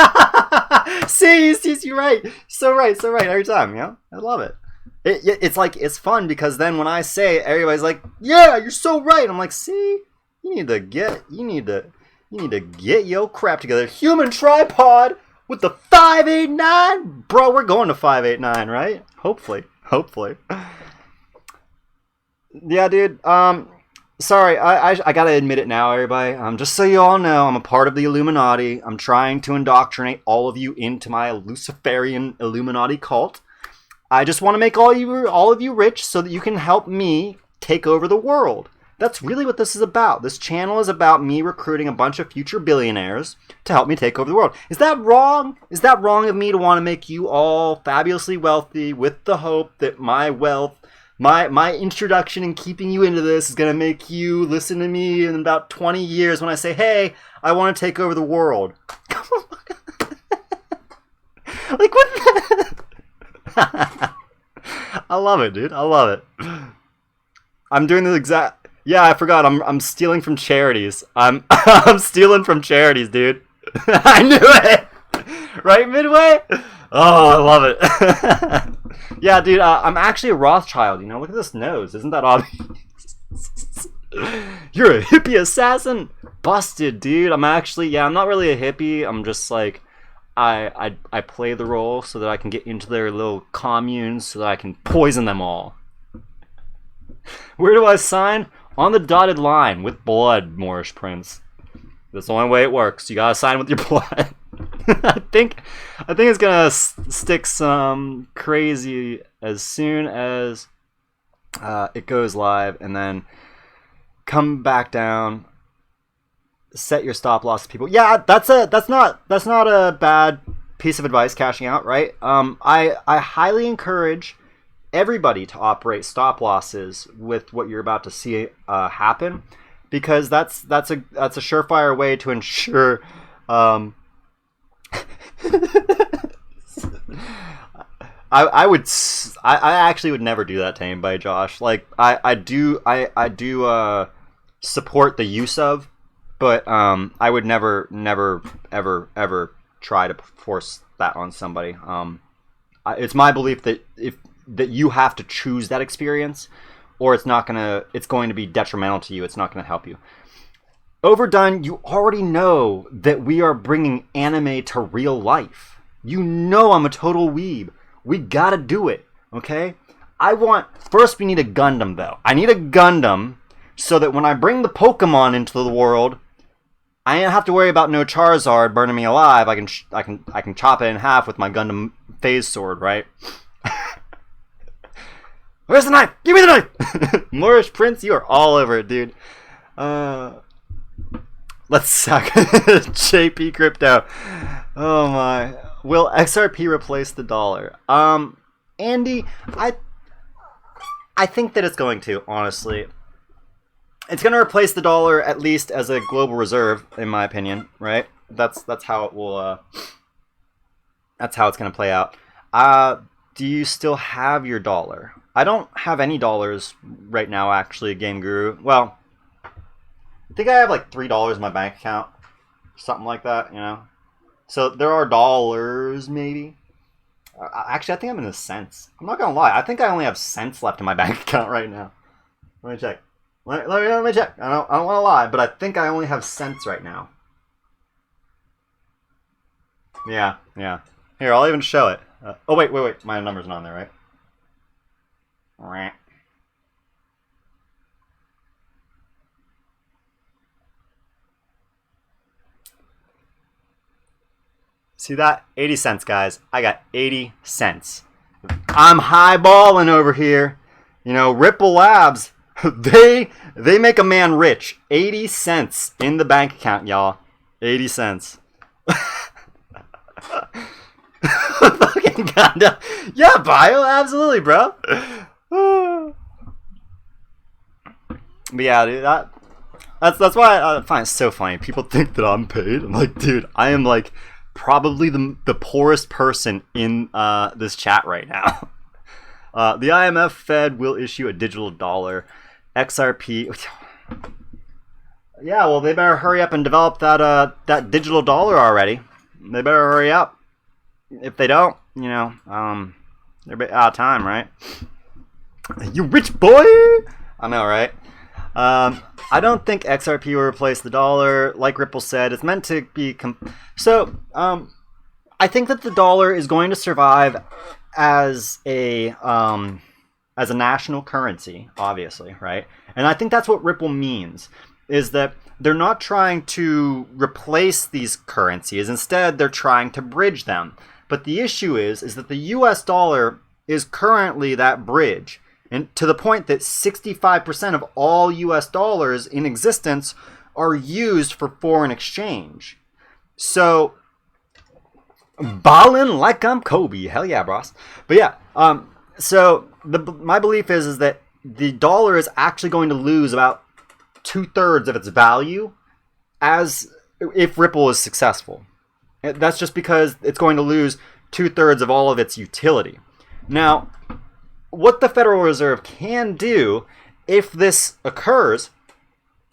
see, you're right. So right every time, I love it. It's fun because then when I say it, everybody's like, yeah, you're so right. I'm like, see, you need to get your crap together. Human tripod with the 589, bro. We're going to 589, right? Hopefully. Yeah, dude. Sorry, I gotta admit it now, everybody. Just so you all know, I'm a part of the Illuminati. I'm trying to indoctrinate all of you into my Luciferian Illuminati cult. I just want to make all of you rich so that you can help me take over the world. That's really what this is about. This channel is about me recruiting a bunch of future billionaires to help me take over the world. Is that wrong? Is that wrong of me to want to make you all fabulously wealthy with the hope that my wealth, my introduction and keeping you into this is going to make you listen to me in about 20 years when I say, hey, I want to take over the world? Like, what the... I love it, dude. I love it. I'm doing the exact... Yeah, I forgot. I'm stealing from charities. I'm stealing from charities, dude. I knew it. Right, Midway? Oh, I love it. Yeah, dude. I'm actually a Rothschild. Look at this nose. Isn't that obvious? You're a hippie assassin. Busted, dude. I'm not really a hippie. I'm just like, I play the role so that I can get into their little communes so that I can poison them all. Where do I sign? On the dotted line with blood, Moorish Prince. That's the only way it works. You gotta sign with your blood. I think it's gonna stick some crazy as soon as it goes live, and then come back down. Set your stop loss, people. Yeah, that's not a bad piece of advice. Cashing out, right? I highly encourage everybody to operate stop losses with what you're about to see happen, because that's a surefire way to ensure. I actually would never do that to anybody, Josh. Like I do support the use of, but I would never ever try to force that on somebody. It's my belief that that you have to choose that experience, or it's going to be detrimental to you. It's not going to help you. Overdone, you already know that we are bringing anime to real life. I'm a total weeb. We gotta do it, okay? First we need a Gundam, though. I need a Gundam so that when I bring the Pokemon into the world, I don't have to worry about no Charizard burning me alive. I can chop it in half with my Gundam phase sword, right? Where's the knife? Give me the knife! Moorish Prince, you are all over it, dude. Let's suck. JP Crypto. Oh my. Will XRP replace the dollar? Andy, I think that it's going to, honestly. It's going to replace the dollar, at least as a global reserve, in my opinion, right? That's how it will, that's how it's going to play out. Do you still have your dollar? I don't have any dollars right now, actually, Game Guru. Well, I think I have like $3 in my bank account. Something like that, So there are dollars, maybe. Actually, I think I'm in the cents. I'm not going to lie. I think I only have cents left in my bank account right now. Let me check. Let me check. I don't want to lie, but I think I only have cents right now. Yeah. Here, I'll even show it. Oh, wait. My number's not on there, right? See that? 80 cents, guys. I got 80 cents. I'm highballing over here. Ripple Labs, they make a man rich. 80 cents in the bank account, y'all. 80 cents. Fucking Gundam. Yeah, Bio, absolutely, bro. But yeah, dude, That's why I find it so funny. People think that I'm paid. I'm like, dude, I am like probably the poorest person in this chat right now. The IMF Fed will issue a digital dollar. XRP. Yeah, well, they better hurry up and develop that digital dollar already. They better hurry up. If they don't, they're out of time, right? You rich boy! I know, right? I don't think XRP will replace the dollar. Like Ripple said, it's meant to be... I think that the dollar is going to survive as a national currency, obviously, right? And I think that's what Ripple means, is that they're not trying to replace these currencies. Instead, they're trying to bridge them. But the issue is that the US dollar is currently that bridge. And to the point that 65% of all US dollars in existence are used for foreign exchange. So, ballin' like I'm Kobe. Hell yeah, bros. But yeah, so my belief is that the dollar is actually going to lose about 2/3 of its value as if Ripple is successful. That's just because it's going to lose 2/3 of all of its utility. Now, what the Federal Reserve can do if this occurs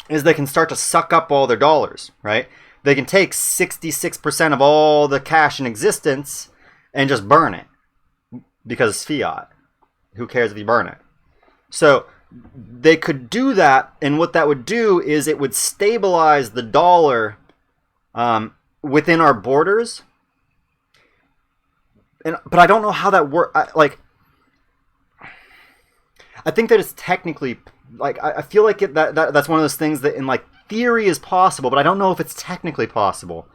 is they can start to suck up all their dollars, right? They can take 66% of all the cash in existence and just burn it because it's fiat. Who cares if you burn it? So they could do that, and what that would do is it would stabilize the dollar within our borders. But I don't know how that works. I think that it's technically, I feel like that's one of those things that in theory is possible, but I don't know if it's technically possible.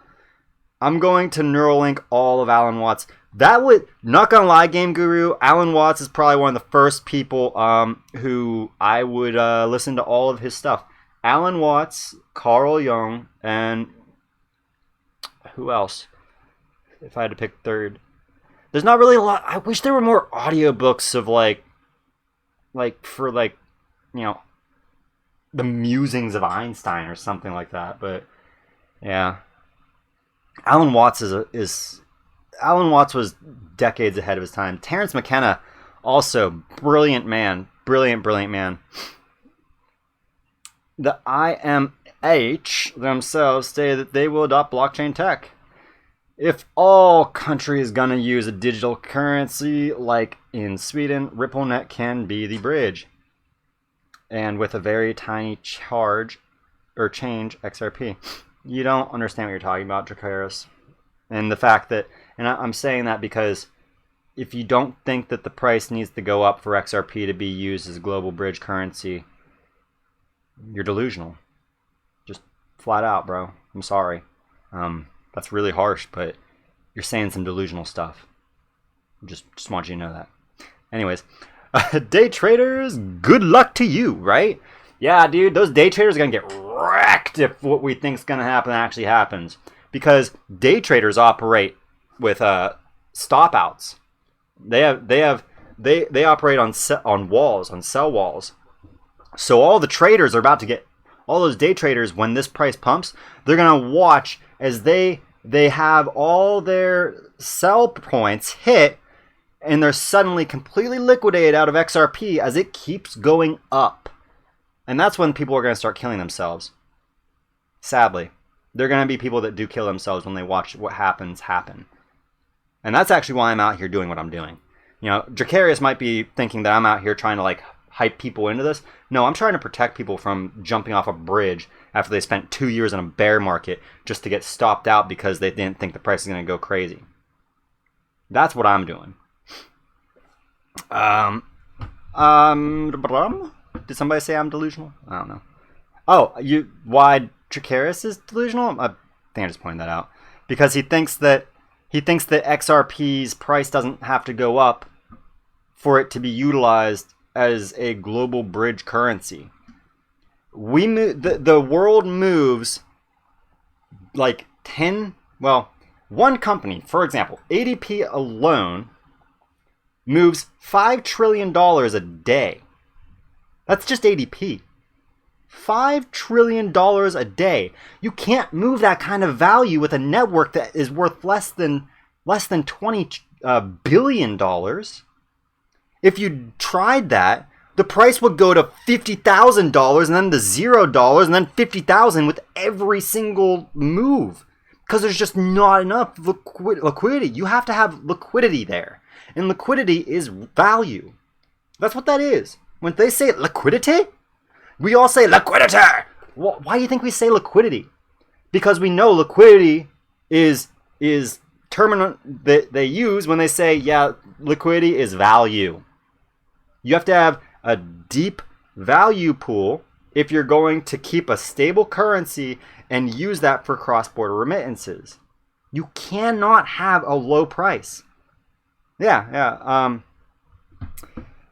I'm going to Neuralink all of Alan Watts. That would, not gonna lie, Game Guru, Alan Watts is probably one of the first people who I would listen to all of his stuff. Alan Watts, Carl Jung, and who else? If I had to pick third. There's not really a lot. I wish there were more audiobooks of the musings of Einstein or something like that. But yeah, Alan Watts Alan Watts was decades ahead of his time. Terence McKenna, also brilliant man, brilliant man. The IMH themselves say that they will adopt blockchain tech. If all countries gonna use a digital currency like in Sweden, RippleNet can be the bridge. And with a very tiny change, XRP. You don't understand what you're talking about, Dracaris. And the fact that, and I'm saying that because if you don't think that the price needs to go up for XRP to be used as a global bridge currency, you're delusional. Just flat out, bro. I'm sorry. That's really harsh, but you're saying some delusional stuff. Just want you to know that. Anyways, day traders, good luck to you, right? Yeah, dude, those day traders are going to get wrecked if what we think is going to happen actually happens. Because day traders operate with stop outs. They operate on walls, on sell walls. So all the traders are about to get, all those day traders, when this price pumps, they're going to watch as they have all their sell points hit, and they're suddenly completely liquidated out of XRP as it keeps going up. And that's when people are going to start killing themselves. Sadly. They're going to be people that do kill themselves when they watch what happens happen. And that's actually why I'm out here doing what I'm doing. Dracarius might be thinking that I'm out here trying to hype people into this. No, I'm trying to protect people from jumping off a bridge after they spent 2 years in a bear market just to get stopped out because they didn't think the price is going to go crazy. That's what I'm doing. Did somebody say I'm delusional? I don't know. Oh, why Dracarius is delusional? I think I just pointed that out. Because he thinks that XRP's price doesn't have to go up for it to be utilized as a global bridge currency. The world moves one company, for example, ADP alone moves $5 trillion a day. That's just ADP. $5 trillion a day. You can't move that kind of value with a network that is worth less than $20 billion. If you tried that, the price would go to $50,000 and then to $0 and then $50,000 with every single move. Because there's just not enough liquidity. You have to have liquidity there. And liquidity is value. That's what that is. When they say liquidity, we all say liquidity. Why do you think we say liquidity? Because we know liquidity is term that they use when they say, yeah, liquidity is value. You have to have a deep value pool if you're going to keep a stable currency and use that for cross-border remittances. You cannot have a low price. Yeah.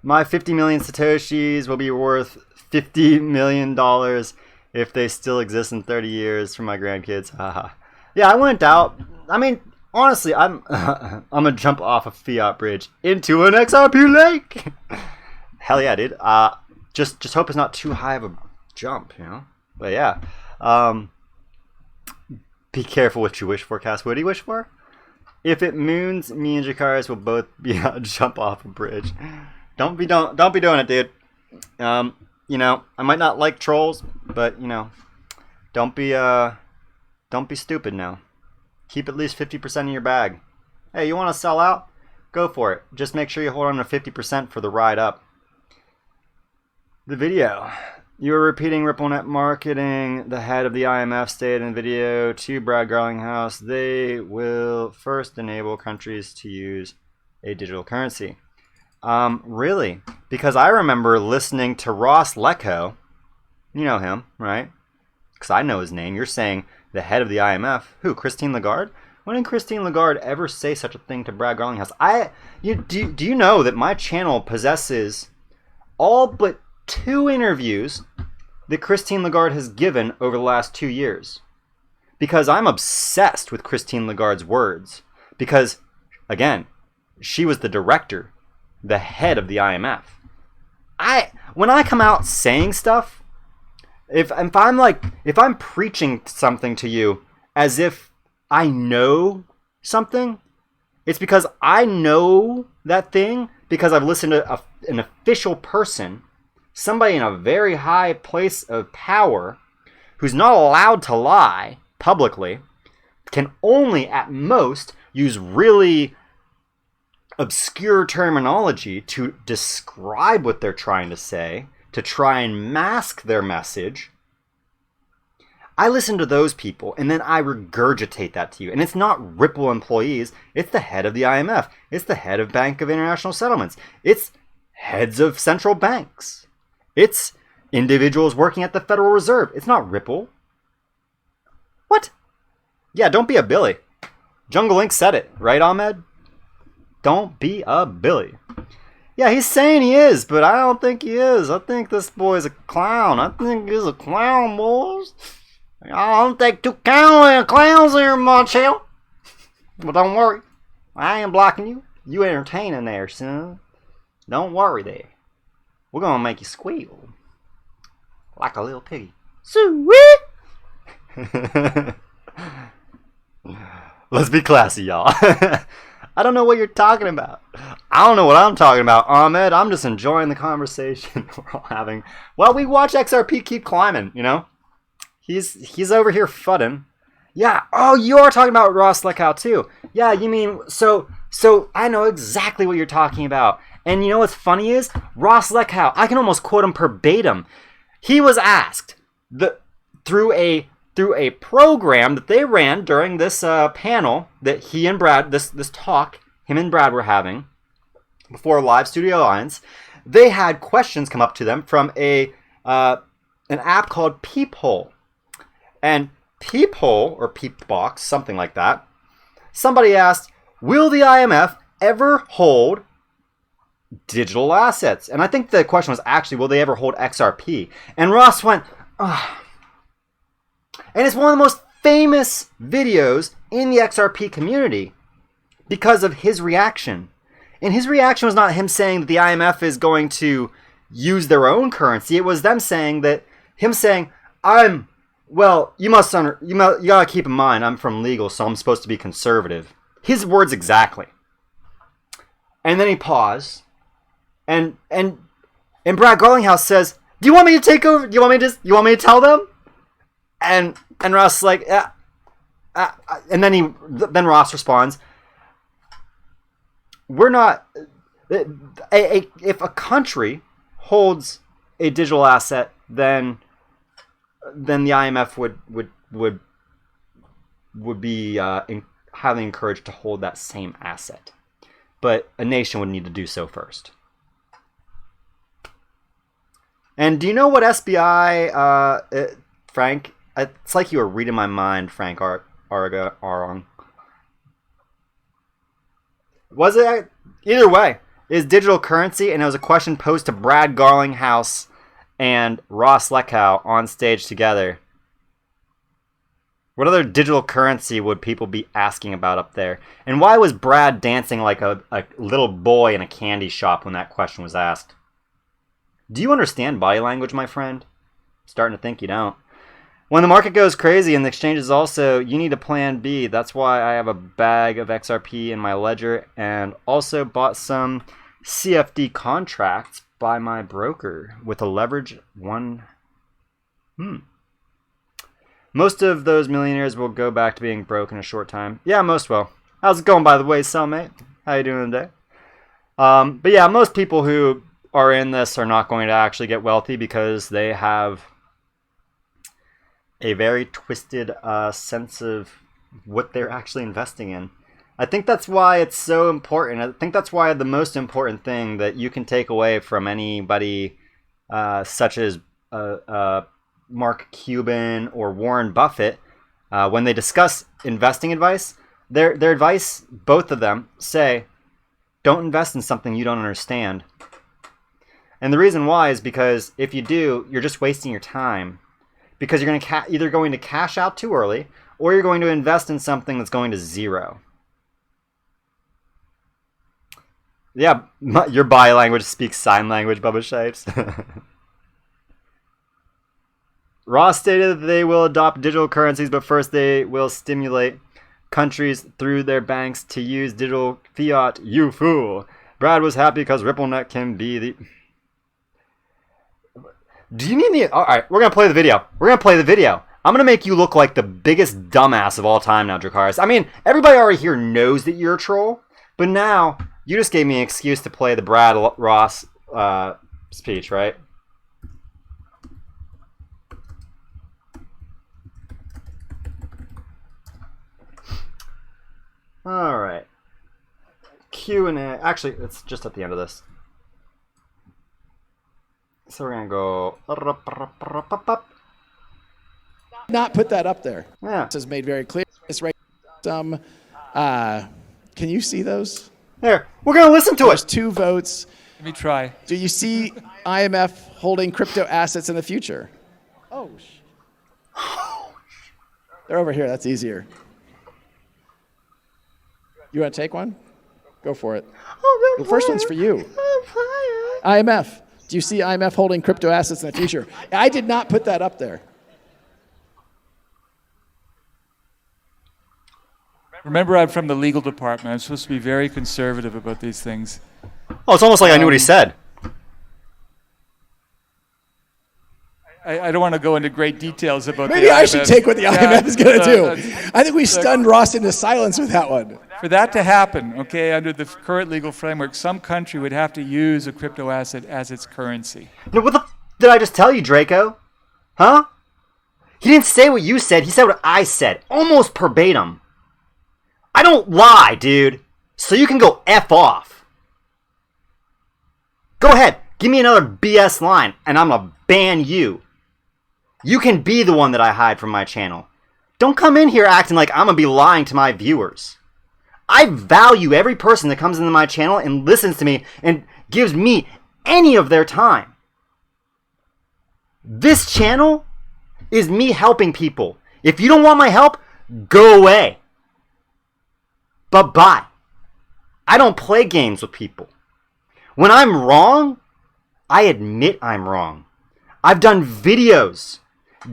My 50 million Satoshis will be worth $50 million if they still exist in 30 years for my grandkids. Yeah, I went out. I mean, honestly, I'm gonna jump off a fiat bridge into an XRP lake. Hell yeah, dude. Just hope it's not too high of a jump, you know. But yeah, be careful what you wish for, Cass. What do you wish for? If it moons, me and Jakaris will both be out jump off a bridge. Don't be doing it, dude. You know, I might not like trolls, but you know, don't be stupid now. Keep at least 50% in your bag. Hey, you want to sell out? Go for it. Just make sure you hold on to 50% for the ride up. The video. You are repeating RippleNet marketing. The head of the IMF stated in the video to Brad Garlinghouse, they will first enable countries to use a digital currency. Really? Because I remember listening to Ross Lecco. You know him, right? Because I know his name. You're saying the head of the IMF. Who? Christine Lagarde? When did Christine Lagarde ever say such a thing to Brad Garlinghouse? Do you know that my channel possesses all but 2 interviews that Christine Lagarde has given over the last 2 years? Because I'm obsessed with Christine Lagarde's words. Because, again, she was the director, the head of the IMF. When I come out saying stuff, if I'm preaching something to you as if I know something, it's because I know that thing because I've listened to an official person, somebody in a very high place of power who's not allowed to lie publicly, can only at most use really obscure terminology to describe what they're trying to say, to try and mask their message. I listen to those people and then I regurgitate that to you. And it's not Ripple employees, it's the head of the IMF, it's the head of Bank of International Settlements, it's heads of central banks, it's individuals working at the Federal Reserve. It's not Ripple. What? Yeah, don't be a Billy. Jungle Link said it, right, Ahmed? Don't be a Billy. Yeah, he's saying he is, but I don't think he is. I think this boy's a clown. I think he's a clown, boys. I don't think 2 clowns here much, hell. But don't worry. I ain't blocking you. You entertaining there, son. Don't worry there. We're gonna make you squeal. Like a little piggy. Sweet! Let's be classy, y'all. I don't know what you're talking about. I don't know what I'm talking about, Ahmed. I'm just enjoying the conversation we're all having. Well, we watch XRP keep climbing, you know? He's over here fudding. Yeah, oh, you are talking about Ross Lecco too. Yeah, you mean, so I know exactly what you're talking about. And you know what's funny is, Ross Lecco, I can almost quote him verbatim. He was asked through a program that they ran during this panel that he and Brad, this talk, him and Brad were having before Live Studio Alliance. They had questions come up to them from an app called Peephole. And Peephole, or Peepbox, something like that, somebody asked, will the IMF ever hold digital assets? And I think the question was actually, will they ever hold XRP? And Ross went, ugh. And it's one of the most famous videos in the XRP community because of his reaction. And his reaction was not him saying that the IMF is going to use their own currency. It was them saying that him saying, you gotta keep in mind, I'm from legal, so I'm supposed to be conservative. His words exactly. And then he paused, and Brad Garlinghouse says, "Do you want me to take over? You want me to tell them?" And Ross like, and then Ross responds, "We're not. If a country holds a digital asset, then the IMF would be highly encouraged to hold that same asset, but a nation would need to do so first." And do you know what SBI, Frank? It's like you were reading my mind, Frank Arong. Was it? Either way, is digital currency, and it was a question posed to Brad Garlinghouse and Ross Leckow on stage together. What other digital currency would people be asking about up there? And why was Brad dancing like a little boy in a candy shop when that question was asked? Do you understand body language, my friend? Starting to think you don't. When the market goes crazy and the exchanges also, you need a plan B. That's why I have a bag of XRP in my ledger and also bought some CFD contracts by my broker with a leverage one. Most of those millionaires will go back to being broke in a short time. Yeah, most will. How's it going, by the way, cellmate? How you doing today? But yeah, most people who are in this are not going to actually get wealthy because they have a very twisted sense of what they're actually investing in. I think that's why it's so important. I think that's why the most important thing that you can take away from anybody such as Mark Cuban or Warren Buffett, when they discuss investing advice, their advice, both of them, say, don't invest in something you don't understand. And the reason why is because if you do, you're just wasting your time. Because you're either going to cash out too early, or you're going to invest in something that's going to zero. Yeah, your body language speaks sign language, Bubba Shapes. Ross stated that they will adopt digital currencies, but first they will stimulate countries through their banks to use digital fiat. You fool. Brad was happy because RippleNet can be the... Do you need the... Alright, we're going to play the video. I'm going to make you look like the biggest dumbass of all time now, Dracarys. I mean, everybody already here knows that you're a troll, but now you just gave me an excuse to play the Brad Ross speech, right? Alright. Q&A. Actually, it's just at the end of this. So we're going to go... Not put that up there. Yeah. This is made very clear. It's right. Can you see those? Here, we're going to listen to There's it. 2 votes. Let me try. Do you see IMF holding crypto assets in the future? Oh, they're over here. That's easier. You want to take one? Go for it. The first one's for you. IMF. Do you see IMF holding crypto assets in the future? I did not put that up there. Remember, I'm from the legal department. I'm supposed to be very conservative about these things. Oh, it's almost like I knew what he said. I don't want to go into great details about Maybe I should take what the IMF is going to do. I think we look, stunned Ross into silence with that one. For that to happen, okay, under the current legal framework, some country would have to use a crypto asset as its currency. No, what the did I just tell you, Draco? Huh? He didn't say what you said. He said what I said. Almost verbatim. I don't lie, dude. So you can go F off. Go ahead. Give me another BS line, and I'm gonna ban you. You can be the one that I hide from my channel. Don't come in here acting like I'm gonna be lying to my viewers. I value every person that comes into my channel and listens to me and gives me any of their time. This channel is me helping people. If you don't want my help, go away. But bye. I don't play games with people. When I'm wrong, I admit I'm wrong. I've done videos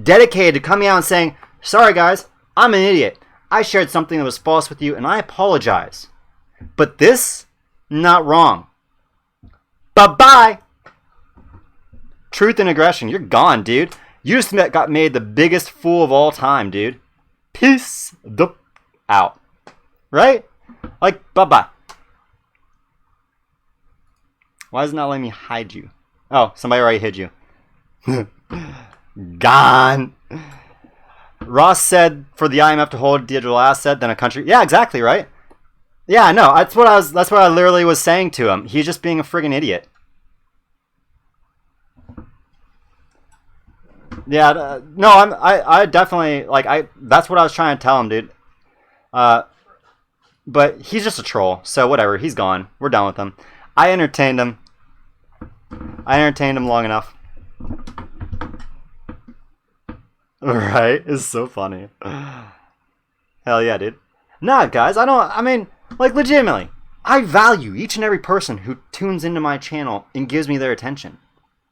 dedicated to coming out and saying, sorry guys, I'm an idiot. I shared something that was false with you and I apologize. But this, not wrong. Bye-bye. Truth and aggression, you're gone, dude. You just got made the biggest fool of all time, dude. Peace the out. Right? Like, bye-bye. Why is it not letting me hide you? Oh, somebody already hid you. Gone. Ross said for the IMF to hold digital asset, then a country. Yeah, exactly, right? Yeah, no, that's what I literally was saying to him. He's just being a friggin' idiot. Yeah, no, I definitely, like, that's what I was trying to tell him, dude. But he's just a troll, so whatever, he's gone. We're done with him. I entertained him long enough. Right? It's so funny. Hell yeah, dude. Nah, guys, I mean, like, legitimately, I value each and every person who tunes into my channel and gives me their attention.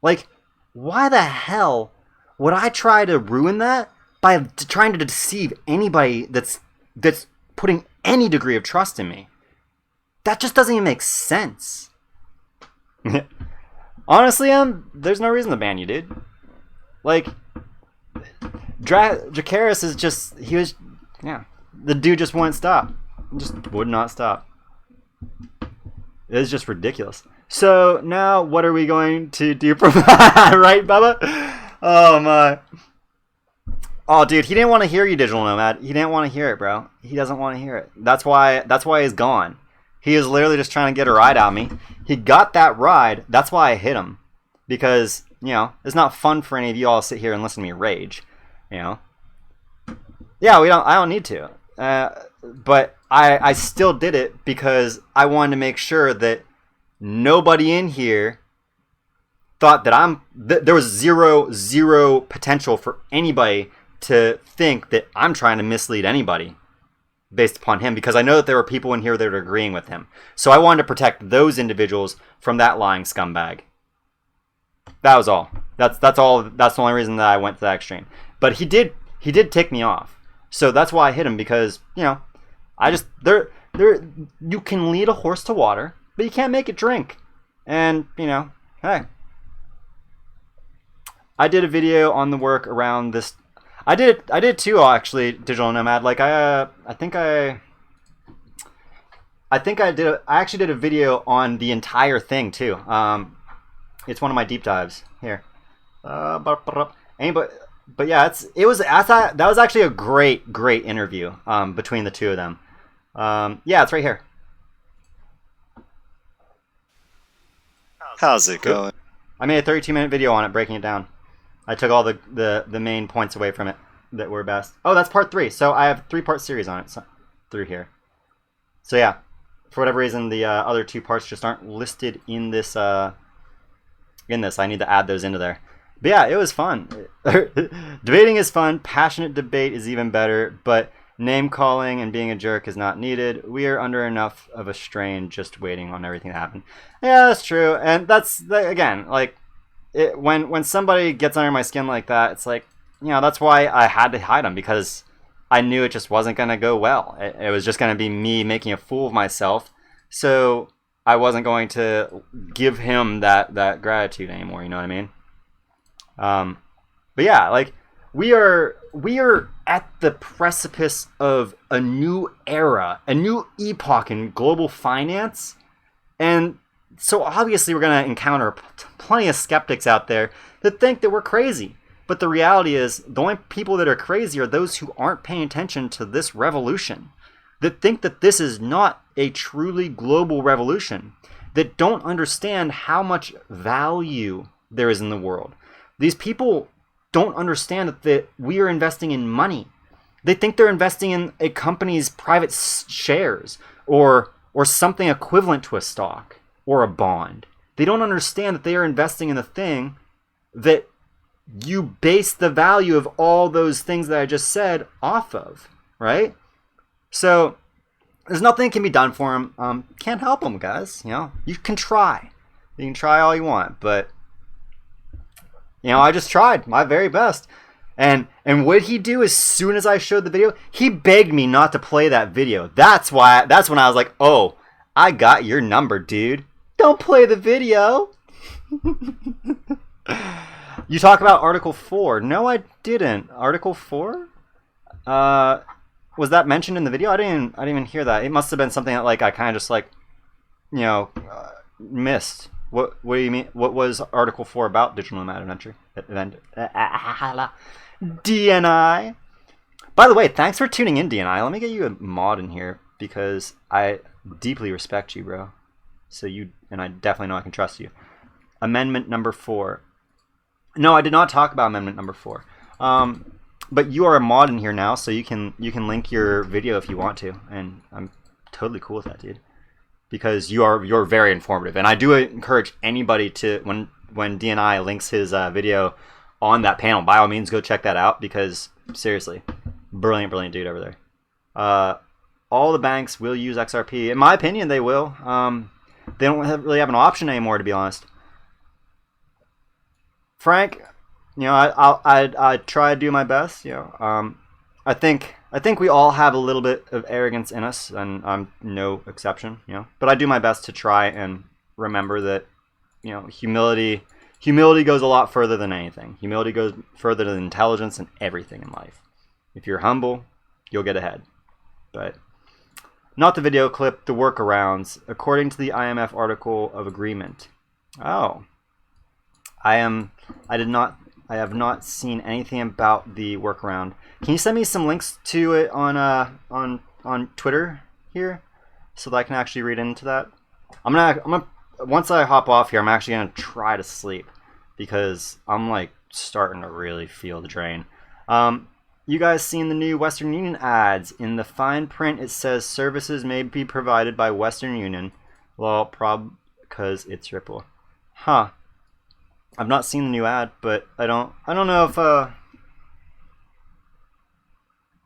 Like, why the hell would I try to ruin that by trying to deceive anybody that's putting any degree of trust in me? That just doesn't even make sense. Honestly, there's no reason to ban you, dude. Like, Dracaris is just, the dude just wouldn't stop. Just would not stop. It's just ridiculous. So, now, what are we going to do from that? Right, Bubba? Oh, my. Oh, dude, he didn't want to hear you, Digital Nomad. He didn't want to hear it, bro. He doesn't want to hear it. That's why he's gone. He is literally just trying to get a ride out of me. He got that ride. That's why I hit him. Because, it's not fun for any of you all to sit here and listen to me rage. Yeah, I don't need to. But I still did it because I wanted to make sure that nobody in here thought that there was zero potential for anybody to think that I'm trying to mislead anybody based upon him, because I know that there were people in here that are agreeing with him. So I wanted to protect those individuals from that lying scumbag. That was all. That's all. That's the only reason that I went to that extreme. But he did tick me off. So that's why I hit him, because, I just you can lead a horse to water, but you can't make it drink. And, hey. I did a video on the work around this. I did too, actually, Digital Nomad. Like, I actually did a video on the entire thing too. It's one of my deep dives here. But yeah, that was actually a great interview between the two of them. Yeah, it's right here. How's it going? I made a 32-minute video on it, breaking it down. I took all the main points away from it that were best. Oh, that's part 3. So I have 3-part series on it through here. So yeah, for whatever reason, the other 2 parts just aren't listed in this. I need to add those into there. But yeah, it was fun. Debating is fun. Passionate debate is even better. But name calling and being a jerk is not needed. We are under enough of a strain just waiting on everything to happen. Yeah, that's true. And that's, again, like, when somebody gets under my skin like that, it's like, that's why I had to hide them, because I knew it just wasn't going to go well. It was just going to be me making a fool of myself. So I wasn't going to give him that gratitude anymore. You know what I mean? But yeah, like, we are at the precipice of a new era, a new epoch in global finance, and so obviously we're going to encounter plenty of skeptics out there that think that we're crazy. But the reality is, the only people that are crazy are those who aren't paying attention to this revolution, that think that this is not a truly global revolution, that don't understand how much value there is in the world. These people don't understand that we are investing in money. They think they're investing in a company's private shares or something equivalent to a stock or a bond. They don't understand that they are investing in a thing that you base the value of all those things that I just said off of, right? So there's nothing that can be done for them. Can't help them, guys. You can try. You can try all you want, but I just tried my very best. And what he do as soon as I showed the video, he begged me not to play that video. That's when I was like, oh, I got your number, dude. Don't play the video. You talk about Article 4. No, I didn't. Article 4? Was that mentioned in the video? I didn't even hear that. It must have been something that I kind of just missed. What do you mean? What was Article 4 about? Digital Nomad Adventure event. DNI. By the way, thanks for tuning in, DNI. Let me get you a mod in here because I deeply respect you, bro. So and I definitely know I can trust you. Amendment number 4. No, I did not talk about amendment number 4. But you are a mod in here now, so you can link your video if you want to, and I'm totally cool with that, dude. Because you're very informative, and I do encourage anybody to when DNI links his video on that panel, by all means go check that out because seriously, brilliant dude over there. All the banks will use XRP. In my opinion, they will. They don't really have an option anymore, to be honest. Frank, I try to do my best. I think we all have a little bit of arrogance in us, and I'm no exception. But I do my best to try and remember that, humility goes a lot further than anything. Humility goes further than intelligence and everything in life. If you're humble, you'll get ahead. But not the video clip, the workarounds, according to the IMF article of agreement. Oh. I have not seen anything about the workaround. Can you send me some links to it on Twitter here, so that I can actually read into that? I'm gonna once I hop off here, I'm actually gonna try to sleep because I'm starting to really feel the drain. You guys seen the new Western Union ads? In the fine print, it says services may be provided by Western Union. Well, because it's Ripple. Huh. I've not seen the new ad, but I don't know if I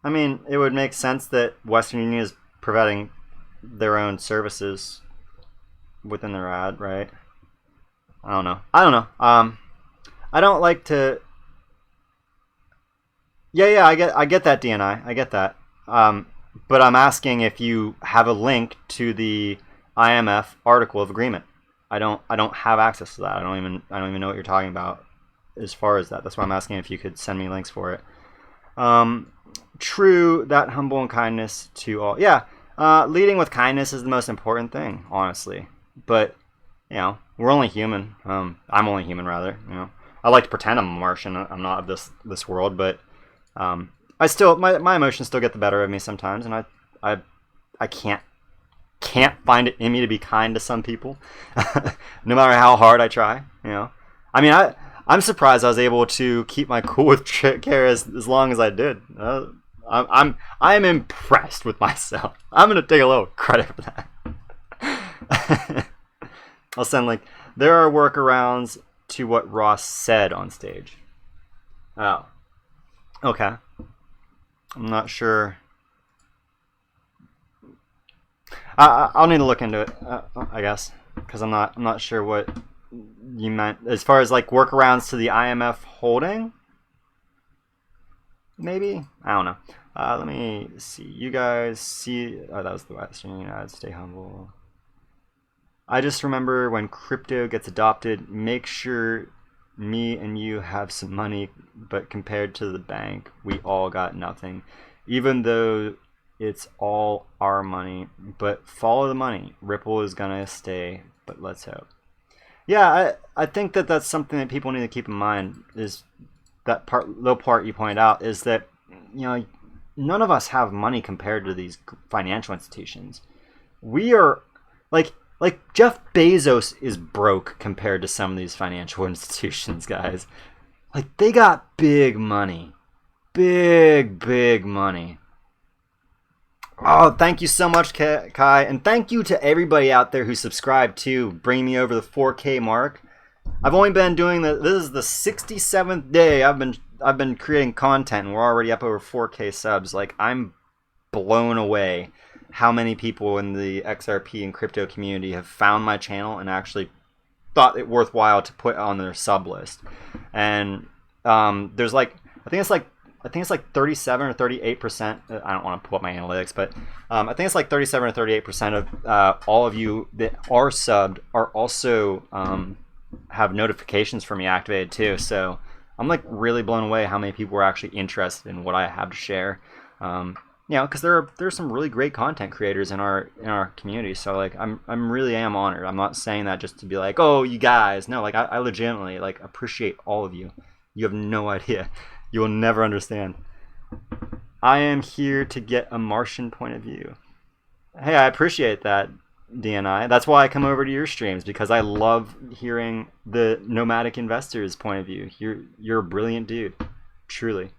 mean, it would make sense that Western Union is providing their own services within their ad, right? I don't know. I don't like to. Yeah, I get that, DNI. I get that. But I'm asking if you have a link to the IMF article of agreement. I don't have access to that. I don't even know what you're talking about as far as that. That's why I'm asking if you could send me links for it. True, that humble and kindness to all. Yeah, leading with kindness is the most important thing, honestly. But we're only human. I'm only human, rather. I like to pretend I'm a Martian. I'm not of this world, but I still my emotions still get the better of me sometimes, and I can't find it in me to be kind to some people, no matter how hard I try. I mean, I'm surprised I was able to keep my cool with Care as long as I did. I'm impressed with myself. I'm gonna take a little credit for that. I'll send there are workarounds to what Ross said on stage. Oh, okay. I'm not sure. I'll need to look into it, I guess, because I'm not sure what you meant as far as workarounds to the IMF holding. Maybe, I don't know. Let me see. You guys see? Oh, that was the Western Union ad. Stay humble. I just remember when crypto gets adopted, make sure me and you have some money, but compared to the bank, we all got nothing, even though it's all our money. But follow the money. Ripple is gonna stay, but let's hope. Yeah, I think that's something that people need to keep in mind, is that little part you pointed out, is that none of us have money compared to these financial institutions. We are like Jeff Bezos is broke compared to some of these financial institutions, guys. They got big money. Big money. Oh, thank you so much, Kai, and thank you to everybody out there who subscribed to bring me over the 4K mark. I've only been doing this is the 67th day I've been creating content, and we're already up over 4K subs. I'm blown away how many people in the XRP and crypto community have found my channel and actually thought it worthwhile to put on their sub list. And there's like I think it's like 37 or 38%. I don't want to pull up my analytics, but I think it's like 37 or 38% of all of you that are subbed are also have notifications for me activated too. So I'm like really blown away how many people are actually interested in what I have to share. Because there's some really great content creators in our community. So like I'm really am honored. I'm not saying that just to be like, oh, you guys. No, like I legitimately like appreciate all of you. You have no idea. You will never understand. I am here to get a Martian point of view. Hey, I appreciate that, DNI. That's why I come over to your streams, because I love hearing the nomadic investor's point of view. You're a brilliant dude. Truly.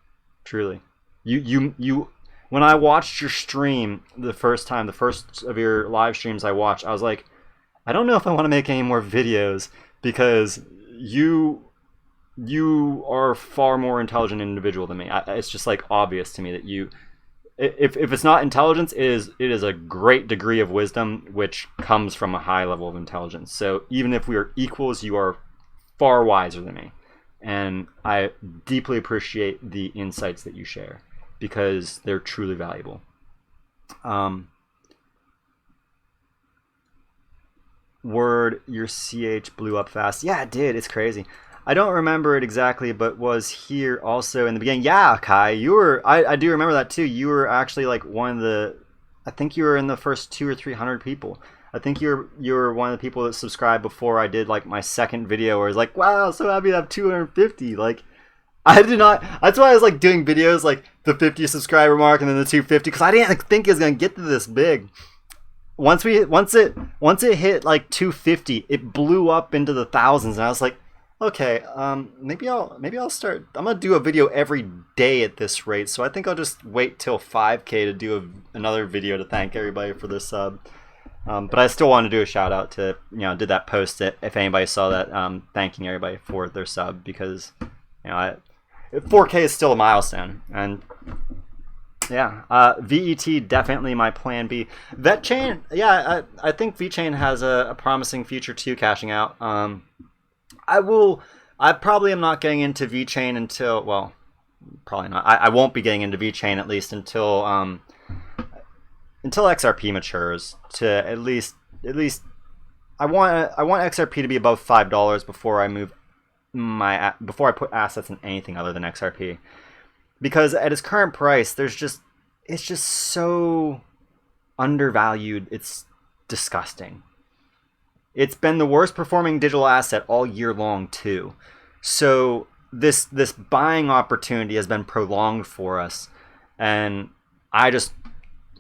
You when I watched your stream the first of your live streams I watched, I was like, I don't know if I want to make any more videos, because you are a far more intelligent individual than me. It's just like obvious to me that if it's not intelligence, it is a great degree of wisdom, which comes from a high level of intelligence. So even if we are equals, you are far wiser than me. And I deeply appreciate the insights that you share, because they're truly valuable. Word, your CH blew up fast. Yeah, it did. It's crazy. I don't remember it exactly, but was here also in the beginning. Yeah, Kai, you were. I do remember that too. You were actually like one of the. I think you were in the first 200 or 300 people. I think you were one of the people that subscribed before I did like my second video, where I was like, wow, so happy to have 250. Like, I did not. That's why I was like doing videos like the 50 subscriber mark and then the 250, because I didn't think it was gonna get to this big. Once it hit like 250, it blew up into the thousands, and I was like, okay, maybe I'll start. I'm gonna do a video every day at this rate, so I think I'll just wait till 5K to do another video to thank everybody for their sub. But I still want to do a shout out to, did that post that if anybody saw that, thanking everybody for their sub, because 4K is still a milestone. And yeah, VET definitely my plan B. VetChain, yeah, I think VeChain has a promising future too, cashing out. I probably am not getting into VeChain until, well, probably not. I won't be getting into VeChain at least until XRP matures to at least I want XRP to be above $5 before I put assets in anything other than XRP. Because at its current price, it's just so undervalued. It's disgusting. It's been the worst performing digital asset all year long too. So this buying opportunity has been prolonged for us, and I just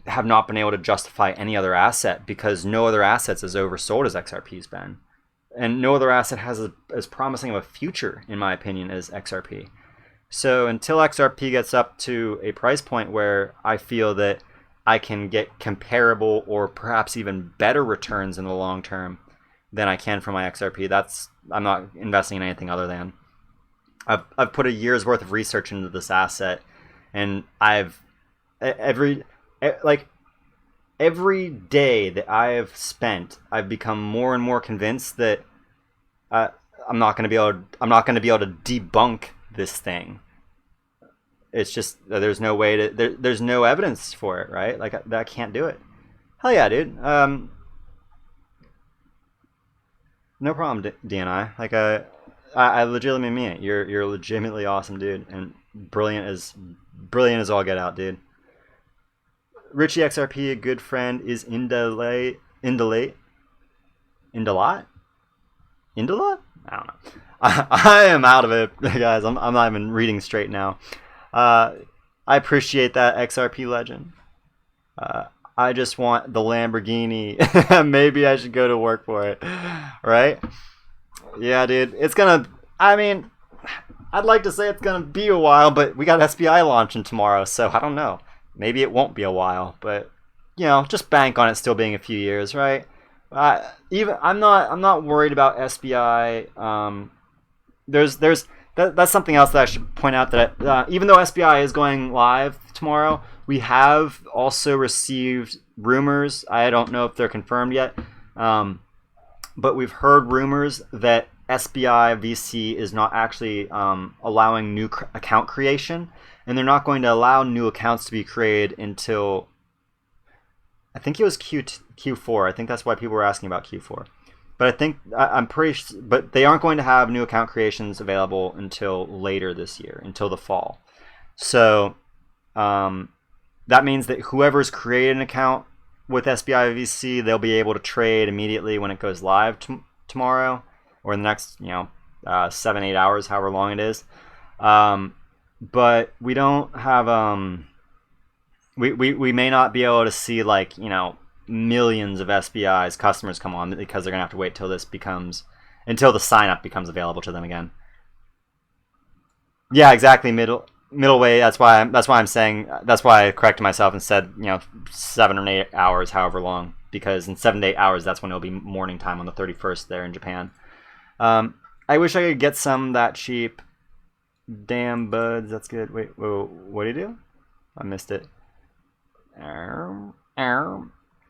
have not been able to justify any other asset, because no other assets as oversold as XRP's been, and no other asset has as promising of a future, in my opinion, as XRP. So until XRP gets up to a price point where I feel that I can get comparable or perhaps even better returns in the long term than I can from my XRP, I'm not investing in anything other than. I've put a year's worth of research into this asset, and every day that I have spent, I've become more and more convinced that I'm not going to be able to debunk this thing. It's just there's no way to. There's no evidence for it, right? Like I can't do it. Hell yeah, dude. No problem, DNI. Like I legitimately mean it. You're a legitimately awesome dude, and brilliant as all get out, dude. Richie XRP, a good friend, is Indolate? I don't know. I am out of it, guys. I'm not even reading straight now. I appreciate that, XRP legend. I just want the Lamborghini. Maybe I should go to work for it. Right? Yeah, dude. I'd like to say it's going to be a while, but we got SBI launching tomorrow, so I don't know. Maybe it won't be a while, but just bank on it still being a few years, right? I'm not worried about SBI. That's something else that I should point out, that even though SBI is going live tomorrow, we have also received rumors. I don't know if they're confirmed yet, but we've heard rumors that SBI VC is not actually allowing new account creation, and they're not going to allow new accounts to be created until, I think it was Q4. I think that's why people were asking about Q4. But I think I'm pretty. But they aren't going to have new account creations available until later this year, until the fall. So that means that whoever's created an account with SBI VC, they'll be able to trade immediately when it goes live tomorrow, or in the next 7-8 hours, however long it is. But we don't have we may not be able to see like millions of SBI's customers come on, because they're gonna have to wait till until the sign up becomes available to them again. Yeah, exactly. Middle way. That's why I'm saying. That's why I corrected myself and said 7 or 8 hours, however long, because in 7 to 8 hours, that's when it'll be morning time on the 31st there in Japan. I wish I could get some that cheap. Damn buds, that's good. Wait, whoa, what do you do? I missed it.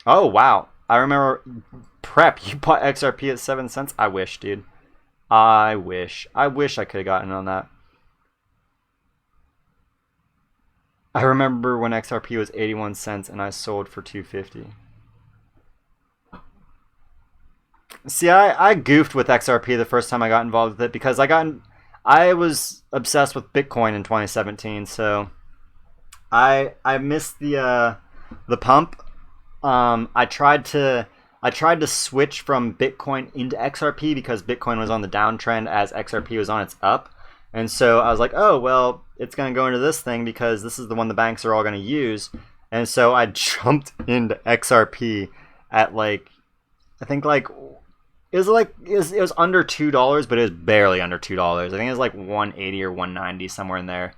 Oh wow, I remember Prep. You bought XRP at 7 cents. I wish, dude. I wish I could have gotten on that. I remember when XRP was 81 cents and I sold for 250. See, I goofed with XRP the first time I got involved with it, because I was obsessed with Bitcoin in 2017, so I missed the pump. I tried to switch from Bitcoin into XRP because Bitcoin was on the downtrend as XRP was on its up. And so I was like, oh, well, it's going to go into this thing because this is the one the banks are all going to use. And so I jumped into XRP at I think it was under $2, but it was barely under $2. I think it was like 180 or 190, somewhere in there.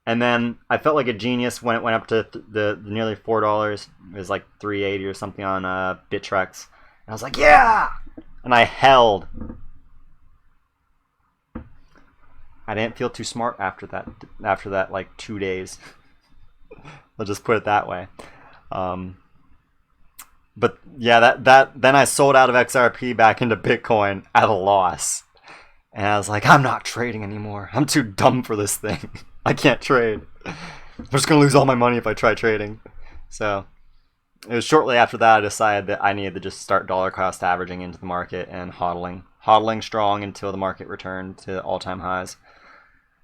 And then I felt like a genius when it went up to the nearly $4. It was like 380 or something on Bittrex. And I was like, yeah! And I held. I didn't feel too smart after that like 2 days. I'll just put it that way. But yeah, then I sold out of XRP back into Bitcoin at a loss. And I was like, I'm not trading anymore. I'm too dumb for this thing. I can't trade. I'm just going to lose all my money if I try trading. So it was shortly after that I decided that I needed to just start dollar cost averaging into the market and hodling strong until the market returned to all-time highs.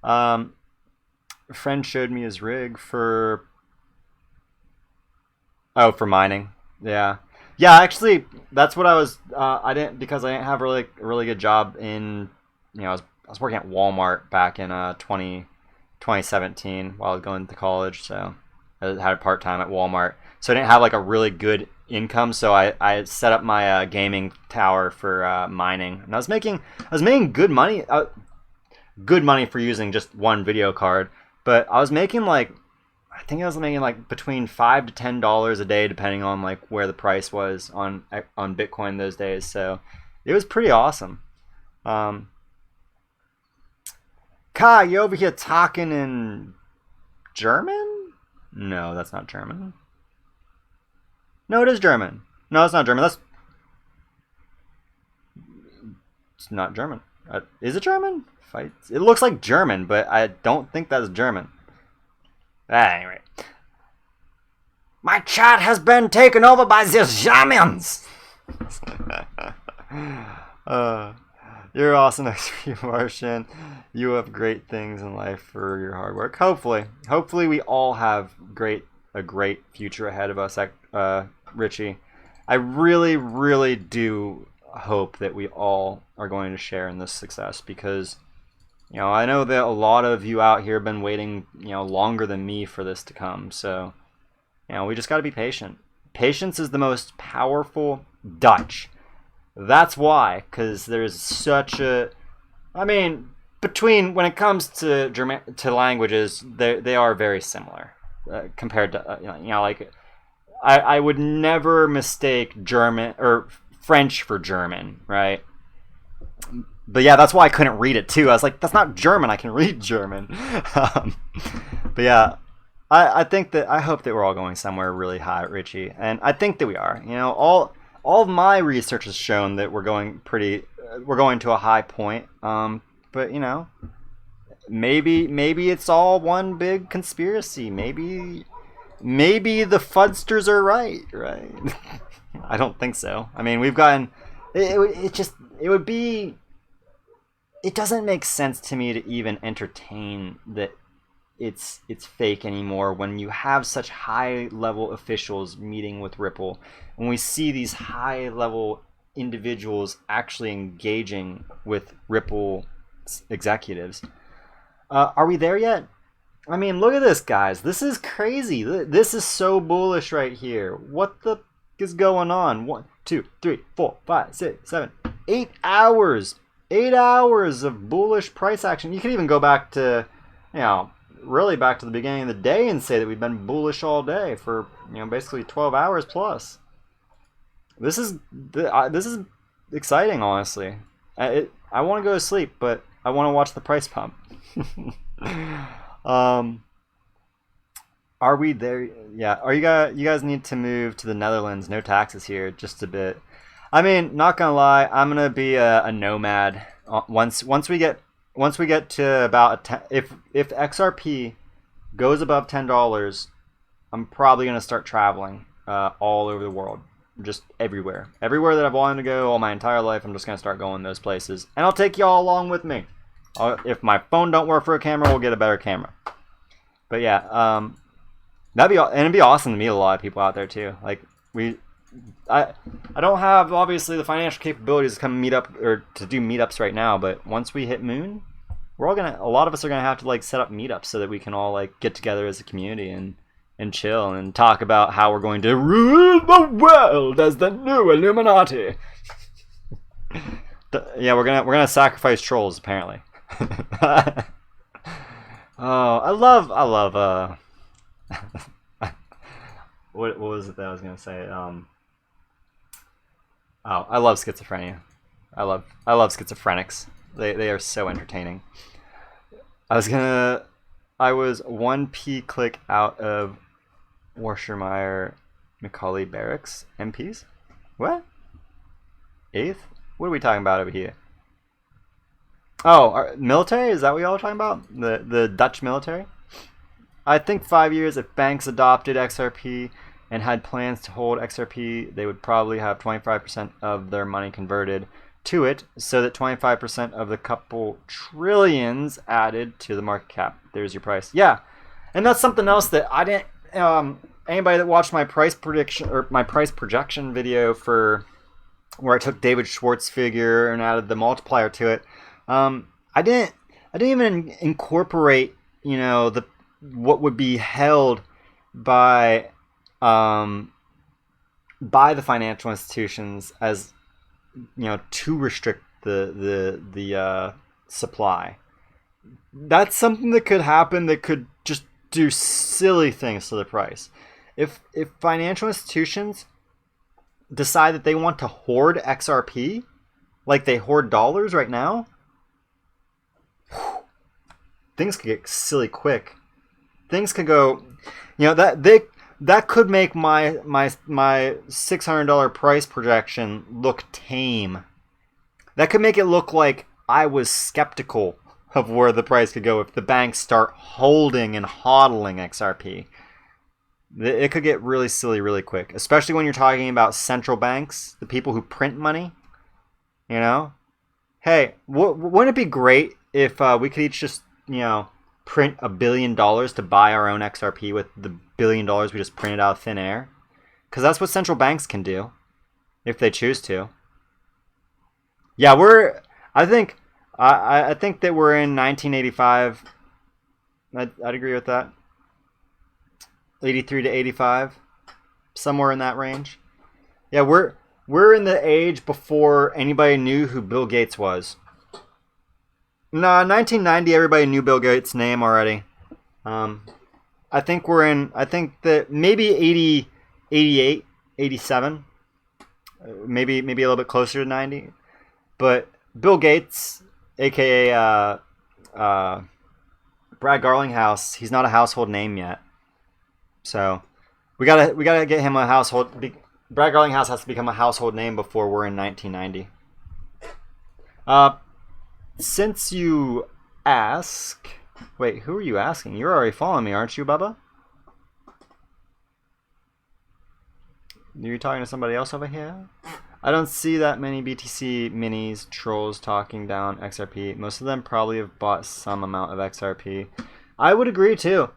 A friend showed me his rig for mining. Yeah, actually that's what I was because I didn't have a really good job in, I was working at Walmart back in 2017 while I was going to college, so I had a part-time at Walmart, so I didn't have like a really good income, so I set up my gaming tower for mining, and I was making good money for using just one video card, but I was making I think I was making between $5 to $10 a day, depending on where the price was on Bitcoin those days. So it was pretty awesome. Kai, you over here talking in German? No, that's not German. No, it is German. No, it's not German. It's not German. Is it German? It looks like German, but I don't think that's German. Anyway. My chat has been taken over by the Germans! You're awesome, XP Martian. You have great things in life for your hard work. Hopefully we all have a great future ahead of us, Richie. I really, really do hope that we all are going to share in this success, because I know that a lot of you out here have been waiting longer than me for this to come. So we just got to be patient. Patience is the most powerful Dutch. That's why, because there's such a, when it comes to languages, they are very similar compared to I would never mistake German or French for German, right? But yeah, that's why I couldn't read it too. I was like, that's not German. I can read German. But yeah, I hope that we're all going somewhere really high, Richie, and I think that we are. all of my research has shown that we're going to a high point. But you know, maybe it's all one big conspiracy. Maybe the fudsters are right. I don't think so. I mean, we've gotten it doesn't make sense to me to even entertain that it's fake anymore when you have such high level officials meeting with Ripple, when we see these high level individuals actually engaging with Ripple executives. Are we there yet? I mean, look at this, guys. This is crazy. This is so bullish right here. What the is going on? 1, 2, 3, 4, 5, 6, 7, 8 hours. 8 hours of bullish price action. You can even go back to, really back to the beginning of the day and say that we've been bullish all day for, basically 12 hours plus. This is exciting, honestly. I want to go to sleep, but I want to watch the price pump. Are we there? Yeah. You guys need to move to the Netherlands. No taxes here. Just a bit. I mean, not gonna lie. I'm gonna be a nomad. Once we get to about if XRP goes above $10, I'm probably gonna start traveling all over the world, just everywhere that I've wanted to go all my entire life. I'm just gonna start going those places, and I'll take y'all along with me. If my phone don't work for a camera, we'll get a better camera. But yeah, it'd be awesome to meet a lot of people out there too. Like I don't have obviously the financial capabilities to come meet up or to do meetups right now, but once we hit Moon, a lot of us are gonna have to like set up meetups so that we can all like get together as a community and chill and talk about how we're going to rule the world as the new Illuminati. Yeah, we're gonna sacrifice trolls apparently. Oh, I love what was it that I was gonna say? I love schizophrenia. I love schizophrenics. They are so entertaining. I was 1p click out of Wassermeyer Macaulay Barracks MPs. What? 8th? What are we talking about over here? Oh, military? Is that what y'all are talking about? The Dutch military? I think 5 years, if banks adopted XRP and had plans to hold XRP, they would probably have 25% of their money converted to it, so that 25% of the couple trillions added to the market cap. There's your price. Yeah, and that's something else that I didn't. Anybody that watched my price prediction or my price projection video for where I took David Schwartz figure and added the multiplier to it, I didn't even incorporate what would be held by the financial institutions as to restrict the supply. That's something that could happen that could just do silly things to the price. If financial institutions decide that they want to hoard XRP like they hoard dollars right now, things could get silly quick. Things could go, that could make my $600 price projection look tame. That could make it look like I was skeptical of where the price could go if the banks start holding and hodling XRP. It could get really silly really quick, especially when you're talking about central banks, the people who print money. Hey, wouldn't it be great if we could each just print $1 billion to buy our own XRP with the $1 billion we just printed out of thin air? Because that's what central banks can do if they choose to. Yeah, I think that we're in 1985. I'd agree with that. 83 to 85, somewhere in that range. Yeah, we're in the age before anybody knew who Bill Gates was. No, 1990, everybody knew Bill Gates' name already. I think that maybe 80, 88, 87, maybe a little bit closer to 90. But Bill Gates, aka Brad Garlinghouse, he's not a household name yet. So we gotta get him a household. Brad Garlinghouse has to become a household name before we're in 1990. Since you ask... Wait, who are you asking? You're already following me, aren't you, Bubba? You're talking to somebody else over here? I don't see that many BTC minis trolls talking down XRP. Most of them probably have bought some amount of XRP. I would agree too.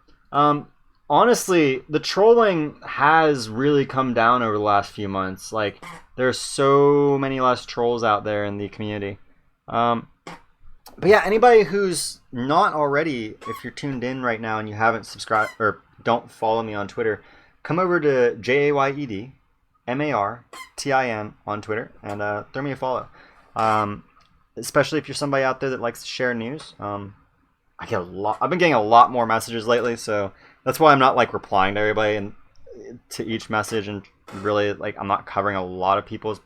Honestly, the trolling has really come down over the last few months. Like, there's so many less trolls out there in the community. But yeah, anybody who's not already, if you're tuned in right now and you haven't subscribed or don't follow me on Twitter, come over to JAYEDMARTIN on Twitter and throw me a follow. Especially if you're somebody out there that likes to share news. I've been getting a lot more messages lately, so that's why I'm not like replying to everybody and to each message, and really like I'm not covering a lot of people's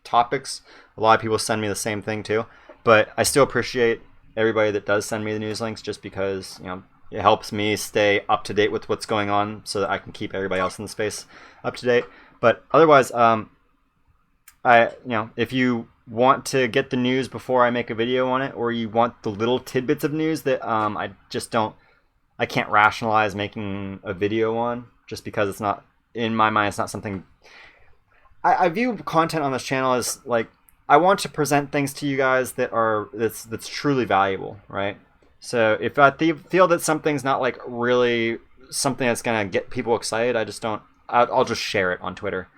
topics. A lot of people send me the same thing too, but I still appreciate everybody that does send me the news links, just because, you know, it helps me stay up to date with what's going on so that I can keep everybody else in the space up to date. But otherwise, if you want to get the news before I make a video on it, or you want the little tidbits of news that I can't rationalize making a video on, just because it's not, in my mind, it's not something. I view content on this channel as like, I want to present things to you guys that's truly valuable, right? So if I feel that something's not like really something that's gonna get people excited, I'll just share it on Twitter.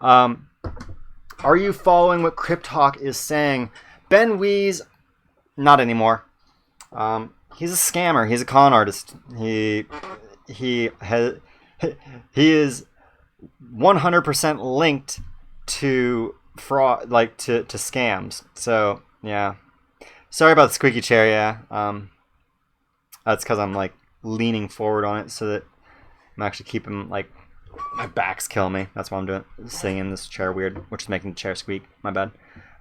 Are you following what Cryptalk is saying? Ben Wees, not anymore. He's a scammer. He's a con artist. He is 100% linked to fraud, like to scams. So yeah, sorry about the squeaky chair. Yeah, that's because I'm like leaning forward on it so that I'm actually keeping, like, my back's killing me. That's why I'm doing sitting in this chair weird, which is making the chair squeak. My bad.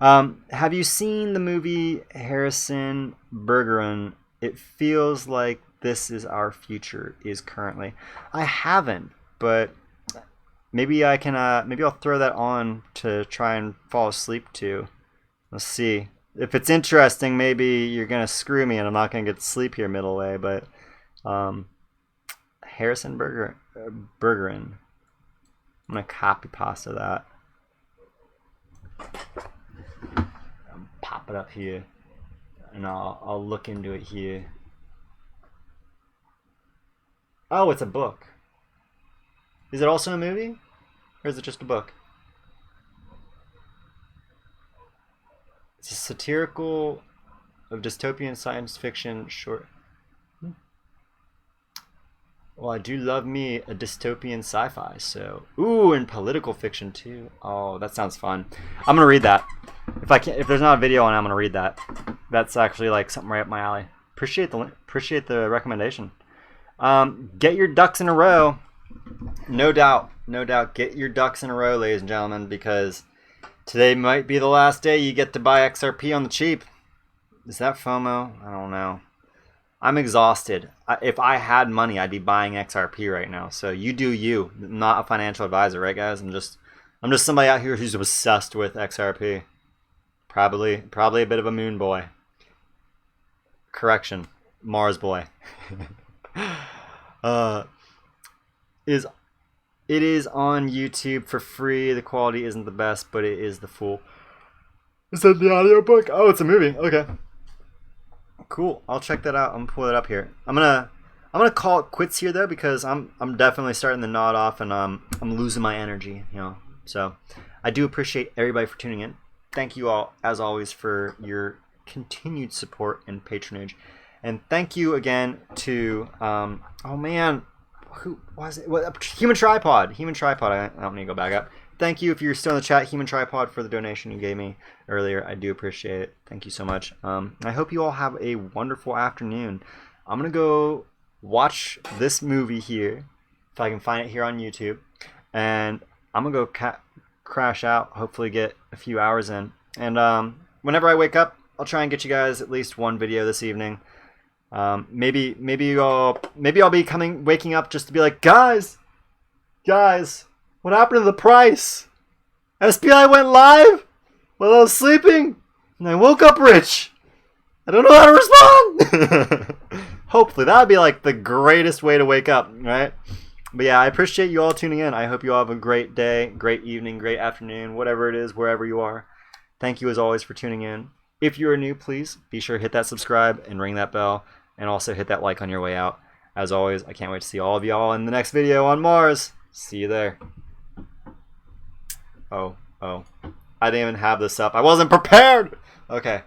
Have you seen the movie Harrison Bergeron? It feels like this is our future is currently. I haven't, but maybe I can. Maybe I'll throw that on to try and fall asleep to. Let's see. If it's interesting, maybe you're gonna screw me and I'm not gonna get to sleep here middle way. But Harrison Bergeron. I'm gonna copy pasta that. Pop it up here, and I'll look into it here. Oh, it's a book. Is it also a movie, or is it just a book? It's a satirical of dystopian science fiction short. Well, I do love me a dystopian sci-fi, so... Ooh, and political fiction, too. Oh, that sounds fun. I'm gonna read that. If there's not a video on it, I'm gonna read that. That's actually, like, something right up my alley. Appreciate the recommendation. Get your ducks in a row. No doubt. No doubt. Get your ducks in a row, ladies and gentlemen, because today might be the last day you get to buy XRP on the cheap. Is that FOMO? I don't know. I'm exhausted. If I had money, I'd be buying XRP right now. So you do you. I'm not a financial advisor, right, guys? I'm just somebody out here who's obsessed with XRP. Probably a bit of a moon boy. Correction, Mars boy. It is on YouTube for free. The quality isn't the best, but it is the full. Is that the audiobook? Oh, it's a movie. Okay. Cool. I'll check that out. I'm gonna pull it up here. I'm gonna call it quits here though, because I'm definitely starting to nod off, and I'm losing my energy, you know. So I do appreciate everybody for tuning in. Thank you all, as always, for your continued support and patronage, and thank you again to oh man, who was it? What, Human Tripod. I don't need to go back up. Thank you if you're still in the chat, Human Tripod, for the donation you gave me earlier. I do appreciate it. Thank you so much. I hope you all have a wonderful afternoon. I'm going to go watch this movie here, if I can find it here on YouTube. And I'm going to go crash out, hopefully get a few hours in. And whenever I wake up, I'll try and get you guys at least one video this evening. Maybe I'll be waking up just to be like, guys, What happened to the price? SPI went live while I was sleeping, and I woke up rich. I don't know how to respond. Hopefully, that would be like the greatest way to wake up, right? But yeah, I appreciate you all tuning in. I hope you all have a great day, great evening, great afternoon, whatever it is, wherever you are. Thank you as always for tuning in. If you are new, please be sure to hit that subscribe and ring that bell, and also hit that like on your way out. As always, I can't wait to see all of y'all in the next video on Mars. See you there. Oh, I didn't even have this up. I wasn't prepared. Okay.